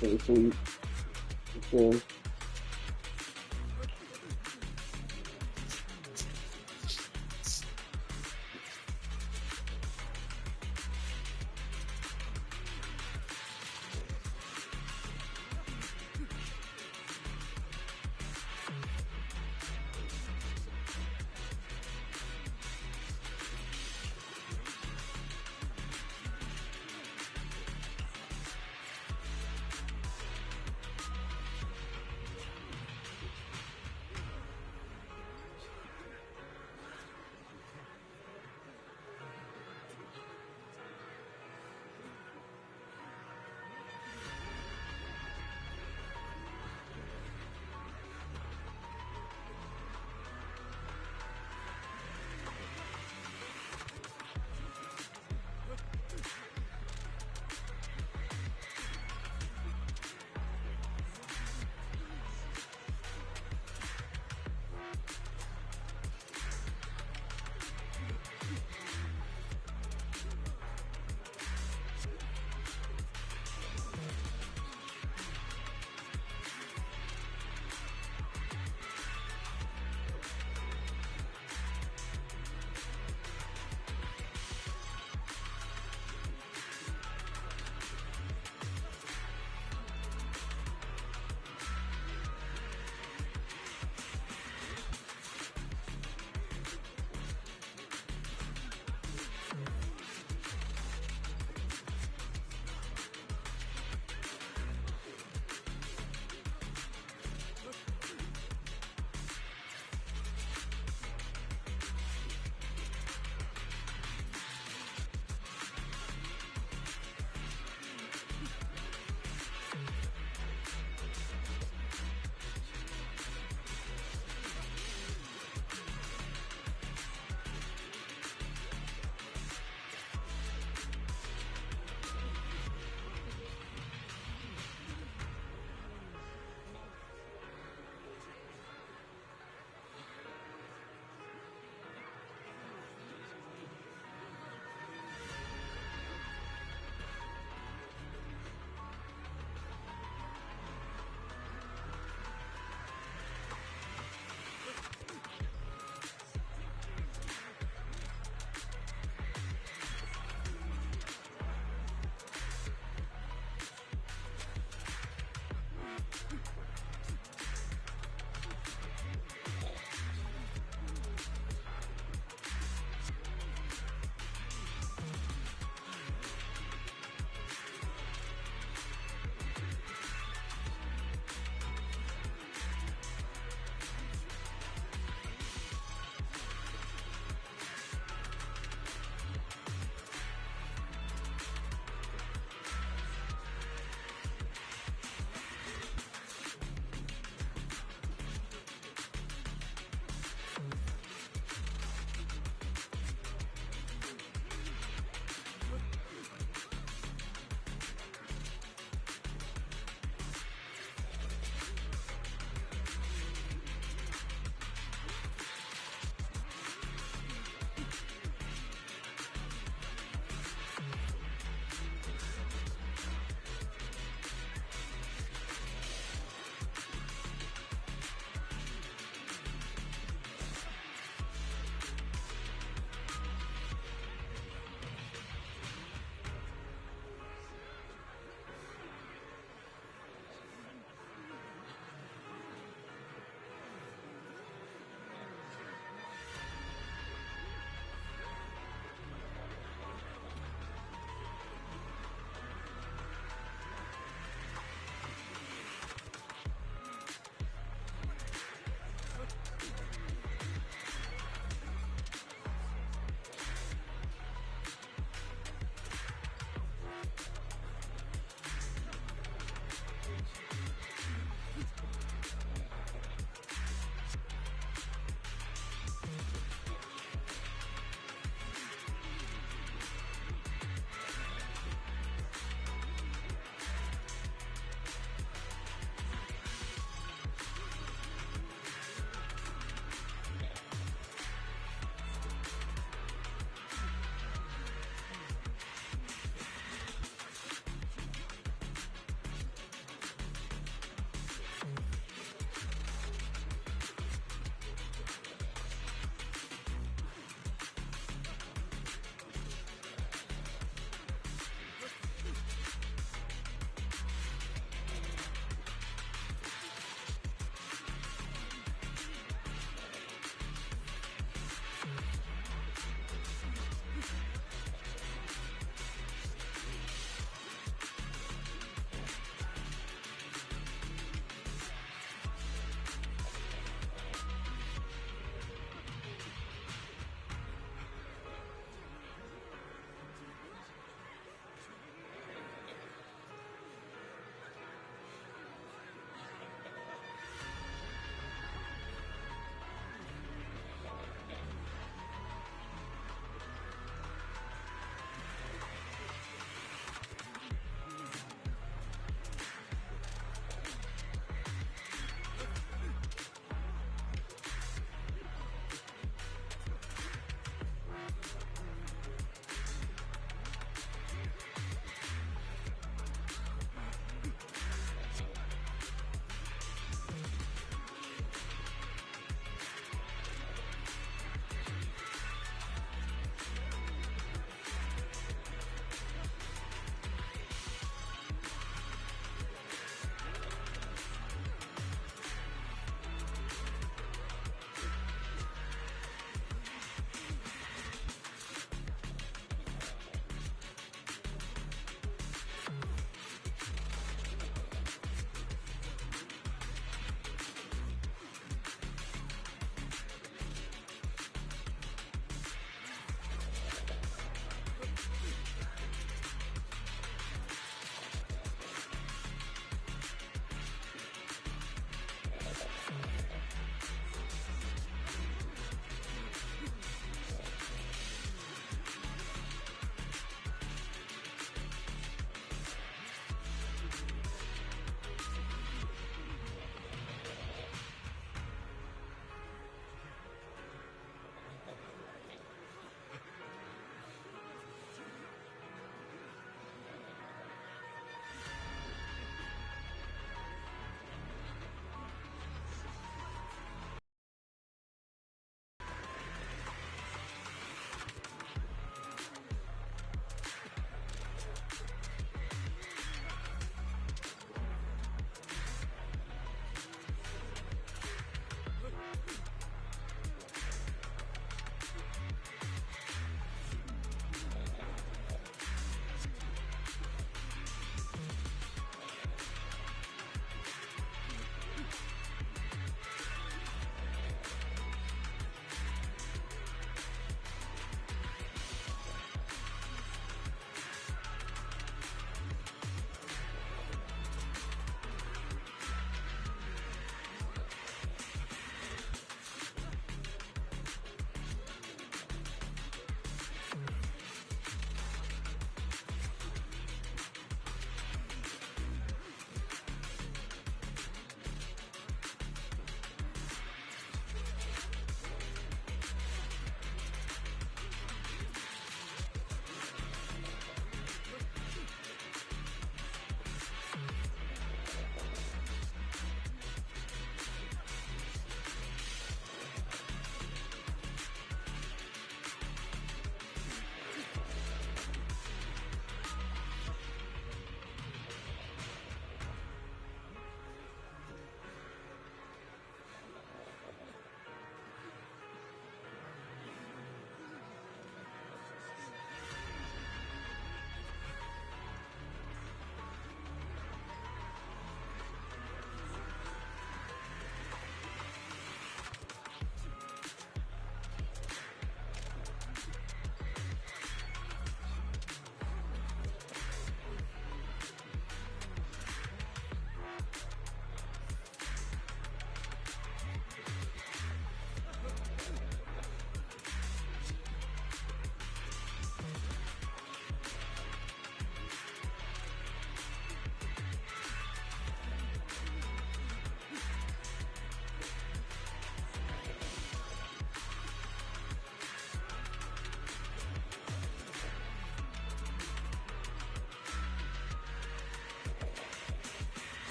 Go to sleep. Okay.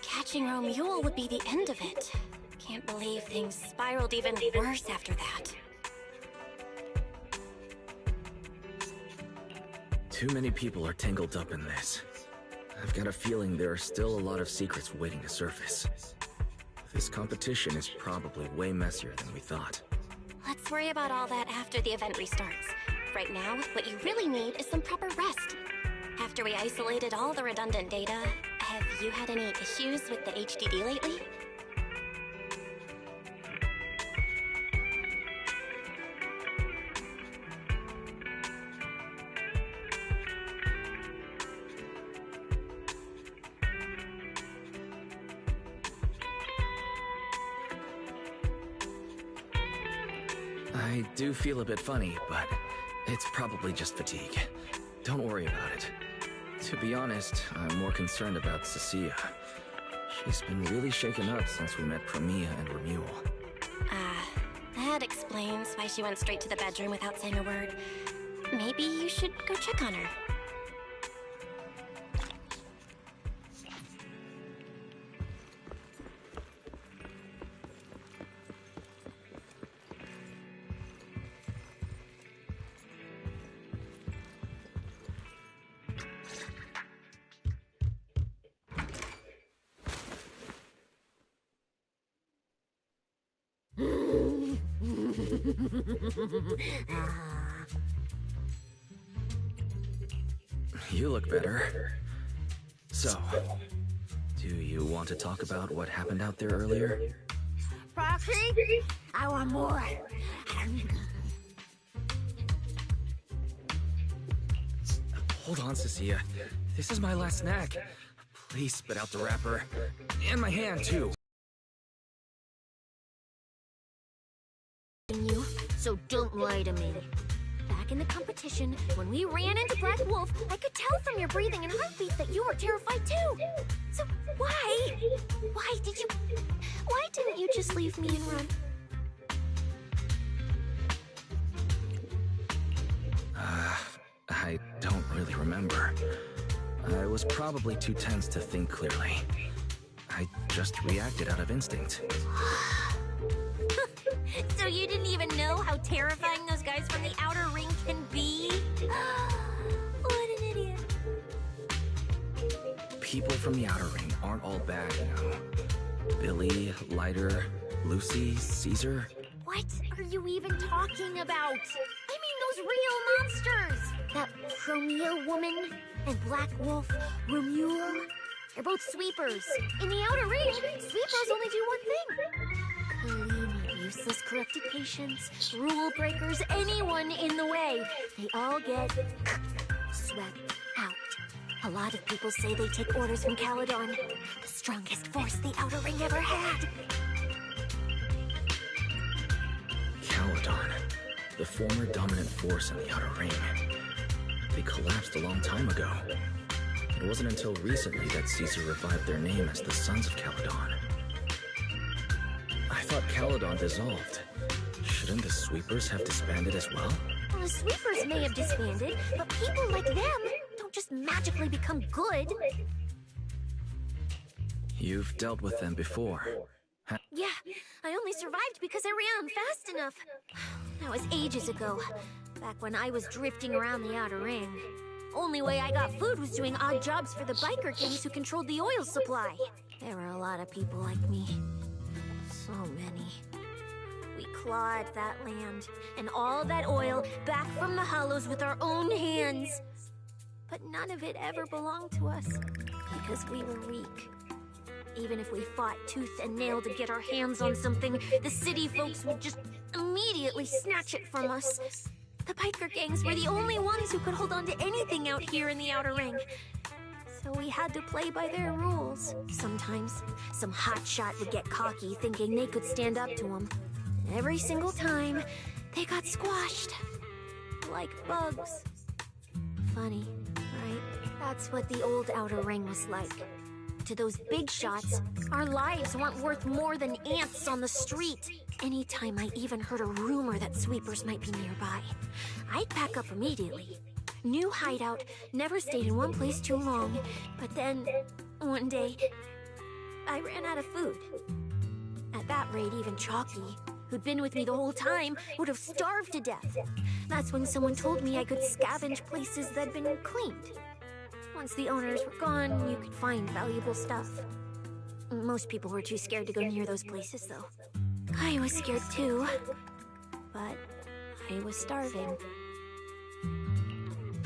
Catching Romule would be the end of it. Can't believe things spiraled even worse after that. Too many people are tangled up in this. I've got a feeling there are still a lot of secrets waiting to surface. This competition is probably way messier than we thought. Let's worry about all that after the event restarts. Right now, what you really need is some proper rest. After we isolated all the redundant data, have you had any issues with the HDD lately? I do feel a bit funny, but it's probably just fatigue. Don't worry about it. To be honest, I'm more concerned about Cecilia. She's been really shaken up since we met Promia and Romule. That explains why she went straight to the bedroom without saying a word. Maybe you should go check on her. You look better. So, do you want to talk about what happened out there earlier? Proxy, I want more. Hold on, Cecilia. This is my last snack. Please spit out the wrapper. And my hand, too. You, so don't lie to me. Back in the competition, when we ran into Black Wolf, I could tell from your breathing and heartbeat that you were terrified too. So why didn't you just leave me and run? I don't really remember. I was probably too tense to think clearly. I just reacted out of instinct. So you didn't even know how terrifying those guys from the Outer Ring can be? What an idiot. People from the Outer Ring aren't all bad, you know. Billy, Lighter, Lucy, Caesar. What are you even talking about? I mean those real monsters! That Promia woman and Black Wolf, Romulo, they're both sweepers. In the Outer Ring, sweepers only do one thing. Clean useless corrupted patients, rule breakers, anyone in the way. They all get swept out. A lot of people say they take orders from Caledon, the strongest force the Outer Ring ever had. Caledon, the former dominant force in the Outer Ring. They collapsed a long time ago. It wasn't until recently that Caesar revived their name as the Sons of Caledon. I thought Caledon dissolved. Shouldn't the Sweepers have disbanded as well? Well, the Sweepers may have disbanded, but people like them don't just magically become good. You've dealt with them before. Yeah, I only survived because I ran fast enough. That was ages ago, back when I was drifting around the Outer Ring. Only way I got food was doing odd jobs for the biker gangs who controlled the oil supply. There were a lot of people like me. So many. We clawed that land and all that oil back from the Hollows with our own hands. But none of it ever belonged to us because we were weak. Even if we fought tooth and nail to get our hands on something, the city folks would just immediately snatch it from us. The biker gangs were the only ones who could hold on to anything out here in the Outer Ring. So we had to play by their rules. Sometimes, some hotshot would get cocky thinking they could stand up to them. Every single time, they got squashed. Like bugs. Funny, right? That's what the old Outer Ring was like. To those big shots, our lives weren't worth more than ants on the street. Anytime I even heard a rumor that sweepers might be nearby, I'd pack up immediately. New hideout, never stayed in one place too long. But then, one day, I ran out of food. At that rate, even Chalky, who'd been with me the whole time, would have starved to death. That's when someone told me I could scavenge places that'd been cleaned. Once the owners were gone, you could find valuable stuff. Most people were too scared to go near those places, though. I was scared too, but I was starving.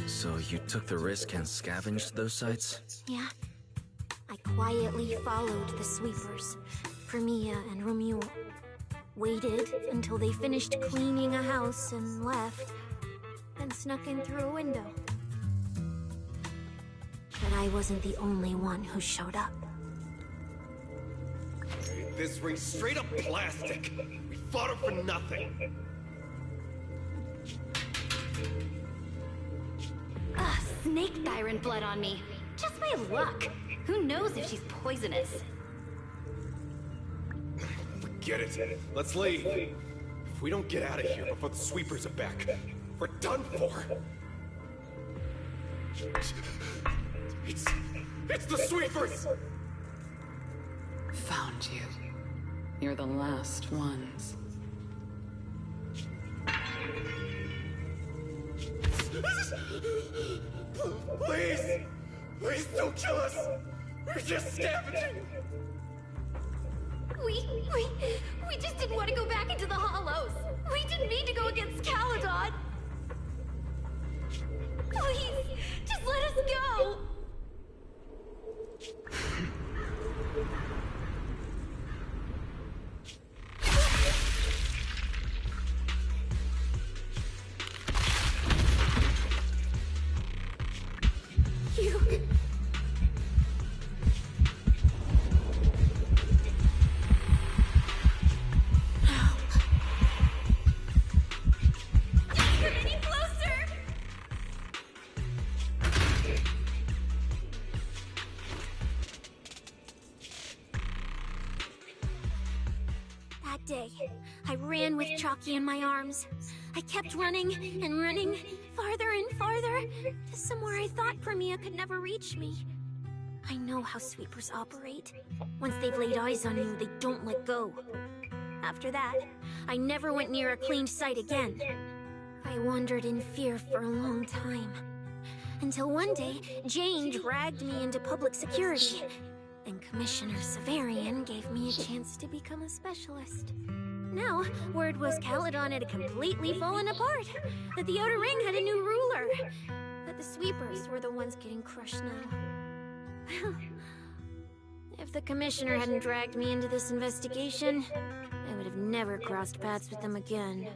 So you took the risk and scavenged those sites? Yeah. I quietly followed the sweepers, Firmia and Romulo. Waited until they finished cleaning a house and left, then snuck in through a window. But I wasn't the only one who showed up. This ring's straight up plastic. We fought her for nothing. Snake tyrant blood on me. Just my luck. Who knows if she's poisonous? Get it. Let's leave. If we don't get out of here before the sweepers are back, we're done for. It's the sweepers! Found you. You're the last ones. Please! Please don't kill us! We're just scavenging! We just didn't want to go back into the Hollows. We didn't mean to go against Caledon. Please, just let us go! I ran with Chalky in my arms. I kept running and running, farther and farther, to somewhere I thought Firmia could never reach me. I know how sweepers operate. Once they've laid eyes on you, they don't let go. After that, I never went near a cleaned site again. I wandered in fear for a long time. Until one day, Jane dragged me into public security, and Commissioner Severian gave me a chance to become a specialist. Now, word was Caledon had completely fallen apart, that the Outer Ring had a new ruler. The sweepers were the ones getting crushed now. If the commissioner hadn't dragged me into this investigation, I would have never crossed paths with them again.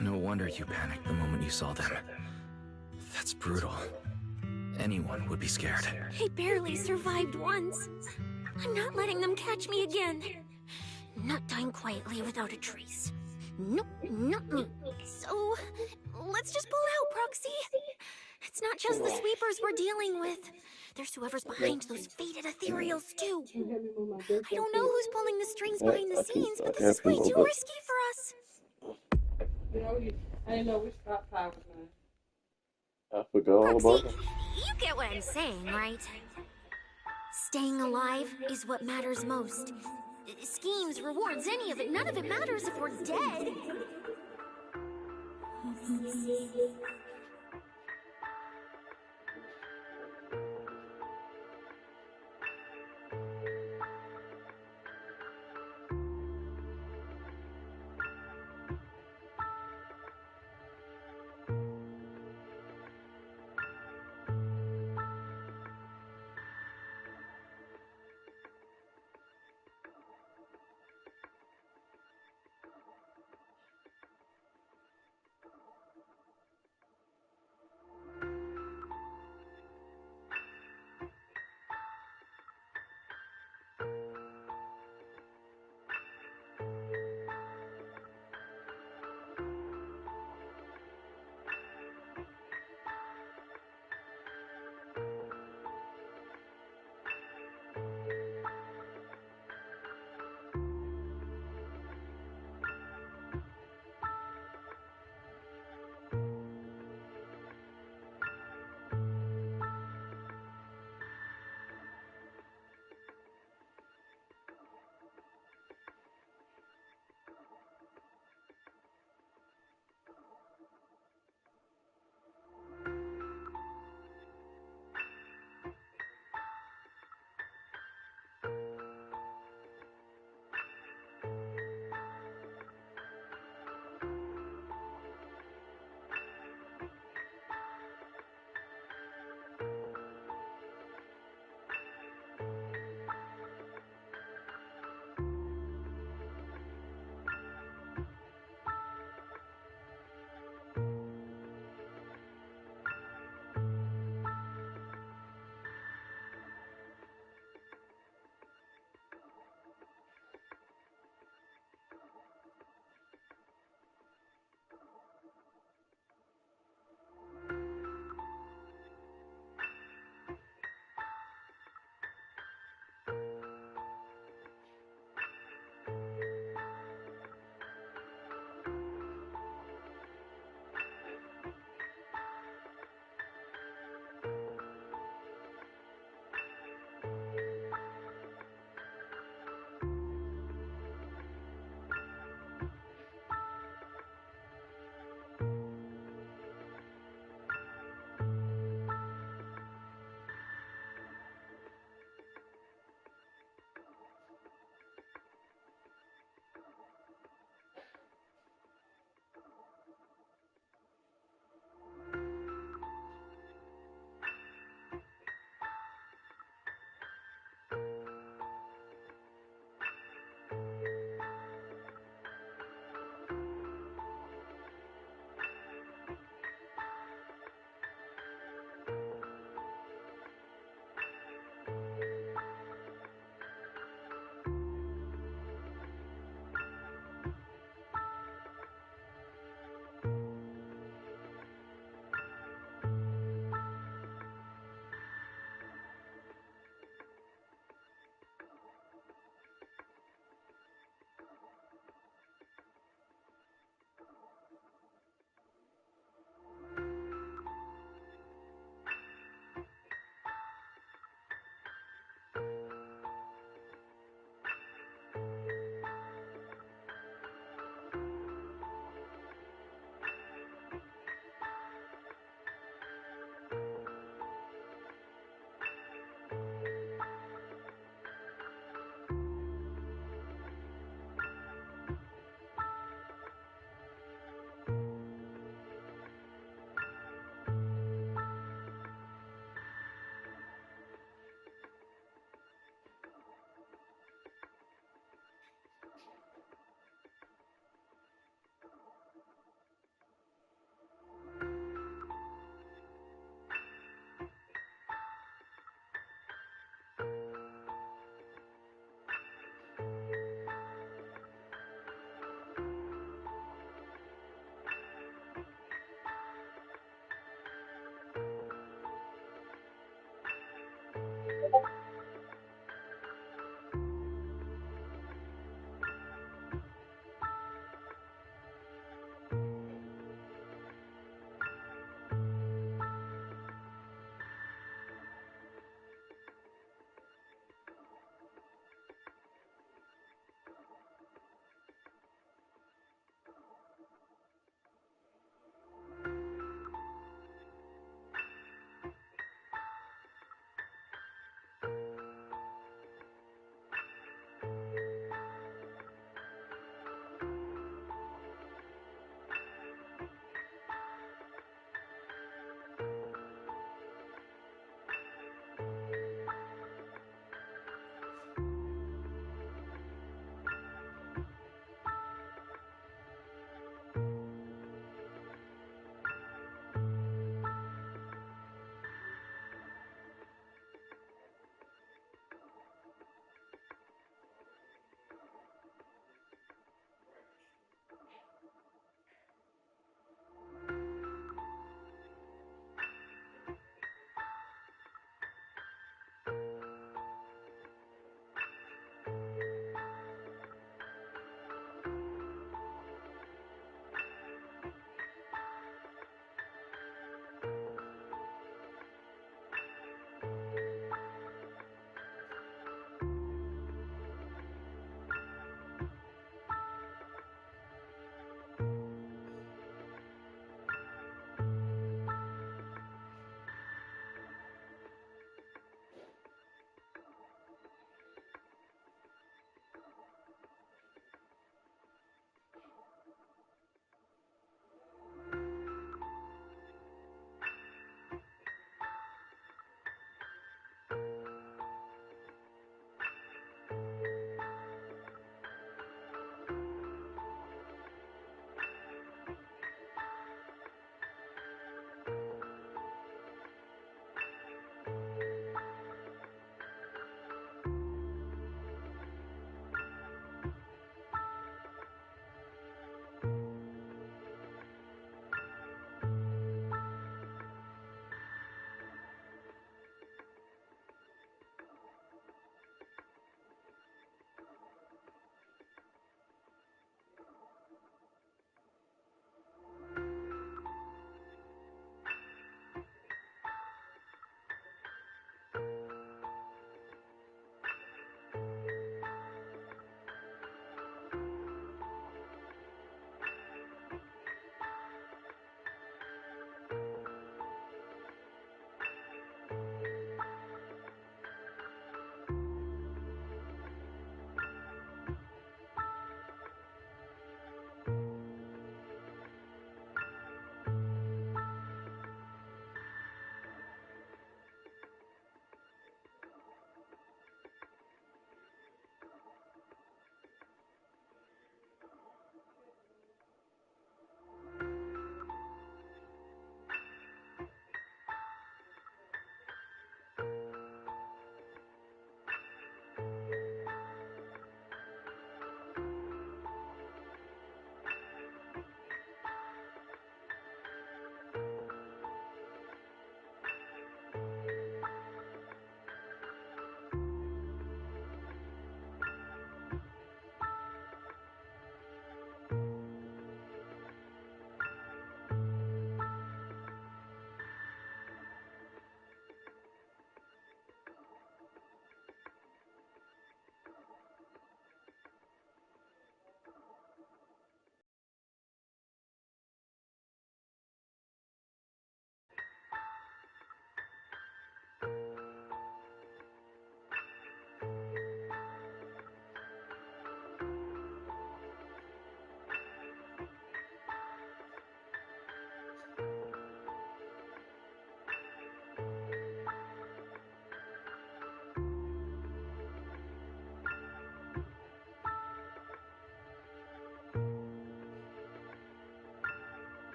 No wonder you panicked the moment you saw them. That's brutal. Anyone would be scared. I barely survived once. I'm not letting them catch me again. Not dying quietly without a trace. Nope, not me. So, let's just pull out, Proxy. It's not just the sweepers we're dealing with. There's whoever's behind those faded ethereals, too. I don't know who's pulling the strings behind the scenes, but this is way too risky for us. I didn't know which top time was mine. I forgot all about Proxy, you get what I'm saying, right? Staying alive is what matters most. Schemes, rewards, any of it, none of it matters if we're dead.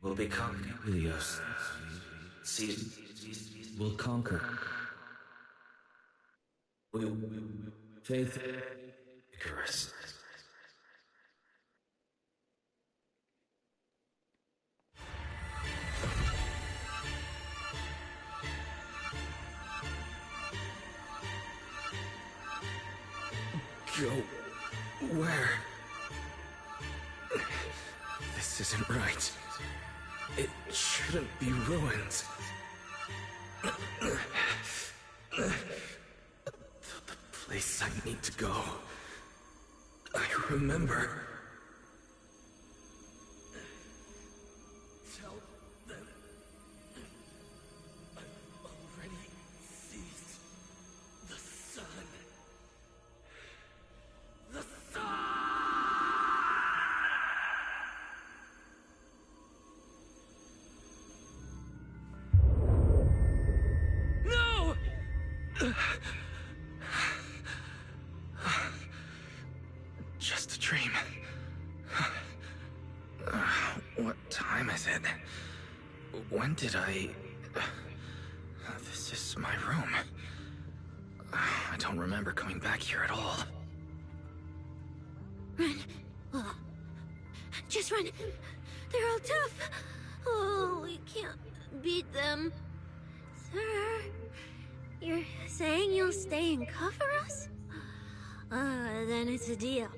will become Helios. Season will conquer. Faith Icarus. Go where? This isn't right. It shouldn't be ruined. The place I need to go. I remember. Tell them I've already seized the sun. The sun! No! Just a dream. What time is it? When did I... This is my room. I don't remember coming back here at all. Run. Oh. Just run. They're all tough. Oh, we can't beat them. Sir, you're saying you'll stay and cover us? Then it's a deal.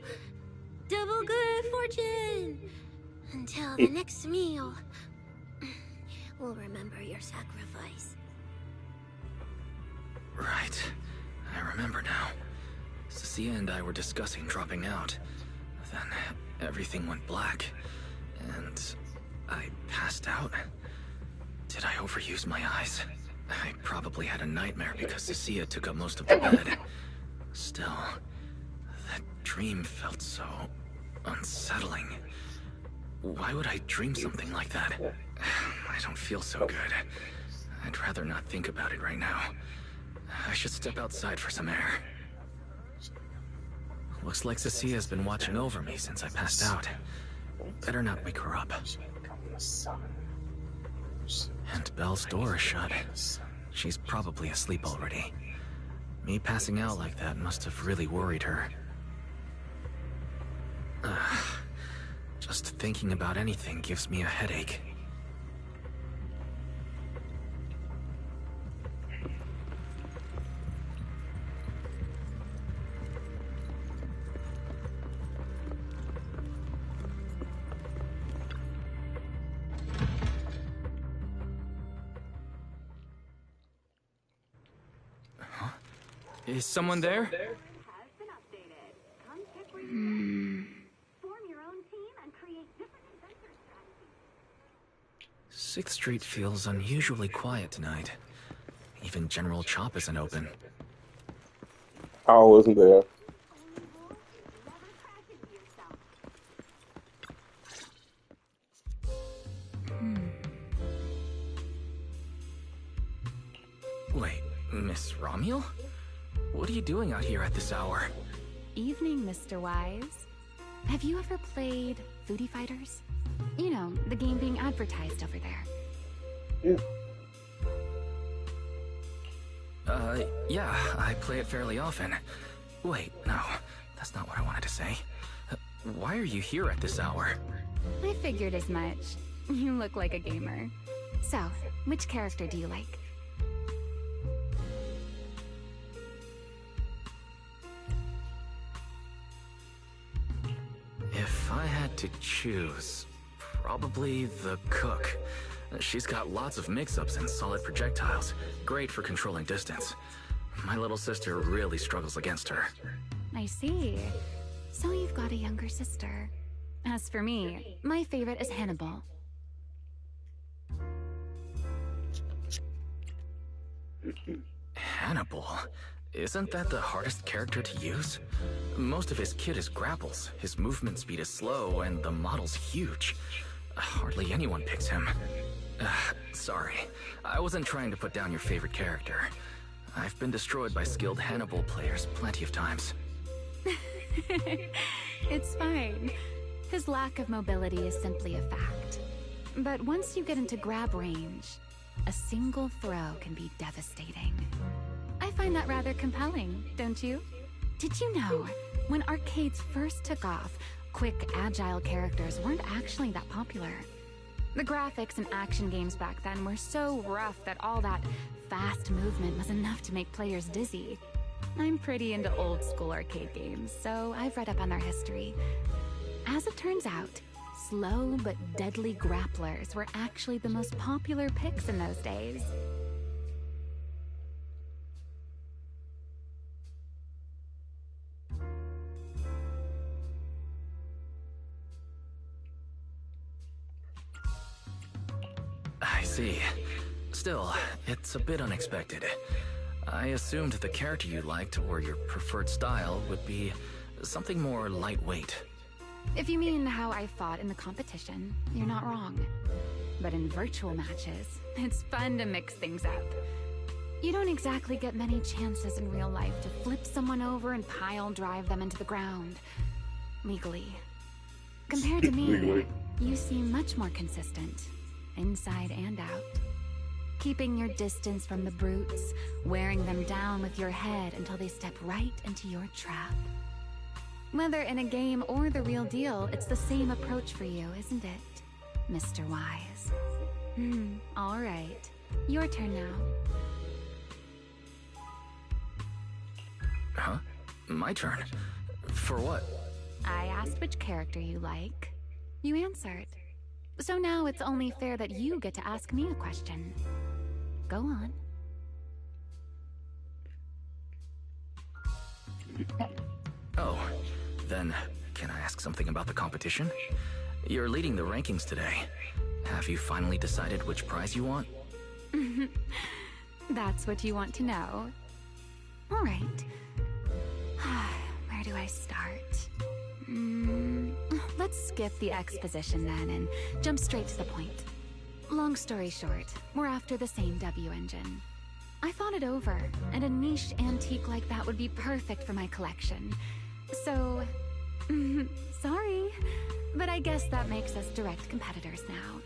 Double good fortune. Until the next meal. We'll remember your sacrifice. Right. I remember now. Cecilia and I were discussing dropping out. Then everything went black, and I passed out. Did I overuse my eyes? I probably had a nightmare because Cecilia took up most of the bed. Still, that dream felt so unsettling. Why would I dream something like that? I don't feel so good. I'd rather not think about it right now. I should step outside for some air. Looks like Cecilia's been watching over me since I passed out. Better not wake her up. And Belle's door is shut. She's probably asleep already. Me passing out like that must have really worried her. Just thinking about anything gives me a headache. Is someone there? Sixth Street feels unusually quiet tonight. Even General Chop isn't open. I wasn't there. Wait, Miss Romuel? What are you doing out here at this hour? Evening, Mr. Wise. Have you ever played Foodie Fighters? You know, the game being advertised over there. Yeah, I play it fairly often. Wait, no, that's not what I wanted to say. Why are you here at this hour? I figured as much. You look like a gamer. So, which character do you like? If I had to choose, probably the cook. She's got lots of mix-ups and solid projectiles. Great for controlling distance. My little sister really struggles against her. I see. So you've got a younger sister. As for me, my favorite is Hannibal. Hannibal? Isn't that the hardest character to use? Most of his kit is grapples, his movement speed is slow, and the model's huge. Hardly anyone picks him. Sorry, I wasn't trying to put down your favorite character. I've been destroyed by skilled Hannibal players plenty of times. It's fine. His lack of mobility is simply a fact. But once you get into grab range, a single throw can be devastating. I find that rather compelling, don't you? Did you know, when arcades first took off, quick, agile characters weren't actually that popular. The graphics in action games back then were so rough that all that fast movement was enough to make players dizzy. I'm pretty into old school arcade games, so I've read up on their history. As it turns out, slow but deadly grapplers were actually the most popular picks in those days. I see. Still, it's a bit unexpected. I assumed the character you liked or your preferred style would be something more lightweight. If you mean how I fought in the competition, you're not wrong. But in virtual matches, it's fun to mix things up. You don't exactly get many chances in real life to flip someone over and pile drive them into the ground. Legally. Compared to me, you seem much more consistent, inside and out. Keeping your distance from the brutes, wearing them down with your head until they step right into your trap. Whether in a game or the real deal, it's the same approach for you, isn't it, Mr. Wise? All right. Your turn now. Huh? My turn? For what? I asked which character you like. You answered. So now it's only fair that you get to ask me a question. Go on. Oh, then can I ask something about the competition? You're leading the rankings today. Have you finally decided which prize you want? That's what you want to know. All right. Where do I start? Let's skip the exposition then and jump straight to the point. Long story short, we're after the same W engine. I thought it over, and a niche antique like that would be perfect for my collection. So, sorry, but I guess that makes us direct competitors now.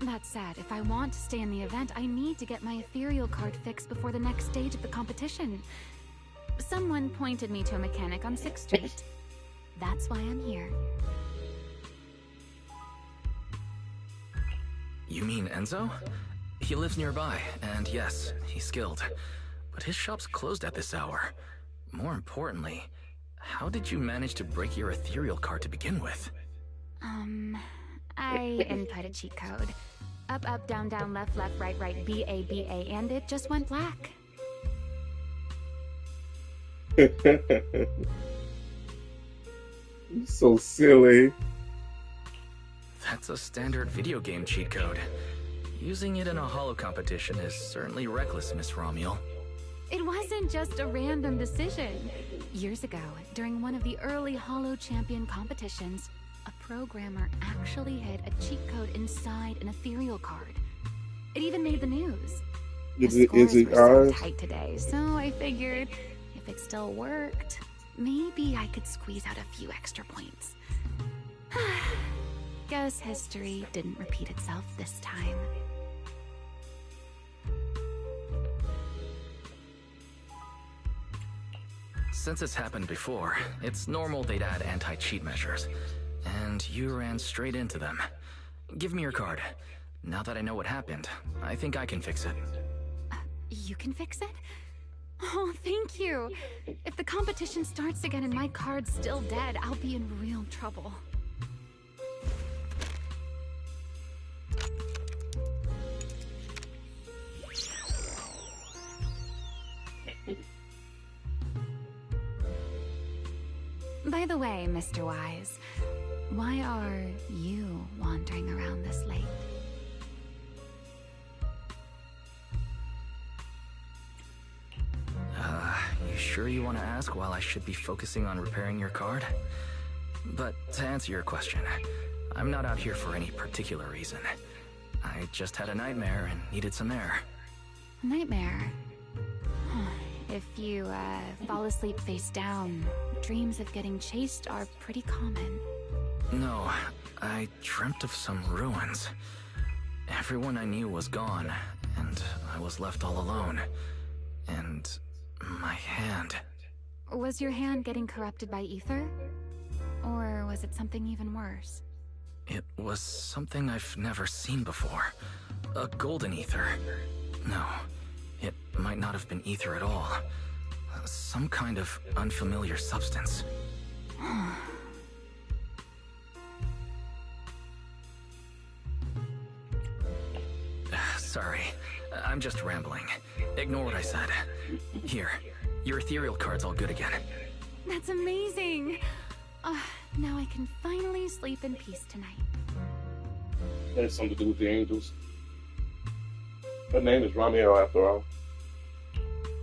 That said, if I want to stay in the event, I need to get my ethereal card fixed before the next stage of the competition. Someone pointed me to a mechanic on 6th Street. That's why I'm here. You mean Enzo? He lives nearby, and yes, he's skilled. But his shop's closed at this hour. More importantly, how did you manage to break your ethereal card to begin with? I input a cheat code. Up, up, down, down, left, left, right, right, B-A, B-A, and it just went black. So silly. That's a standard video game cheat code. Using it in a holo competition is certainly reckless, Miss Romuel. It wasn't just a random decision. Years ago, during one of the early Holo Champion competitions, a programmer actually hid a cheat code inside an ethereal card. It even made the news. Is The scores it were so ours? tight today, so I figured if it still worked, maybe I could squeeze out a few extra points. Guess history didn't repeat itself this time. Since it's happened before, it's normal they'd add anti-cheat measures. And you ran straight into them. Give me your card. Now that I know what happened, I think I can fix it. You can fix it? Oh, thank you. If the competition starts again and my card's still dead, I'll be in real trouble. By the way, Mr. Wise, why are you wandering around this late? You sure you want to ask while I should be focusing on repairing your card? But to answer your question, I'm not out here for any particular reason. I just had a nightmare and needed some air. Nightmare? If you, fall asleep face down, dreams of getting chased are pretty common. No, I dreamt of some ruins. Everyone I knew was gone, and I was left all alone. And my hand... Was your hand getting corrupted by ether? Or was it something even worse? It was something I've never seen before. A golden ether. No, it might not have been ether at all. Some kind of unfamiliar substance. Sorry, I'm just rambling. Ignore what I said. Here, your ethereal card's all good again. That's amazing! Now I can finally sleep in peace tonight. That has something to do with the angels. Her name is Romeo, after all.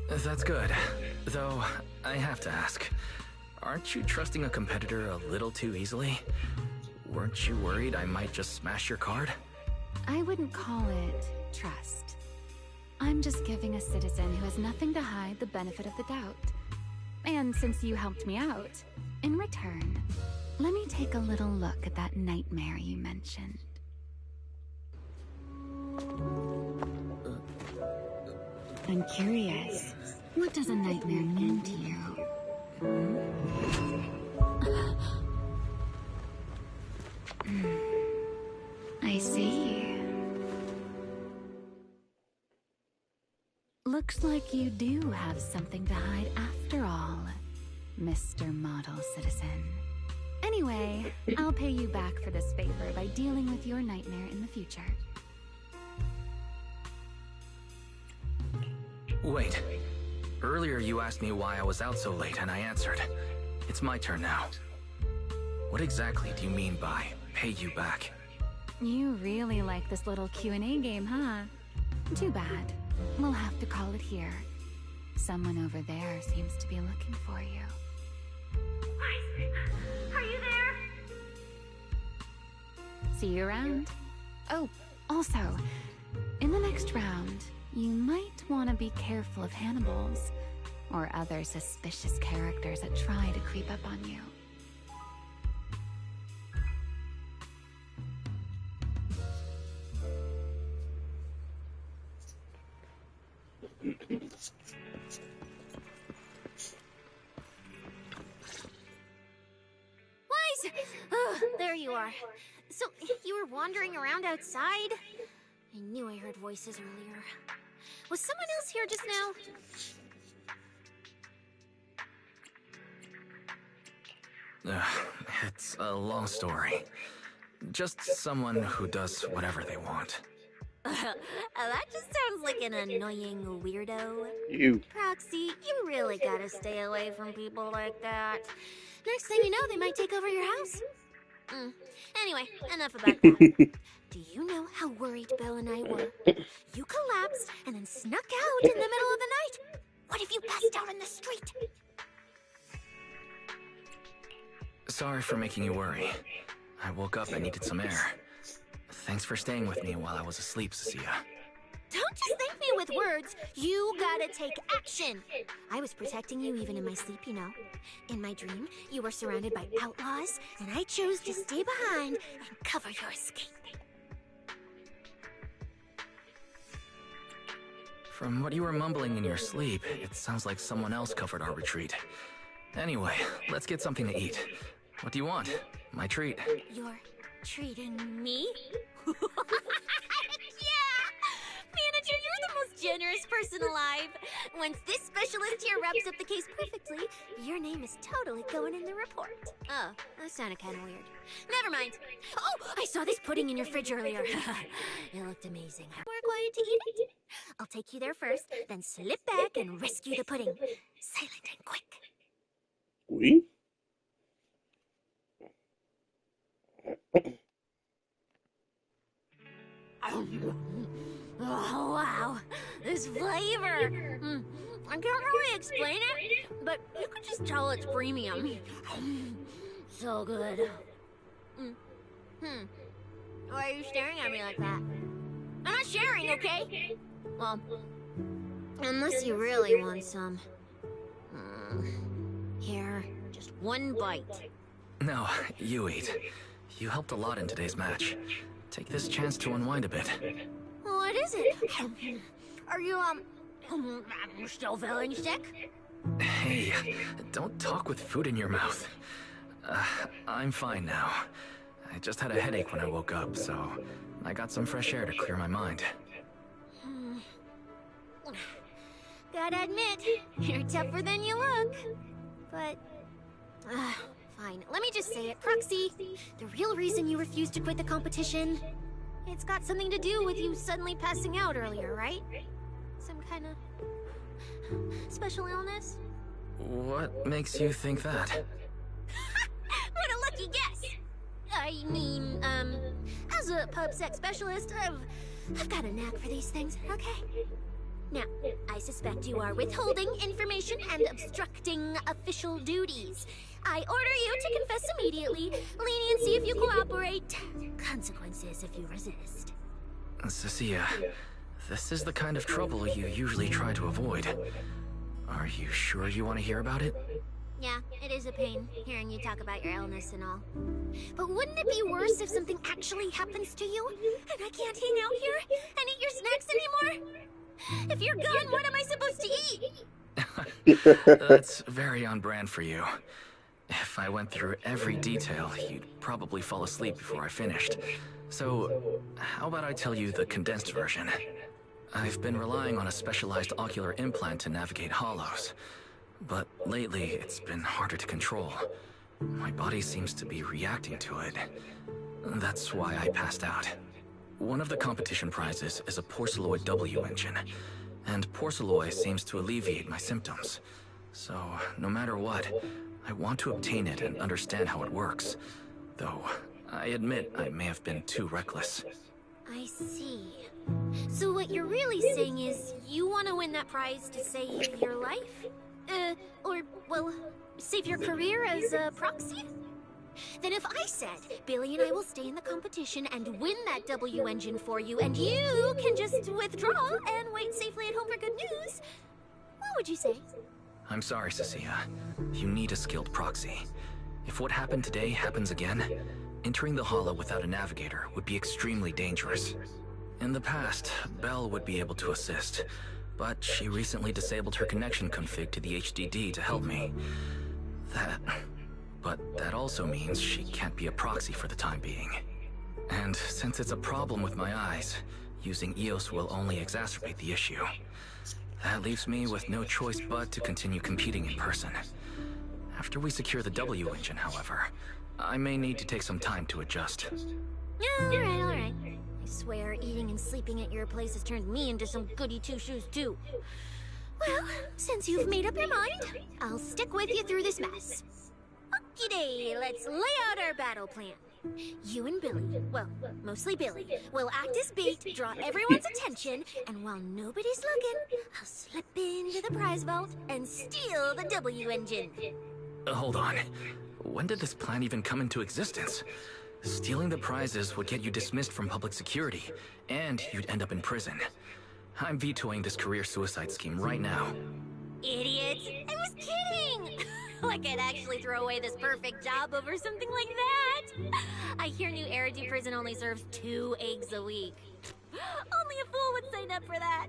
That's good. Though, I have to ask, aren't you trusting a competitor a little too easily? Weren't you worried I might just smash your card? I wouldn't call it trust. I'm just giving a citizen who has nothing to hide the benefit of the doubt. And since you helped me out, in return, let me take a little look at that nightmare you mentioned. I'm curious. What does a nightmare mean to you? I see. Looks like you do have something to hide after all, Mr. Model Citizen. Anyway, I'll pay you back for this favor by dealing with your nightmare in the future. Wait. Earlier you asked me why I was out so late, and I answered. It's my turn now. What exactly do you mean by pay you back? You really like this little Q&A game, huh? Too bad. We'll have to call it here. Someone over there seems to be looking for you. Are you there? See you around. Oh, also, in the next round, you might want to be careful of Hannibals or other suspicious characters that try to creep up on you. Wise! Oh, there you are. So, you were wandering around outside? I knew I heard voices earlier. Was someone else here just now? It's a long story. Just someone who does whatever they want. That just sounds like an annoying weirdo. You. Proxy, you really gotta stay away from people like that. Next thing you know, they might take over your house. Anyway, enough about that. Do you know how worried Belle and I were? You collapsed and then snuck out in the middle of the night. What if you passed out in the street? Sorry for making you worry. I woke up and needed some air. Thanks for staying with me while I was asleep, Cecilia. Don't just thank me with words. You gotta take action. I was protecting you even in my sleep, you know. In my dream, you were surrounded by outlaws, and I chose to stay behind and cover your escape. From what you were mumbling in your sleep, it sounds like someone else covered our retreat. Anyway, let's get something to eat. What do you want? My treat. You're treating me? Yeah! Manager, you're the most generous person alive. Once this specialist here wraps up the case perfectly, your name is totally going in the report. Oh, that sounded kind of weird. Never mind. Oh, I saw this pudding in your fridge earlier. It looked amazing. We're going to eat it. I'll take you there first, then slip back and rescue the pudding. Silent and quick. We? Oh, wow. This flavor. I can't really explain it, but you could just tell it's premium. So good. Why are you staring at me like that? I'm not sharing, okay? Well, unless you really want some. Here, just one bite. No, you eat. You helped a lot in today's match. take this chance to unwind a bit. What is it? Are you, still feeling sick? Hey, don't talk with food in your mouth. I'm fine now. I just had a headache when I woke up, so I got some fresh air to clear my mind. Gotta admit, you're tougher than you look. But, fine. Let me just say it, Proxy. The real reason you refused to quit the competition, it's got something to do with you suddenly passing out earlier, right? Some kind of special illness? What makes you think that? What a lucky guess! I mean, as a pub-sec specialist, I've got a knack for these things, okay? Now, I suspect you are withholding information and obstructing official duties. I order you to confess immediately, leniency if you cooperate, consequences if you resist. Cecilia, this is the kind of trouble you usually try to avoid. Are you sure you want to hear about it? Yeah, it is a pain, hearing you talk about your illness and all. But wouldn't it be worse if something actually happens to you, and I can't hang out here and eat your snacks anymore? If you're gone, what am I supposed to eat? That's very on brand for you. If I went through every detail, you'd probably fall asleep before I finished. So, how about I tell you the condensed version? I've been relying on a specialized ocular implant to navigate hollows. But lately, it's been harder to control. My body seems to be reacting to it. That's why I passed out. One of the competition prizes is a Porceloid W engine, and Porceloid seems to alleviate my symptoms. So, no matter what, I want to obtain it and understand how it works. Though, I admit I may have been too reckless. I see. So what you're really saying is you want to win that prize to save your life? Well, save your career as a proxy? Then if I said, Billy and I will stay in the competition and win that W engine for you, and you can just withdraw and wait safely at home for good news, what would you say? I'm sorry, Cecilia. You need a skilled proxy. If what happened today happens again, entering the hollow without a navigator would be extremely dangerous. In the past, Belle would be able to assist, but she recently disabled her connection config to the HDD to help me. But that also means she can't be a proxy for the time being. And since it's a problem with my eyes, using EOS will only exacerbate the issue. That leaves me with no choice but to continue competing in person. After we secure the W engine, however, I may need to take some time to adjust. Alright. I swear, eating and sleeping at your place has turned me into some goody two-shoes too. Well, since you've made up your mind, I'll stick with you through this mess. Okie-day, let's lay out our battle plan. You and Billy, well, mostly Billy, will act as bait, draw everyone's attention, and while nobody's looking, I'll slip into the prize vault and steal the W engine. Hold on. When did this plan even come into existence? Stealing the prizes would get you dismissed from public security, and you'd end up in prison. I'm vetoing this career suicide scheme right now. Idiots! I was kidding! Like I'd actually throw away this perfect job over something like that! I hear New Eridu Prison only serves 2 eggs a week. Only a fool would sign up for that!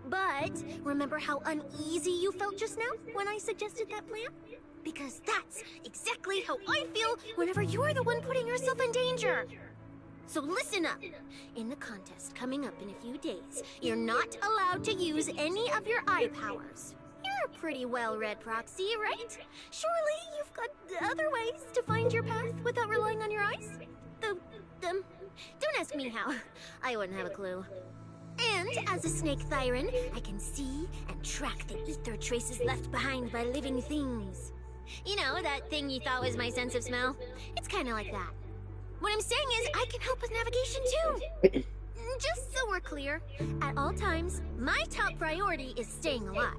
But, remember how uneasy you felt just now when I suggested that plan? Because that's exactly how I feel whenever you're the one putting yourself in danger! So listen up. In the contest coming up in a few days, you're not allowed to use any of your eye powers. You're a pretty well-read proxy, right? Surely you've got other ways to find your path without relying on your eyes? Don't ask me how. I wouldn't have a clue. And as a snake Thyran, I can see and track the ether traces left behind by living things. You know, that thing you thought was my sense of smell? It's kind of like that. What I'm saying is, I can help with navigation too. Just so we're clear, at all times, my top priority is staying alive.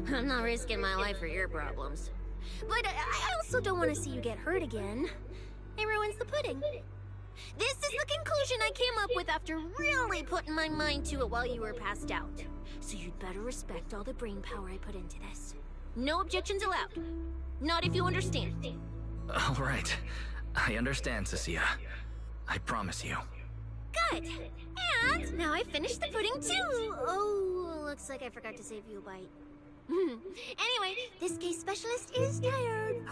I'm not risking my life for your problems. But I also don't want to see you get hurt again. It ruins the pudding. This is the conclusion I came up with after really putting my mind to it while you were passed out. So you'd better respect all the brain power I put into this. No objections allowed. Not if you understand. All right. I understand, Cecilia. I promise you. Good. And now I finished the pudding too. Oh, looks like I forgot to save you a bite. Anyway, this case specialist is tired.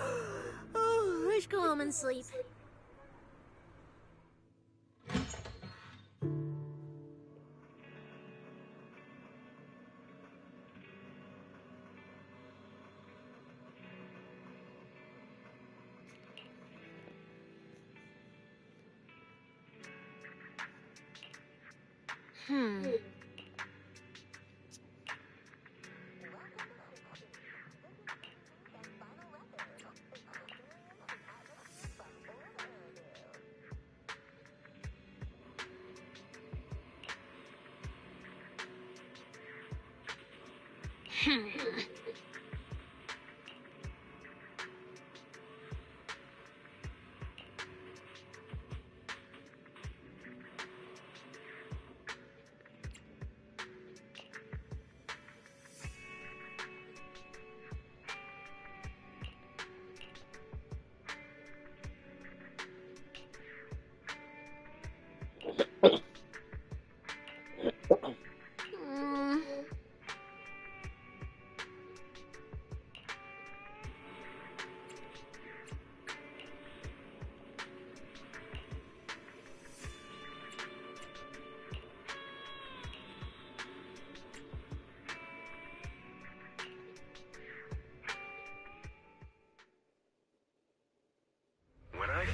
Oh, let's go home and sleep.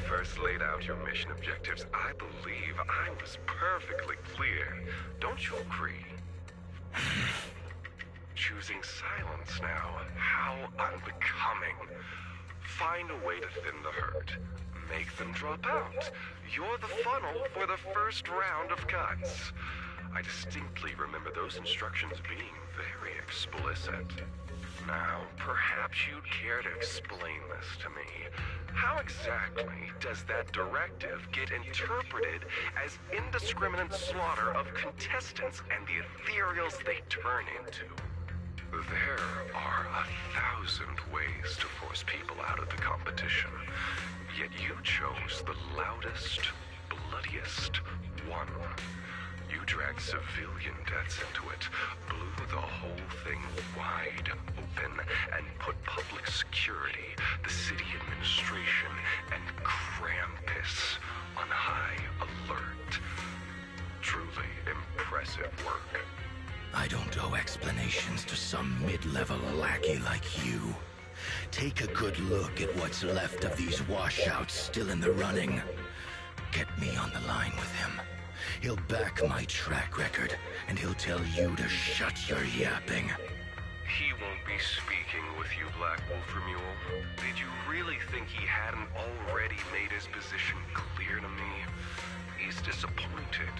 First laid out your mission objectives, I believe I was perfectly clear. Don't you agree? Choosing silence now. How unbecoming. Find a way to thin the herd. Make them drop out. You're the funnel for the first round of cuts. I distinctly remember those instructions being very explicit. Now, perhaps you'd care to explain this to me. How exactly does that directive get interpreted as indiscriminate slaughter of contestants and the ethereals they turn into? There are 1,000 ways to force people out of the competition, yet you chose the loudest, bloodiest one. You dragged civilian deaths into it, blew the whole thing wide open, and put public security, the city administration, and Krampus on high alert. Truly impressive work. I don't owe explanations to some mid-level lackey like you. Take a good look at what's left of these washouts still in the running. Get me on the line with him. He'll back my track record, and he'll tell you to shut your yapping. He won't be speaking with you, Black Wolframule. Did you really think he hadn't already made his position clear to me? He's disappointed.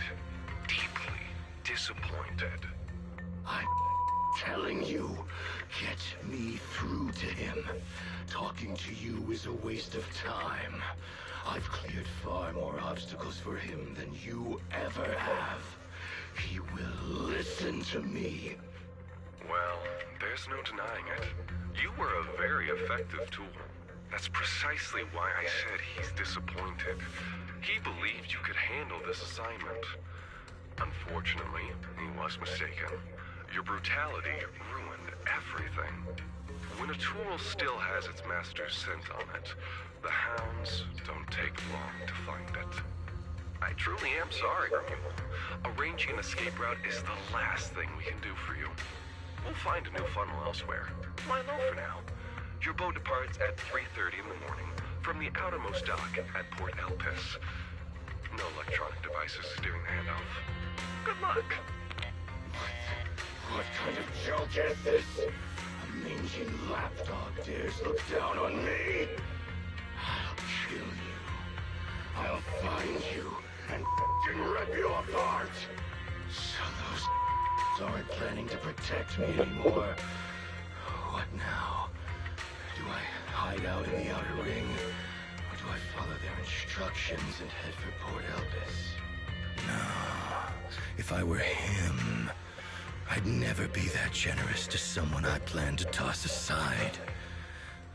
Deeply disappointed. I'm telling you, get me through to him. Talking to you is a waste of time. I've cleared far more obstacles for him than you ever have. He will listen to me. Well, there's no denying it. You were a very effective tool. That's precisely why I said he's disappointed. He believed you could handle this assignment. Unfortunately, he was mistaken. Your brutality ruined everything. When a tool still has its master's scent on it, the hounds don't take long to find it. I truly am sorry, Romuald. Arranging an escape route is the last thing we can do for you. We'll find a new funnel elsewhere. Lie low for now. Your boat departs at 3:30 in the morning from the outermost dock at Port Elpis. No electronic devices steering the handoff. Good luck. What kind of joke is this? A mangy lapdog dares look down on me? I'll kill you. I'll find you and rip you apart. So those aren't planning to protect me anymore. What now? Do I hide out in the outer ring? Or do I follow their instructions and head for Port Elpis? No. If I were him, I'd never be that generous to someone I planned to toss aside.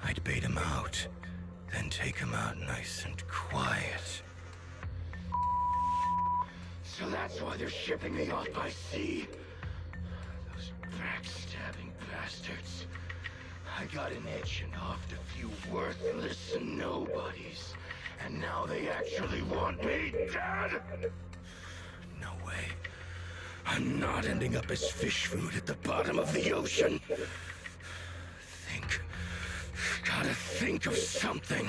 I'd bait him out, then take him out nice and quiet. So that's why they're shipping me off by sea. Those backstabbing bastards. I got an itch and offed a few worthless nobodies. And now they actually want me dead! No way. I'm not ending up as fish food at the bottom of the ocean. Gotta think of something.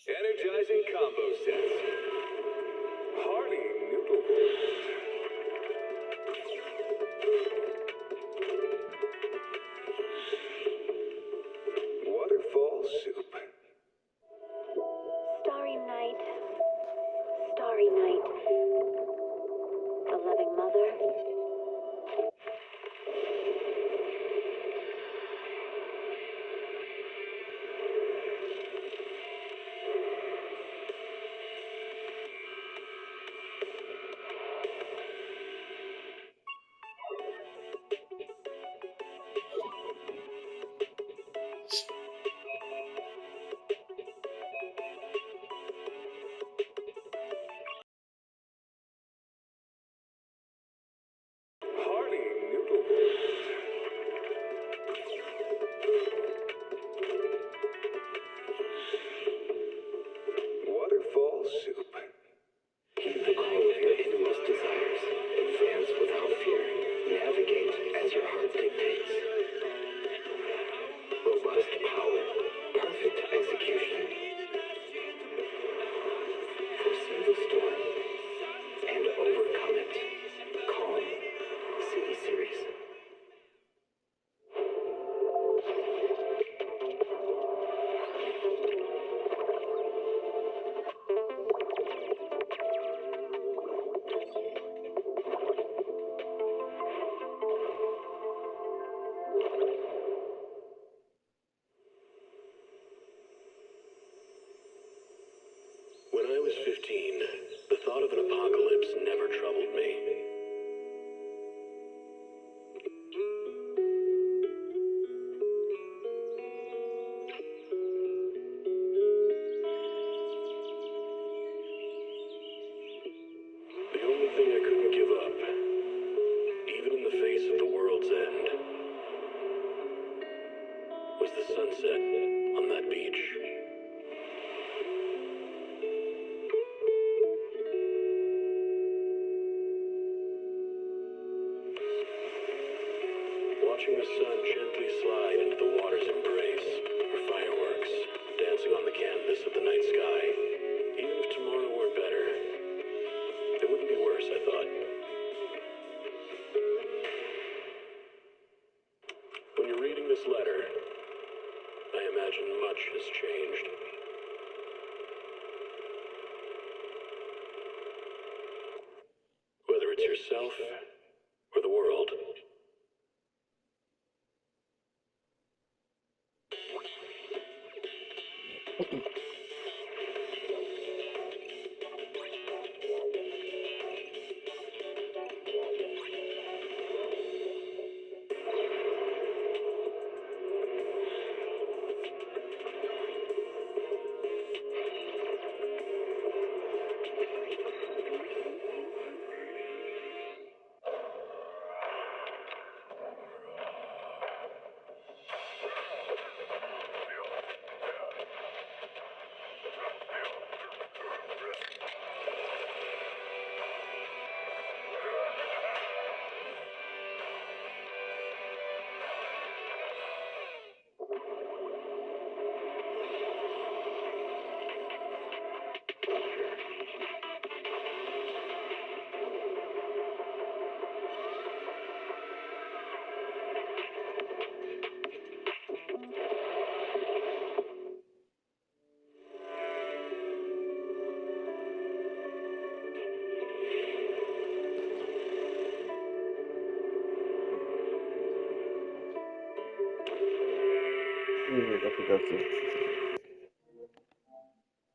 Energizing combo sets. Hearty noodle board. Waterfall soup. Starry night. Starry night. The loving mother. Hearty noodle board. Waterfall soup. Keep the call of your innermost desires. Advance without fear. Navigate as your heart dictates. Robust power. Perfect execution. Foresee the storm and overcome it. Calm. City Series. When I was 15, the thought of an apocalypse never troubled me. The only thing I couldn't give up, even in the face of the world's end, was the sunset on that beach. Watching the sun gently slide into the water's embrace, or fireworks dancing on the canvas of the night sky. Even if tomorrow weren't better, it wouldn't be worse, I thought. When you're reading this letter, I imagine much has changed. Whether it's yourself or the world. I could go to.